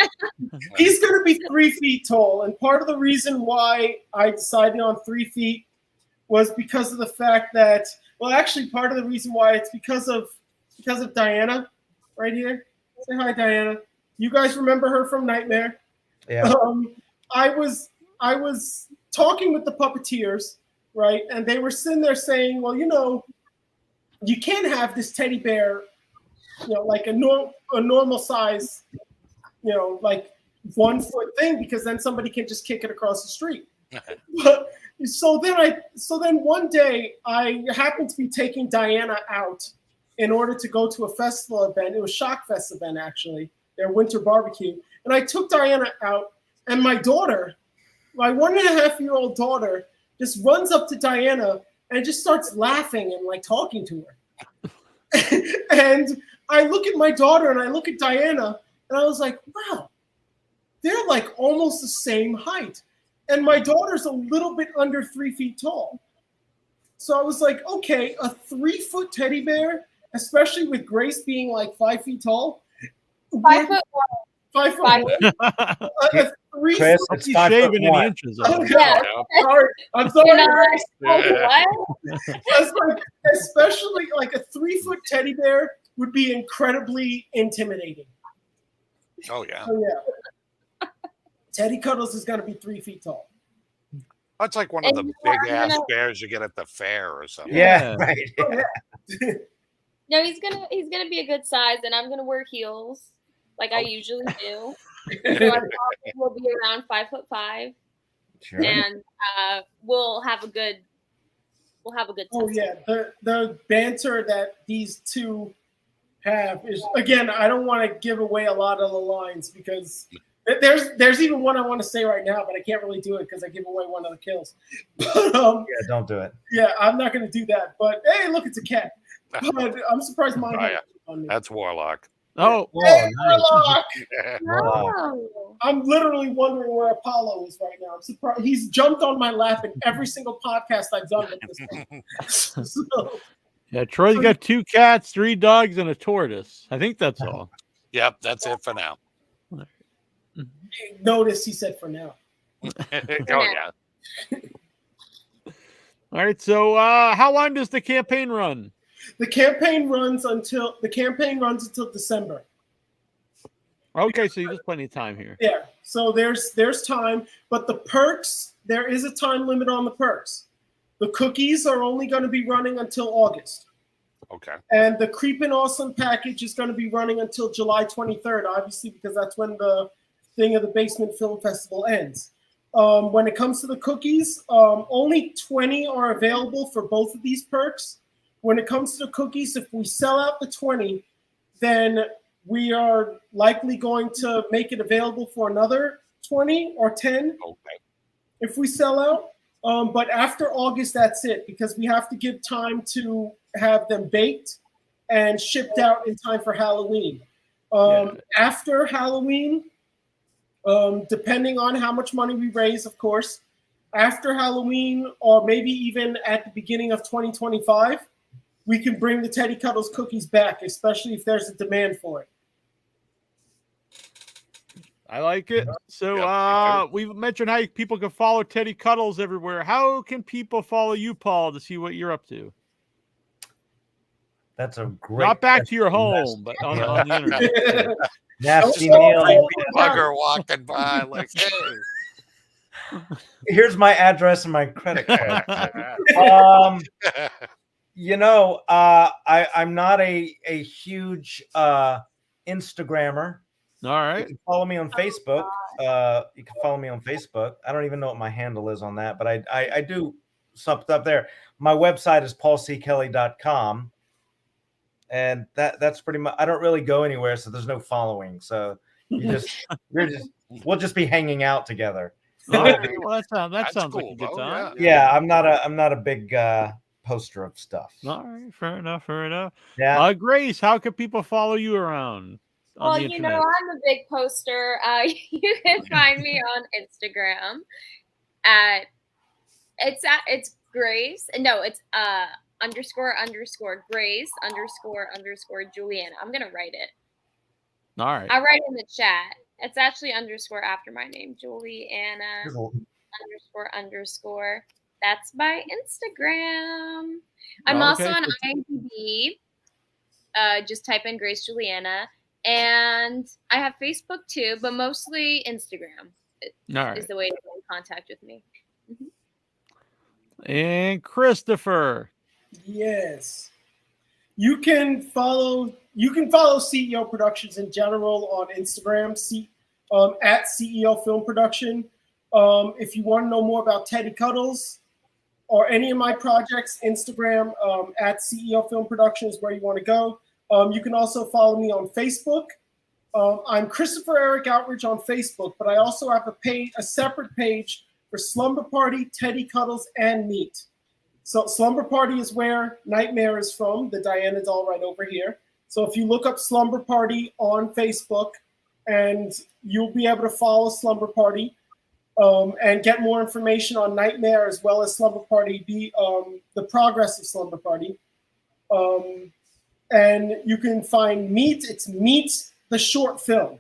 to be 3 feet tall. And part of the reason why I decided on 3 feet was because of the fact that, part of the reason why it's because of Diana right here. Say hi, Diana. You guys remember her from Nightmare? Yeah. I was talking with the puppeteers, right? And they were sitting there saying, well, you can't have this teddy bear like a normal size, like 1 foot thing, because then somebody can just kick it across the street. But so then one day I happened to be taking Diana out in order to go to a festival event. It was Shockfest event, actually, their winter barbecue. And I took Diana out, and my daughter, my 1.5-year-old daughter, just runs up to Diana and just starts laughing and like talking to her. And I look at my daughter and I look at Diana, and I was like, wow, they're like almost the same height. And my daughter's a little bit under 3 feet tall. So I was like, okay, a 3-foot teddy bear, especially with Grace being like 5 feet tall. 5 foot 1. 5 foot 1. Chris, it's 5 foot 1. Inches. Yeah. Sorry. I'm sorry. What? It's like, especially like a 3-foot teddy bear would be incredibly intimidating. Oh yeah. So, yeah. Teddy Cuddles is going to be 3 feet tall. That's like one of the big ass bears you get at the fair or something. Yeah, right. Yeah. No, he's gonna be a good size, and I'm gonna wear heels like I usually do. So I probably will be around 5'5", Sure. and we'll have a good. Oh yeah, the banter that these two have is, again, I don't want to give away a lot of the lines, because there's even one I want to say right now, but I can't really do it because I give away one of the kills. But, yeah, don't do it. Yeah, I'm not going to do that. But hey, look, it's a cat. But I'm surprised mine. On me. That's Warlock. Oh, hey, nice. Warlock! No. I'm literally wondering where Apollo is right now. I'm surprised he's jumped on my lap in every single podcast I've done with this thing. So, Yeah, Troy's got 2 cats, 3 dogs, and a tortoise. I think that's all. Yep, that's it for now. notice he said for now. yeah. All right. So, how long does the campaign run? The campaign runs until December. Okay, so there's plenty of time here. Yeah. So there's time, but the perks, there is a time limit on the perks. The cookies are only going to be running until August. Okay. And the Creepin' Awesome package is going to be running until July 23rd, obviously, because that's when the thing of the Basement Film Festival ends. When it comes to the cookies, only 20 are available for both of these perks. When it comes to the cookies, if we sell out the 20, then we are likely going to make it available for another 20 or 10 if we sell out. But after August, that's it, because we have to give time to have them baked and shipped out in time for Halloween. After Halloween, depending on how much money we raise, of course, after Halloween, or maybe even at the beginning of 2025, we can bring the Teddy Cuddles cookies back, especially if there's a demand for it. I like it. So we've mentioned how people can follow Teddy Cuddles everywhere. How can people follow you, Paull, to see what you're up to? That's a great. Not back to your home, but on the internet. Nasty Neal. Bugger walking by like, hey. Here's my address and my credit card. You know, I'm not a huge Instagrammer. All right. You can follow me on Facebook. I don't even know what my handle is on that, but I do something up there. My website is paulckelly.com. And that's pretty much. I don't really go anywhere, so there's no following. So we'll just be hanging out together. All right. Well, that sounds cool, like a good time. Yeah, I'm not a big poster of stuff. All right, fair enough. Yeah. Grace, how can people follow you around? Well, you know, I'm a big poster. You can find me on Instagram at it's Grace. No, it's _ Julianna. I'm gonna write it. All right. I'll write in the chat. It's actually _ after my name, Julianna _ That's my Instagram. I'm also on IMDb. Just type in Grace Julianna, and I have Facebook too, but mostly Instagram is the way to get in contact with me. And Christopher. Yes. You can follow CEO Productions in general on Instagram, at CEO Film Production. If you want to know more about Teddy Cuddles or any of my projects, Instagram at CEO Film Production is where you want to go. You can also follow me on Facebook. I'm Christopher Eric Outridge on Facebook, but I also have a separate page for Slumber Party, Teddy Cuddles, and Meat. So Slumber Party is where Nightmare is from, the Diana doll right over here. So if you look up Slumber Party on Facebook, and you'll be able to follow Slumber Party and get more information on Nightmare as well as Slumber Party, the progress of Slumber Party. And you can find Meat. It's Meat, the short film,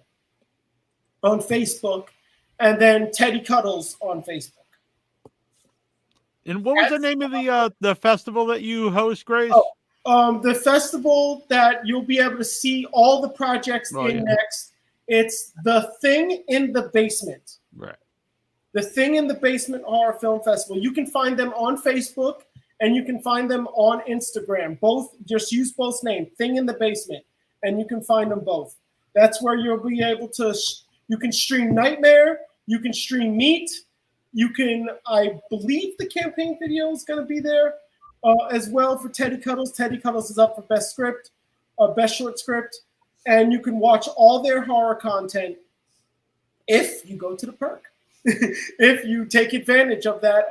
on Facebook, and then Teddy Cuddles on Facebook. And what was the name of the festival that you host, Grace? The festival that you'll be able to see all the projects next. It's The Thing in the Basement. Right. The Thing in the Basement Horror Film Festival. You can find them on Facebook and you can find them on Instagram. Both, just use both names, Thing in the Basement, and you can find them both. That's where you'll be able to, you can stream Nightmare, you can stream Meat, you can, I believe the campaign video is going to be there as well for Teddy Cuddles. Teddy Cuddles is up for Best Script, Best Short Script, and you can watch all their horror content if you go to the perk. If you take advantage of that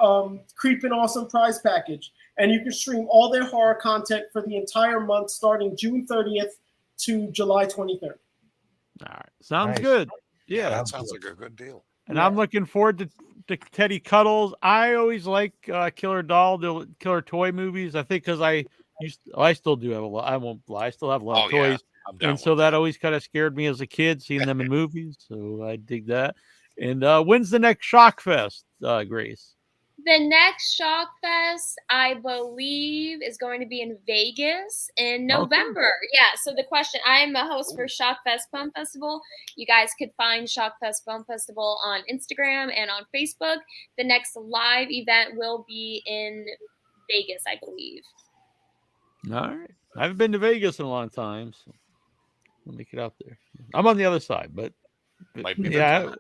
Creepin' Awesome prize package. And you can stream all their horror content for the entire month starting June 30th to July 23rd. All right. Sounds good. Yeah. That sounds like a good deal. And I'm looking forward to Teddy Cuddles. I always like Killer Doll, the Killer Toy movies. I think because I still do have a lot. I won't lie. I still have a lot of toys. And so that always kind of scared me as a kid, seeing them in movies. So I dig that. And when's the next Shock Fest, Grace? The next Shock Fest, I believe, is going to be in Vegas in November. Yeah, so the question, I'm a host for Shock Fest Film Festival. You guys could find Shock Fest Film Festival on Instagram and on Facebook. The next live event will be in Vegas, I believe. All right. I haven't been to Vegas in a long time, so I'll make it out there. I'm on the other side, but Might be yeah.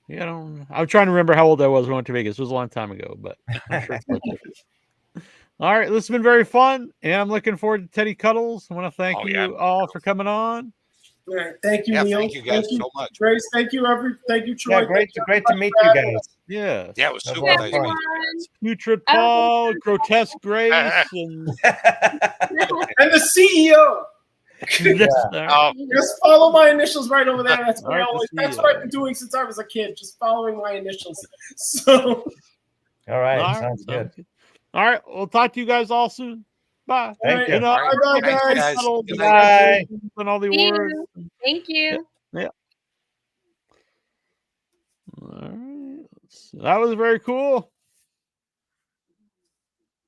I'm trying to remember how old I was when I went to Vegas. It was a long time ago, but I'm sure it's much different. All right, this has been very fun, and I'm looking forward to Teddy Cuddles. I want to thank you all for coming on. All right, thank you, Neil. Thank you guys so much. Grace, thank you, thank you, Troy. Yeah, great to meet you guys. Yeah. Yeah, it was super Bye, nice. bye. meeting you guys. Putrid Paull, Grotesque Grace, and And the CEO. Just follow my initials right over there. That's what that's what I've been doing since I was a kid, just following my initials. So all right, sounds good. All right, we'll talk to you guys all soon. Bye. Thank you. Bye, guys. Bye. And all the awards. Thank you. Yeah. All right. So that was very cool.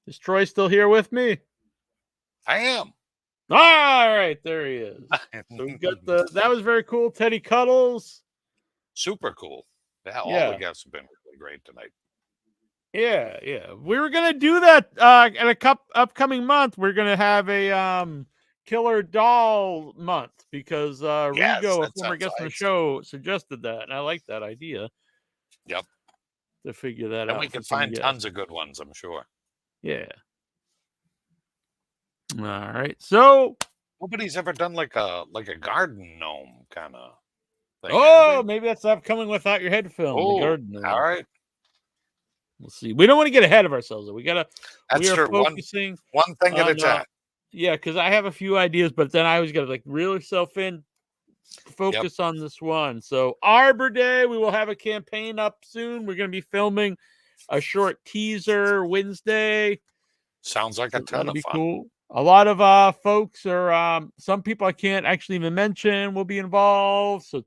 Is Troy still here with me? I am. All right, there he is. So we got that was very cool. Teddy Cuddles. Super cool. Yeah, all Yeah. the guests have been really great tonight. Yeah. We were gonna do that in a upcoming month. We're gonna have a killer doll month because Yes, Rigo, a that former sounds guest on the nice. show, suggested that, and I like that idea. Yep. To figure that out. And we can find tons of good ones, I'm sure. Yeah. All right. So nobody's ever done like a garden gnome kind of thing. Oh, maybe that's upcoming Without Your Head film. Oh, the garden. all right. We'll see. We don't want to get ahead of ourselves. We are true. focusing one thing at a time. Yeah, because I have a few ideas, but then I always got to like reel yourself in, focus on this one. So Arbor Day, we will have a campaign up soon. We're going to be filming a short teaser Wednesday. Sounds like a ton of fun. Cool. A lot of folks are some people I can't actually even mention will be involved. So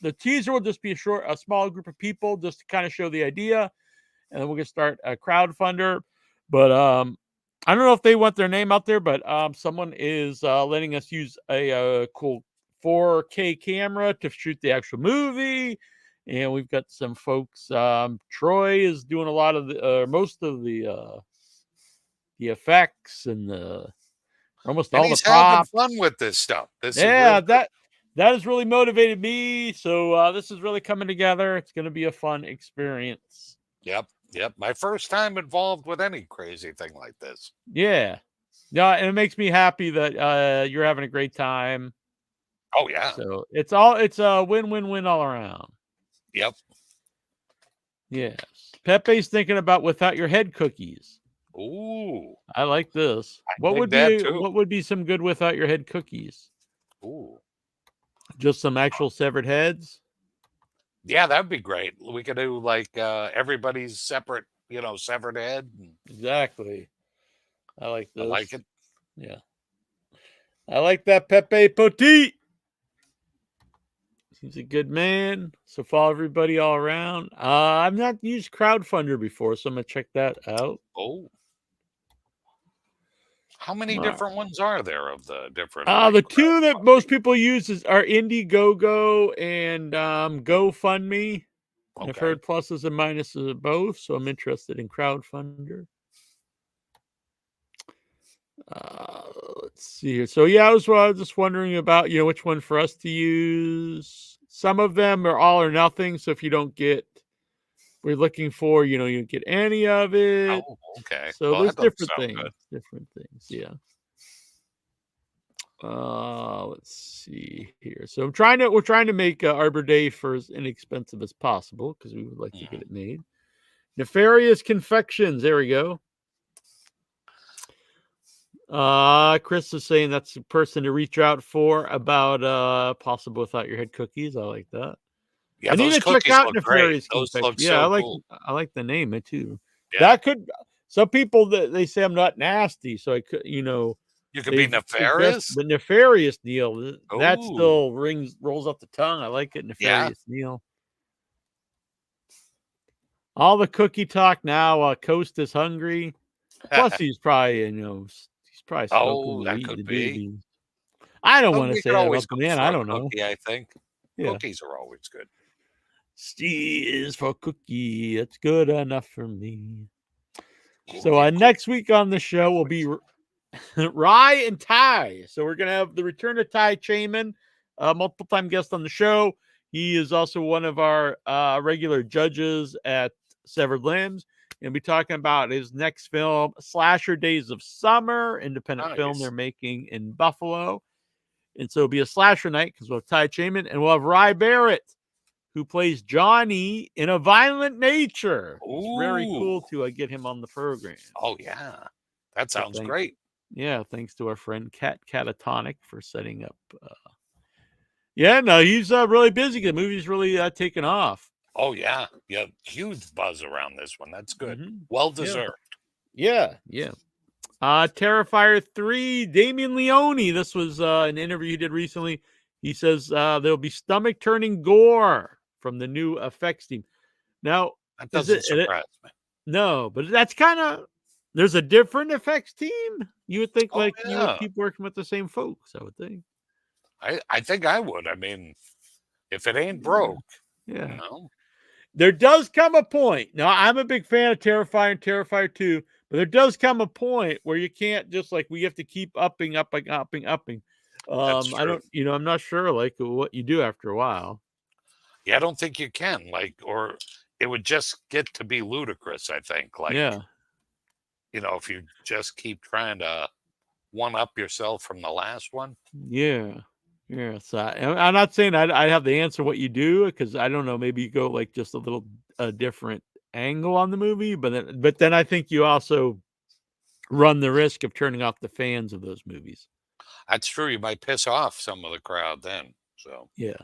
the teaser will just be a small group of people just to kind of show the idea, and then we're gonna start a crowdfunder. But I don't know if they want their name out there, but someone is letting us use a cool 4K camera to shoot the actual movie, and we've got some folks. Troy is doing a lot of most of the effects and almost all the props. Having fun with this stuff. That has really motivated me. So this is really coming together. It's going to be a fun experience. Yep. My first time involved with any crazy thing like this. Yeah, and it makes me happy that you're having a great time. Oh yeah. So it's a win-win-win all around. Yep. Yes. Pepe's thinking about Without Your Head cookies. Ooh, I like this. What would be some good Without Your Head cookies? Ooh, just some actual severed heads. Yeah, that'd be great. We could do like everybody's separate, severed head. Exactly. I like this. I like it. Yeah. I like that Pepe Petit. He's a good man. So follow everybody all around. I've not used Crowdfunder before, so I'm gonna check that out. Oh. How many different ones are there of the different? The two that most people use are Indiegogo and GoFundMe. Okay. I've heard pluses and minuses of both, so I'm interested in Crowdfunder. Let's see here. So yeah, I was just wondering about which one for us to use. Some of them are all or nothing. So if you don't get, we're looking for, you don't get any of it. Oh, okay. So there's different things. Different things. Yeah. Let's see here. So we're trying to make Arbor Day for as inexpensive as possible because we would like to get it made. Nefarious Confections. There we go. Chris is saying that's the person to reach out for about possible Without Your Head cookies. I like that. Yeah, I need to check out Nefarious Those Confections. look so cool. I like the name too. Yeah. That could some people that they say I'm not nasty, so I could you could be nefarious. The Nefarious Neal that still rolls off the tongue. I like it, Nefarious Neal. All the cookie talk now. Coast is hungry. Plus, he's probably, he's probably smoking Oh, that weed could to be. do. I don't But want to we say could that always about the go man. for I a don't know. cookie, I think. Yeah. Cookies are always good. C is for cookie. It's good enough for me. So Cookie, next week on the show will be Rye and Ty. So we're going to have the return of Ty Chaman, multiple time guest on the show. He is also one of our regular judges at Severed Limbs. And be talking about his next film, Slasher Days of Summer, independent film they're making in Buffalo. And so it'll be a slasher night because we'll have Ty Chaman and we'll have Rye Barrett, who plays Johnny in A Violent Nature. It's very cool to get him on the program. Oh, yeah. That sounds great. Yeah, thanks to our friend Cat Catatonic for setting up. Yeah, no, he's really busy. The movie's really taken off. Oh, yeah. Yeah, huge buzz around this one. That's good. Mm-hmm. Well deserved. Yeah. Terrifier 3, Damien Leone. This was an interview he did recently. He says there'll be stomach-turning gore from the new effects team. Now, that doesn't surprise me. No, but that's kind of... There's a different effects team. You would think you would keep working with the same folks, I would think. I think I would. I mean, if it ain't broke. Yeah. You know? There does come a point. Now, I'm a big fan of Terrifier and Terrifier 2, but there does come a point where you can't just we have to keep upping. That's true. I don't, I'm not sure what you do after a while. Yeah, I don't think you can. Or it would just get to be ludicrous, I think. Yeah. If you just keep trying to one-up yourself from the last one. Yeah. So I'm not saying I have the answer what you do, because I don't know. Maybe you go just a little different angle on the movie, but then I think you also run the risk of turning off the fans of those movies. That's true. You might piss off some of the crowd then. So yeah.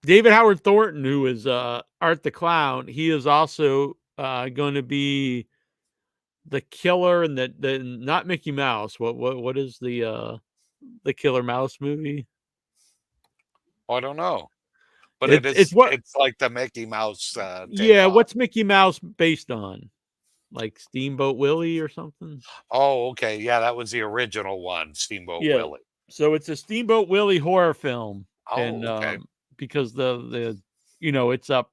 David Howard Thornton, who is Art the Clown, he is also going to be the killer and the not Mickey Mouse. What is the Killer Mouse movie? I don't know, but it's like the Mickey Mouse. What's Mickey Mouse based on? Like Steamboat Willie or something? Oh, okay. Yeah, that was the original one, Steamboat Willie. So it's a Steamboat Willie horror film. Oh, and okay. Because the it's up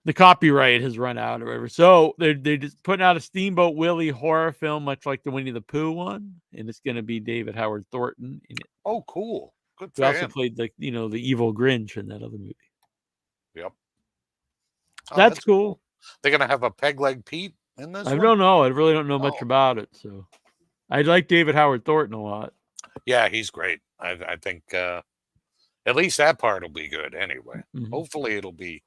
the copyright has run out or whatever. So they're just putting out a Steamboat Willie horror film, much like the Winnie the Pooh one, and it's going to be David Howard Thornton in it. Oh, cool. Good for him. He also played the evil Grinch in that other movie. Yep. That's cool. They're going to have a Peg Leg Pete in this one? I don't know. I really don't know much about it. So I like David Howard Thornton a lot. Yeah, he's great. I think at least that part will be good anyway. Mm-hmm. Hopefully it'll be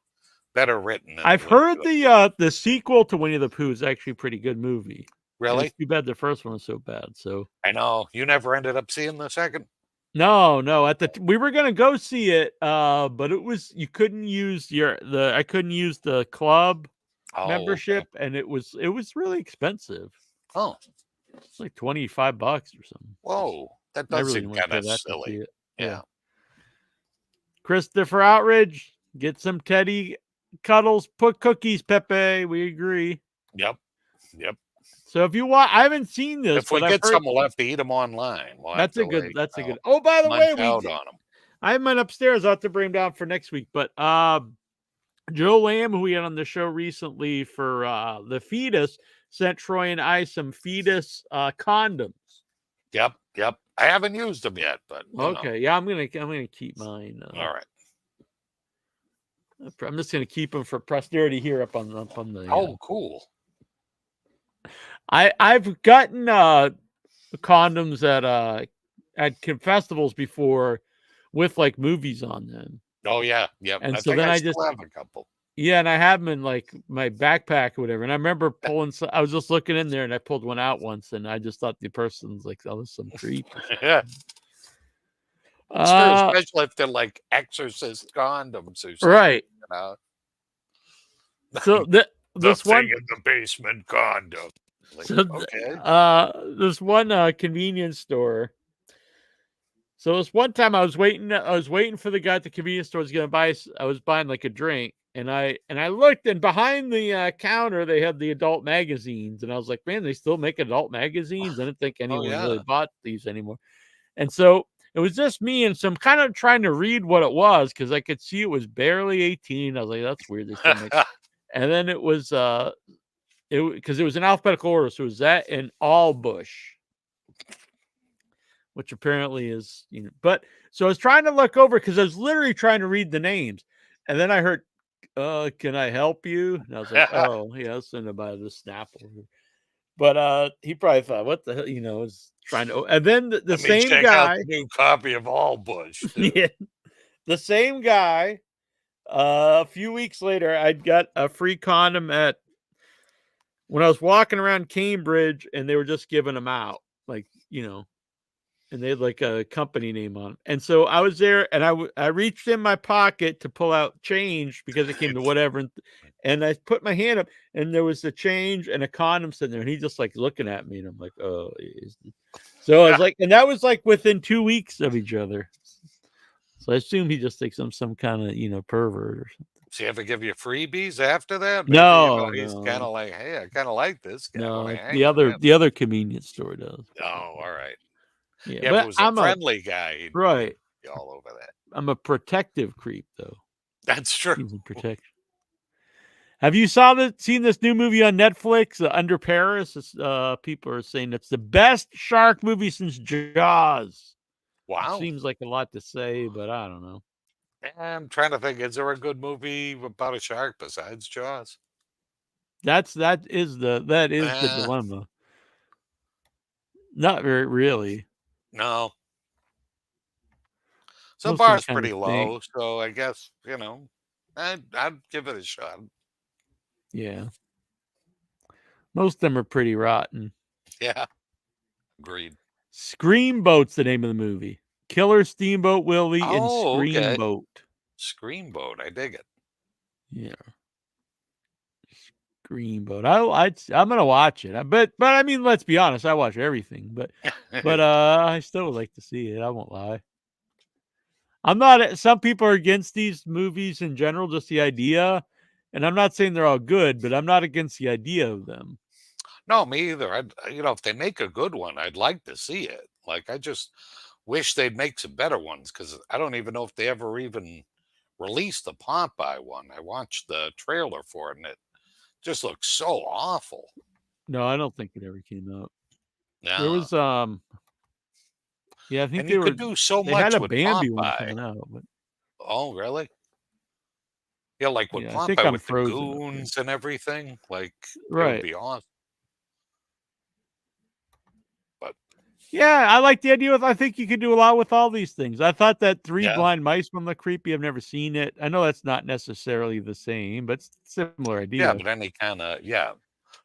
better written. I've heard the sequel to Winnie the Pooh is actually a pretty good movie. Really? It's too bad the first one was so bad. So I know you never ended up seeing the second. No. We were gonna go see it, but it was you couldn't use I couldn't use the club membership, and it was really expensive. Oh, it's like $25 or something. Whoa, that does seem kind of silly. Yeah. Christopher Outridge, get some Teddy Cuddles, put cookies, Pepe. We agree. Yep. So if you want, I haven't seen this. If we get some, we'll have to eat them online. That's a good. Oh, by the way, I have mine upstairs. I'll have to bring them down for next week. But Joe Lamb, who we had on the show recently for the fetus, sent Troy and I some fetus condoms. Yep. I haven't used them yet, but okay. Yeah, I'm gonna keep mine. All right. I'm just gonna keep them for posterity here up on the. Oh, cool. I've gotten condoms at festivals before with movies on them. Oh yeah. And so then I just have a couple. Yeah, and I have them in my backpack or whatever. And I remember pulling. I was just looking in there, and I pulled one out once, and I just thought the person's like, "Oh, this is some creep." Yeah. Especially if they're like exorcist condoms or something. Right. So this one in the basement condom. This one convenience store So this one time I was waiting for the guy at the convenience store was going to I was buying like a drink, and I looked, and behind the counter they had the adult magazines, and I was like, man, they still make adult magazines? I didn't think anyone really yeah. bought these anymore. And so it was just me, and so I'm kind of trying to read what it was because I could see it was barely 18. I was like, that's weird. They still make. And then it was because it was in alphabetical order, so it was that and All Bush, which apparently is, but so I was trying to look over because I was literally trying to read the names, and then I heard, can I help you? And I was like, oh yeah, I'll send him by the Snapple. But he probably thought, what the hell, was trying to, and then the same check guy, out the new copy of All Bush. yeah, the same guy. A few weeks later, I'd got a free condom when I was walking around Cambridge, and they were just giving them out, like, and they had like a company name on them. And so I was there, and I reached in my pocket to pull out change because it came to whatever. And I put my hand up, and there was the change and a condom sitting there. And he just like looking at me, and I'm like, oh. So I was like, and that was like within 2 weeks of each other. So I assume he just thinks I'm some kind of, pervert or something. Does he ever give you freebies after that? Maybe, No, he's kind of like, hey, I kind of like this guy. No, the other convenience store does. Oh, all right. Yeah, If but it was a friendly guy, he'd right. be all over that. I'm a protective creep, though. That's true. He's in protection. Have you seen this new movie on Netflix, Under Paris? People are saying it's the best shark movie since Jaws. Wow. It seems like a lot to say, but I don't know. I'm trying to think. Is there a good movie about a shark besides Jaws? That is the dilemma. Not very really. No. So Most bar's kind of pretty think. low, so I guess I'd give it a shot. Yeah. Most of them are pretty rotten. Yeah. Agreed. Screamboat's the name of the movie. Killer Steamboat Willie and Screamboat. Okay. Screamboat, I dig it. Yeah. Screamboat. I'm gonna watch it. But I mean, let's be honest, I watch everything. But I still would like to see it. I won't lie. I'm not. Some people are against these movies in general, just the idea. And I'm not saying they're all good, but I'm not against the idea of them. No, me either. If they make a good one, I'd like to see it. Like, I just wish they'd make some better ones because I don't even know if they ever even released the Popeye one. I watched the trailer for it, and it just looks so awful. No, I don't think it ever came out. No. There was yeah, I think you could do so they much had a with Bambi Popeye. one coming out, but oh, really? Yeah, like with I think Popeye I'm with the frozen. goons and everything. Like, it Right. would be awesome. But yeah, I like the idea I think you could do a lot with all these things. I thought that Three Yeah. Blind Mice one looked creepy. I've never seen it. I know that's not necessarily the same, but it's a similar idea. yeah, but any kind of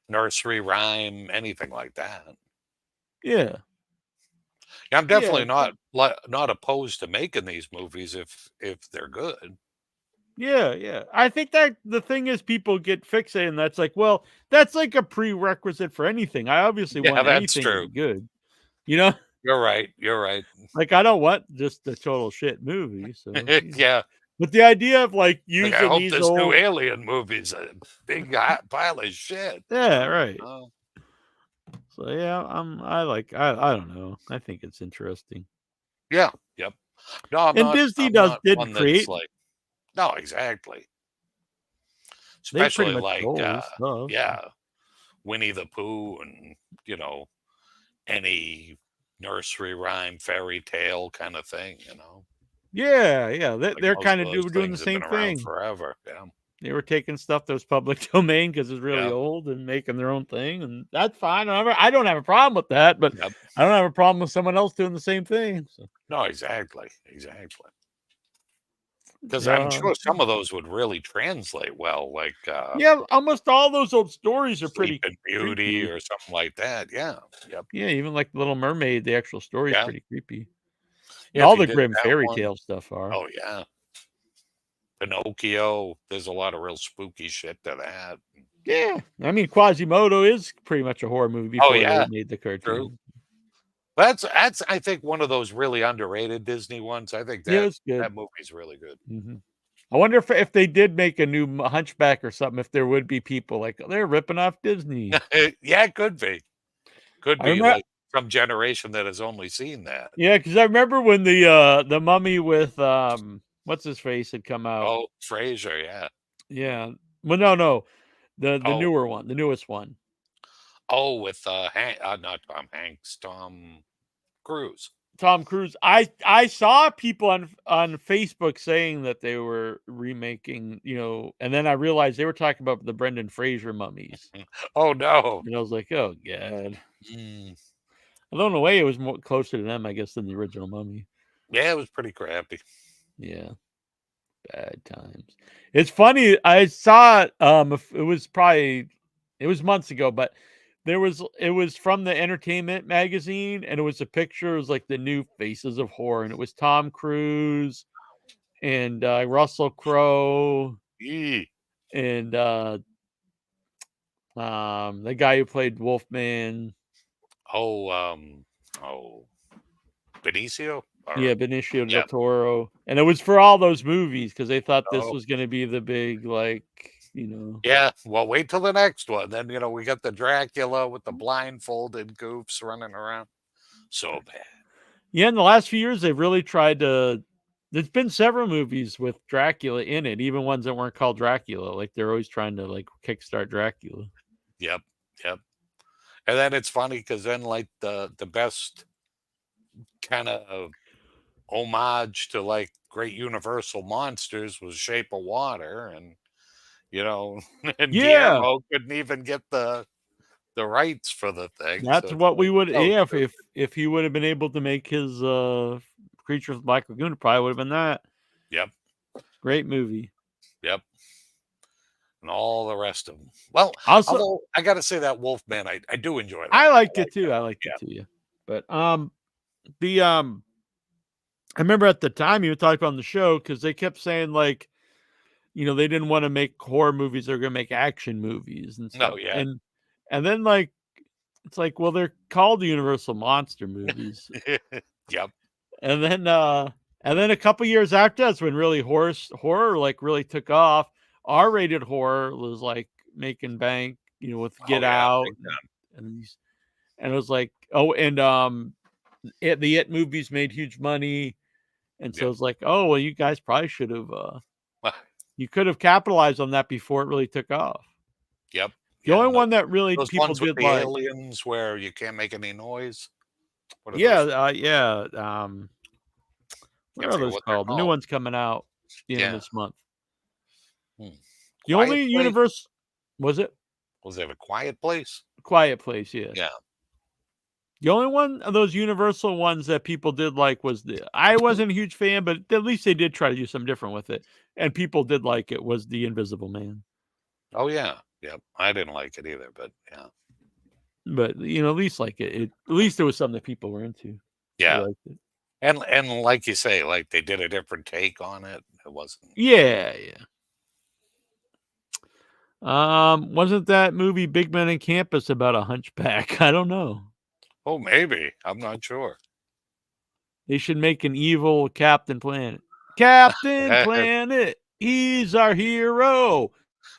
nursery rhyme, anything like that. Yeah. Yeah, I'm definitely not opposed to making these movies if they're good. Yeah. I think that the thing is people get fixated, and that's like, well, that's like a prerequisite for anything. I obviously want that's anything true. to be good. You know? You're right. Like, I don't want just a total shit movie. So Yeah. But the idea of like using I hope these this new Alien movie's a big hot pile of shit. Yeah, right. Oh. So yeah, I don't know. I think it's interesting. Yeah. Yep. No, And Disney did create. Like, no, exactly. They pretty Especially much like stole this stuff. Winnie the Pooh and any nursery rhyme fairy tale kind of thing. Yeah. Like They're most kind of of those doing the things have same been around thing. forever. Yeah. They were taking stuff that was public domain because it's really Yeah. old and making their own thing, and that's fine. I don't have a problem with that, but Yep. I don't have a problem with someone else doing the same thing. So. No, exactly. Because I'm sure some of those would really translate well, like almost all those old stories are pretty Sleeping Beauty creepy. or something like that. Yeah. Yep. Yeah, even like Little Mermaid, the actual story is pretty creepy. Yeah, all if you the did Grimm that fairy one- tale stuff are. Oh yeah. Pinocchio. There's a lot of real spooky shit to that. Yeah, I mean Quasimodo is pretty much a horror movie before they made the cartoon. True. That's I think one of those really underrated Disney ones. I think Yeah, that it's good. that movie's really good. I wonder if they did make a new Hunchback or something, if there would be people like they're ripping off Disney. Yeah, it could be. Could I be remember- like some generation that has only seen that. Yeah, because I remember when the Mummy with what's his face had come out. Oh, Frasier, yeah. Yeah. Well, no, the Oh. newer one, the newest one. Oh, with not Tom Hanks, Tom Cruise. Tom Cruise. I saw people on Facebook saying that they were remaking, and then I realized they were talking about the Brendan Fraser mummies. Oh no. And I was like, oh god. Mm. Although in a way it was more closer to them, I guess, than the original Mummy. Yeah, it was pretty crappy. Yeah. Bad times. It's funny. I saw it. It was months ago, but it was from the Entertainment magazine, and it was a picture. It was like the new Faces of Horror, and it was Tom Cruise and Russell Crowe Eee. and the guy who played Wolfman. Benicio? Yeah, Benicio del Toro. And it was for all those movies because they thought this was going to be the big, Yeah, well, wait till the next one. Then, we got the Dracula with the blindfolded goofs running around. So bad. Yeah, in the last few years, they've really tried to. There's been several movies with Dracula in it, even ones that weren't called Dracula. Like, they're always trying to, kickstart Dracula. Yep. And then it's funny because then, the best kind of homage to, great Universal monsters was Shape of Water. And, and Guillermo couldn't even get the rights for the thing. That's so what we would, if he would have been able to make his Creature of the Black Lagoon, it probably would have been that. Yep. Great movie. Yep. And all the rest of them. Well, although I got to say that Wolfman, I do enjoy that. I liked it too. I liked it too. Yeah. But I remember at the time you were talking on the show because they kept saying they didn't want to make horror movies; they're going to make action movies and stuff. No, yeah. And then it's well, they're called the Universal Monster movies. Yep. And then a couple years after that's when really horror really took off. R-rated horror was making bank, with Get Out and it was the It movies made huge money. And so it's well, you guys probably should have you could have capitalized on that before it really took off. Yep. The only one that really those people ones did with the aliens where you can't make any noise. What are those called? The new one's coming out the end of this month. The only universe was it? Was it A Quiet Place? Quiet Place, yeah. Yeah. The only one of those Universal ones that people did was I wasn't a huge fan, but at least they did try to do something different with it. And people did like it, was The Invisible Man. Oh, yeah. Yep. I didn't like it either, but yeah. But, at least at least there was something that people were into. Yeah. And like you say, they did a different take on it. It wasn't. Yeah. Wasn't that movie Big Man in Campus about a hunchback? I don't know. Oh, maybe. I'm not sure. They should make an evil Captain Planet. Captain Planet, he's our hero.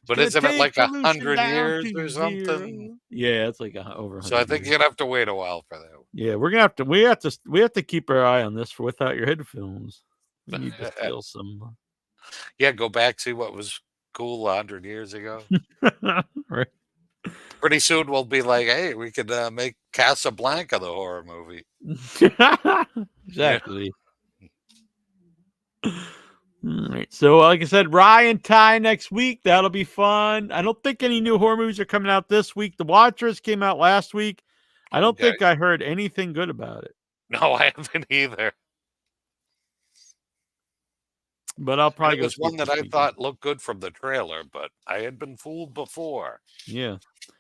But isn't it 100 years or something? Zero. Yeah, it's over 100. So I think you're gonna have to wait a while for that. Yeah, we have to keep our eye on this for Without Your Headphones. We need to steal some. Yeah, go back, see what was cool 100 years ago. Right. Pretty soon we'll be hey, we could make Casablanca the horror movie. Exactly. All right. So, like I said, Ryan Ty next week. That'll be fun. I don't think any new horror movies are coming out this week. The Watchers came out last week. I don't think I heard anything good about it. No, I haven't either. But I'll probably go. It was one that I thought looked good from the trailer, but I had been fooled before. Yeah.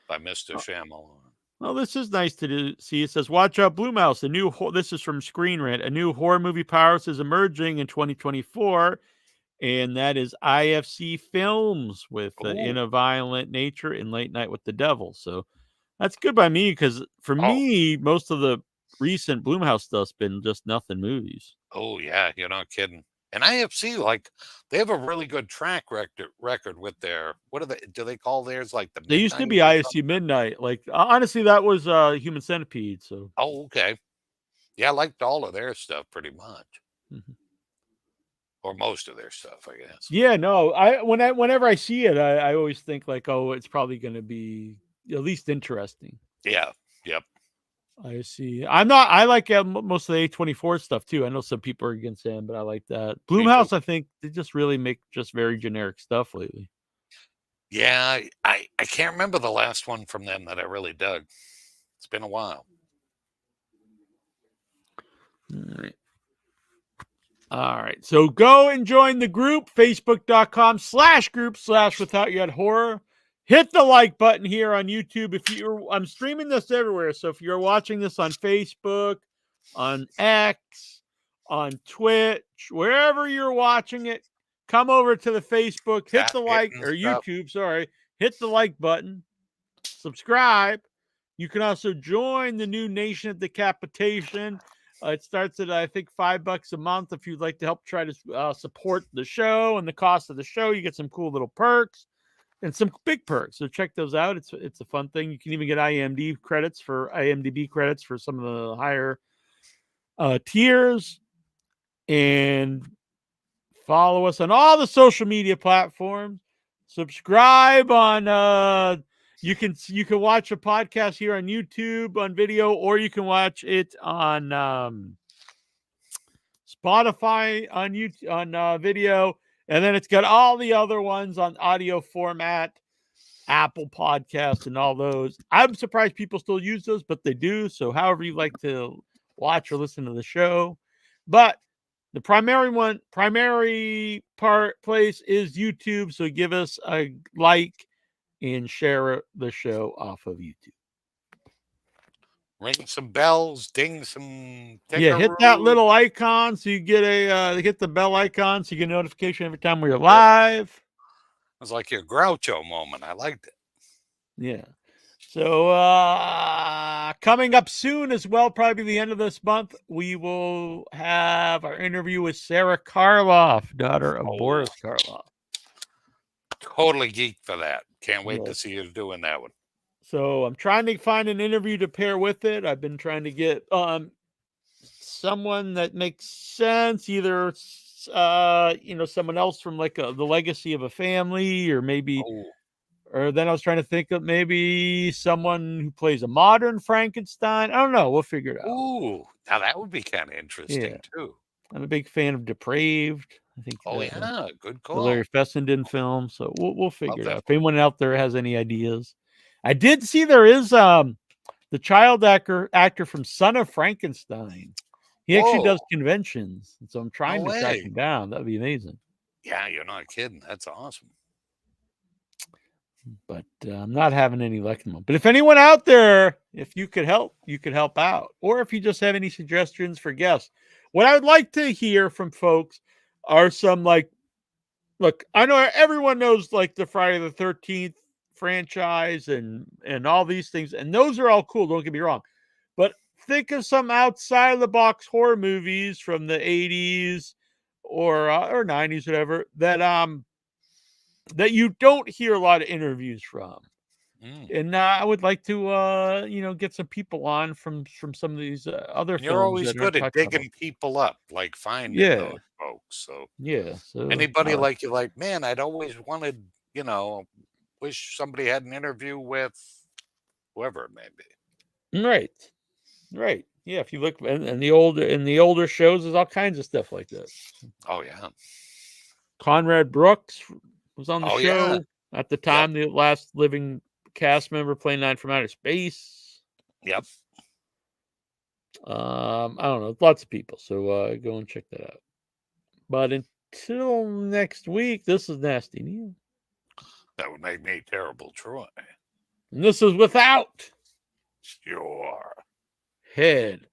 By Mr. Shyamalan. Well, this is nice to see. It says, watch out, Blue Mouse. This is from Screen Rant. A new horror movie powerhouse is emerging in 2024, and that is IFC Films with In a Violent Nature and Late Night with the Devil. So that's good by me because for me, most of the recent Blumhouse stuff's been just nothing movies. Oh yeah, you're not kidding. And IFC, like, they have a really good track record with their, what do they call theirs, like the They used to be Midnight or IFC something? Midnight. Like honestly, that was Human Centipede. So Oh, okay. Yeah, I liked all of their stuff pretty much. Or most of their stuff, I guess. yeah, no, whenever I see it, I always think like, oh, it's probably going to be at least interesting. Yeah. Yep. I see. I like most of the A24 stuff too. I know some people are against them, but I like that. Blumhouse, I think they just really make just very generic stuff lately. Yeah, I can't remember the last one from them that I really dug. It's been a while. All right. So go and join the group, facebook.com/group/withoutyethorror. Hit the like button here on YouTube. I'm streaming this everywhere. So if you're watching this on Facebook, on X, on Twitch, wherever you're watching it, come over to the Facebook, hit the like, or YouTube, sorry, hit the like button, subscribe. You can also join the new Nation of Decapitation. It starts at, I think, $5 a month. If you'd like to help try to support the show and the cost of the show, you get some cool little perks and some big perks. So check those out. It's a fun thing. You can even get IMDb credits for some of the higher tiers. And follow us on all the social media platforms. Subscribe on you can watch a podcast here on YouTube on video, or you can watch it on Spotify on YouTube on video, and then it's got all the other ones on audio format, Apple Podcasts, and all those. I'm surprised people still use those, but they do. So however you like to watch or listen to the show, but the primary place is YouTube. So give us a like and share the show off of YouTube. Ring some bells, ding some. Yeah, hit that little icon so you get hit the bell icon so you get a notification every time we're live. It was like your Groucho moment. I liked it. Yeah. So coming up soon as well, probably the end of this month, we will have our interview with Sarah Karloff, daughter of Boris Karloff. Totally geeked for that. Can't wait to see you doing that one. So I'm trying to find an interview to pair with it. I've been trying to get someone that makes sense, either someone else from like the legacy of a family, or maybe or then I was trying to think of maybe someone who plays a modern Frankenstein. I don't know. We'll figure it out. Ooh, now that would be kind of interesting too. I'm a big fan of Depraved. I think. Good call. The Larry Fessenden film. So we'll figure it out. If anyone out there has any ideas, I did see there is the child actor from Son of Frankenstein. He actually does conventions, and so I'm trying to track him down. That'd be amazing. Yeah, you're not kidding. That's awesome. But I'm not having any luck at the moment. But if anyone out there, if you could help out. Or if you just have any suggestions for guests. What I would like to hear from folks are some look, I know everyone knows like the Friday the 13th franchise and all these things. And those are all cool. Don't get me wrong. But think of some outside of the box horror movies from the 80s or 90s, whatever, that you don't hear a lot of interviews from. And I would like to get some people on from some of these other films. You're always good at digging people up, like finding those folks. So so anybody man, I'd always wanted, wish somebody had an interview with whoever it may be. Right. Yeah, if you look in the older shows, there's all kinds of stuff like that. Oh yeah. Conrad Brooks was on the show at the time, the last living cast member playing Nine from Outer Space. Yep. I don't know, lots of people. So go and check that out. But until next week, this is Nasty Neal. That would make me terrible, Troy. And this is Without Your Head.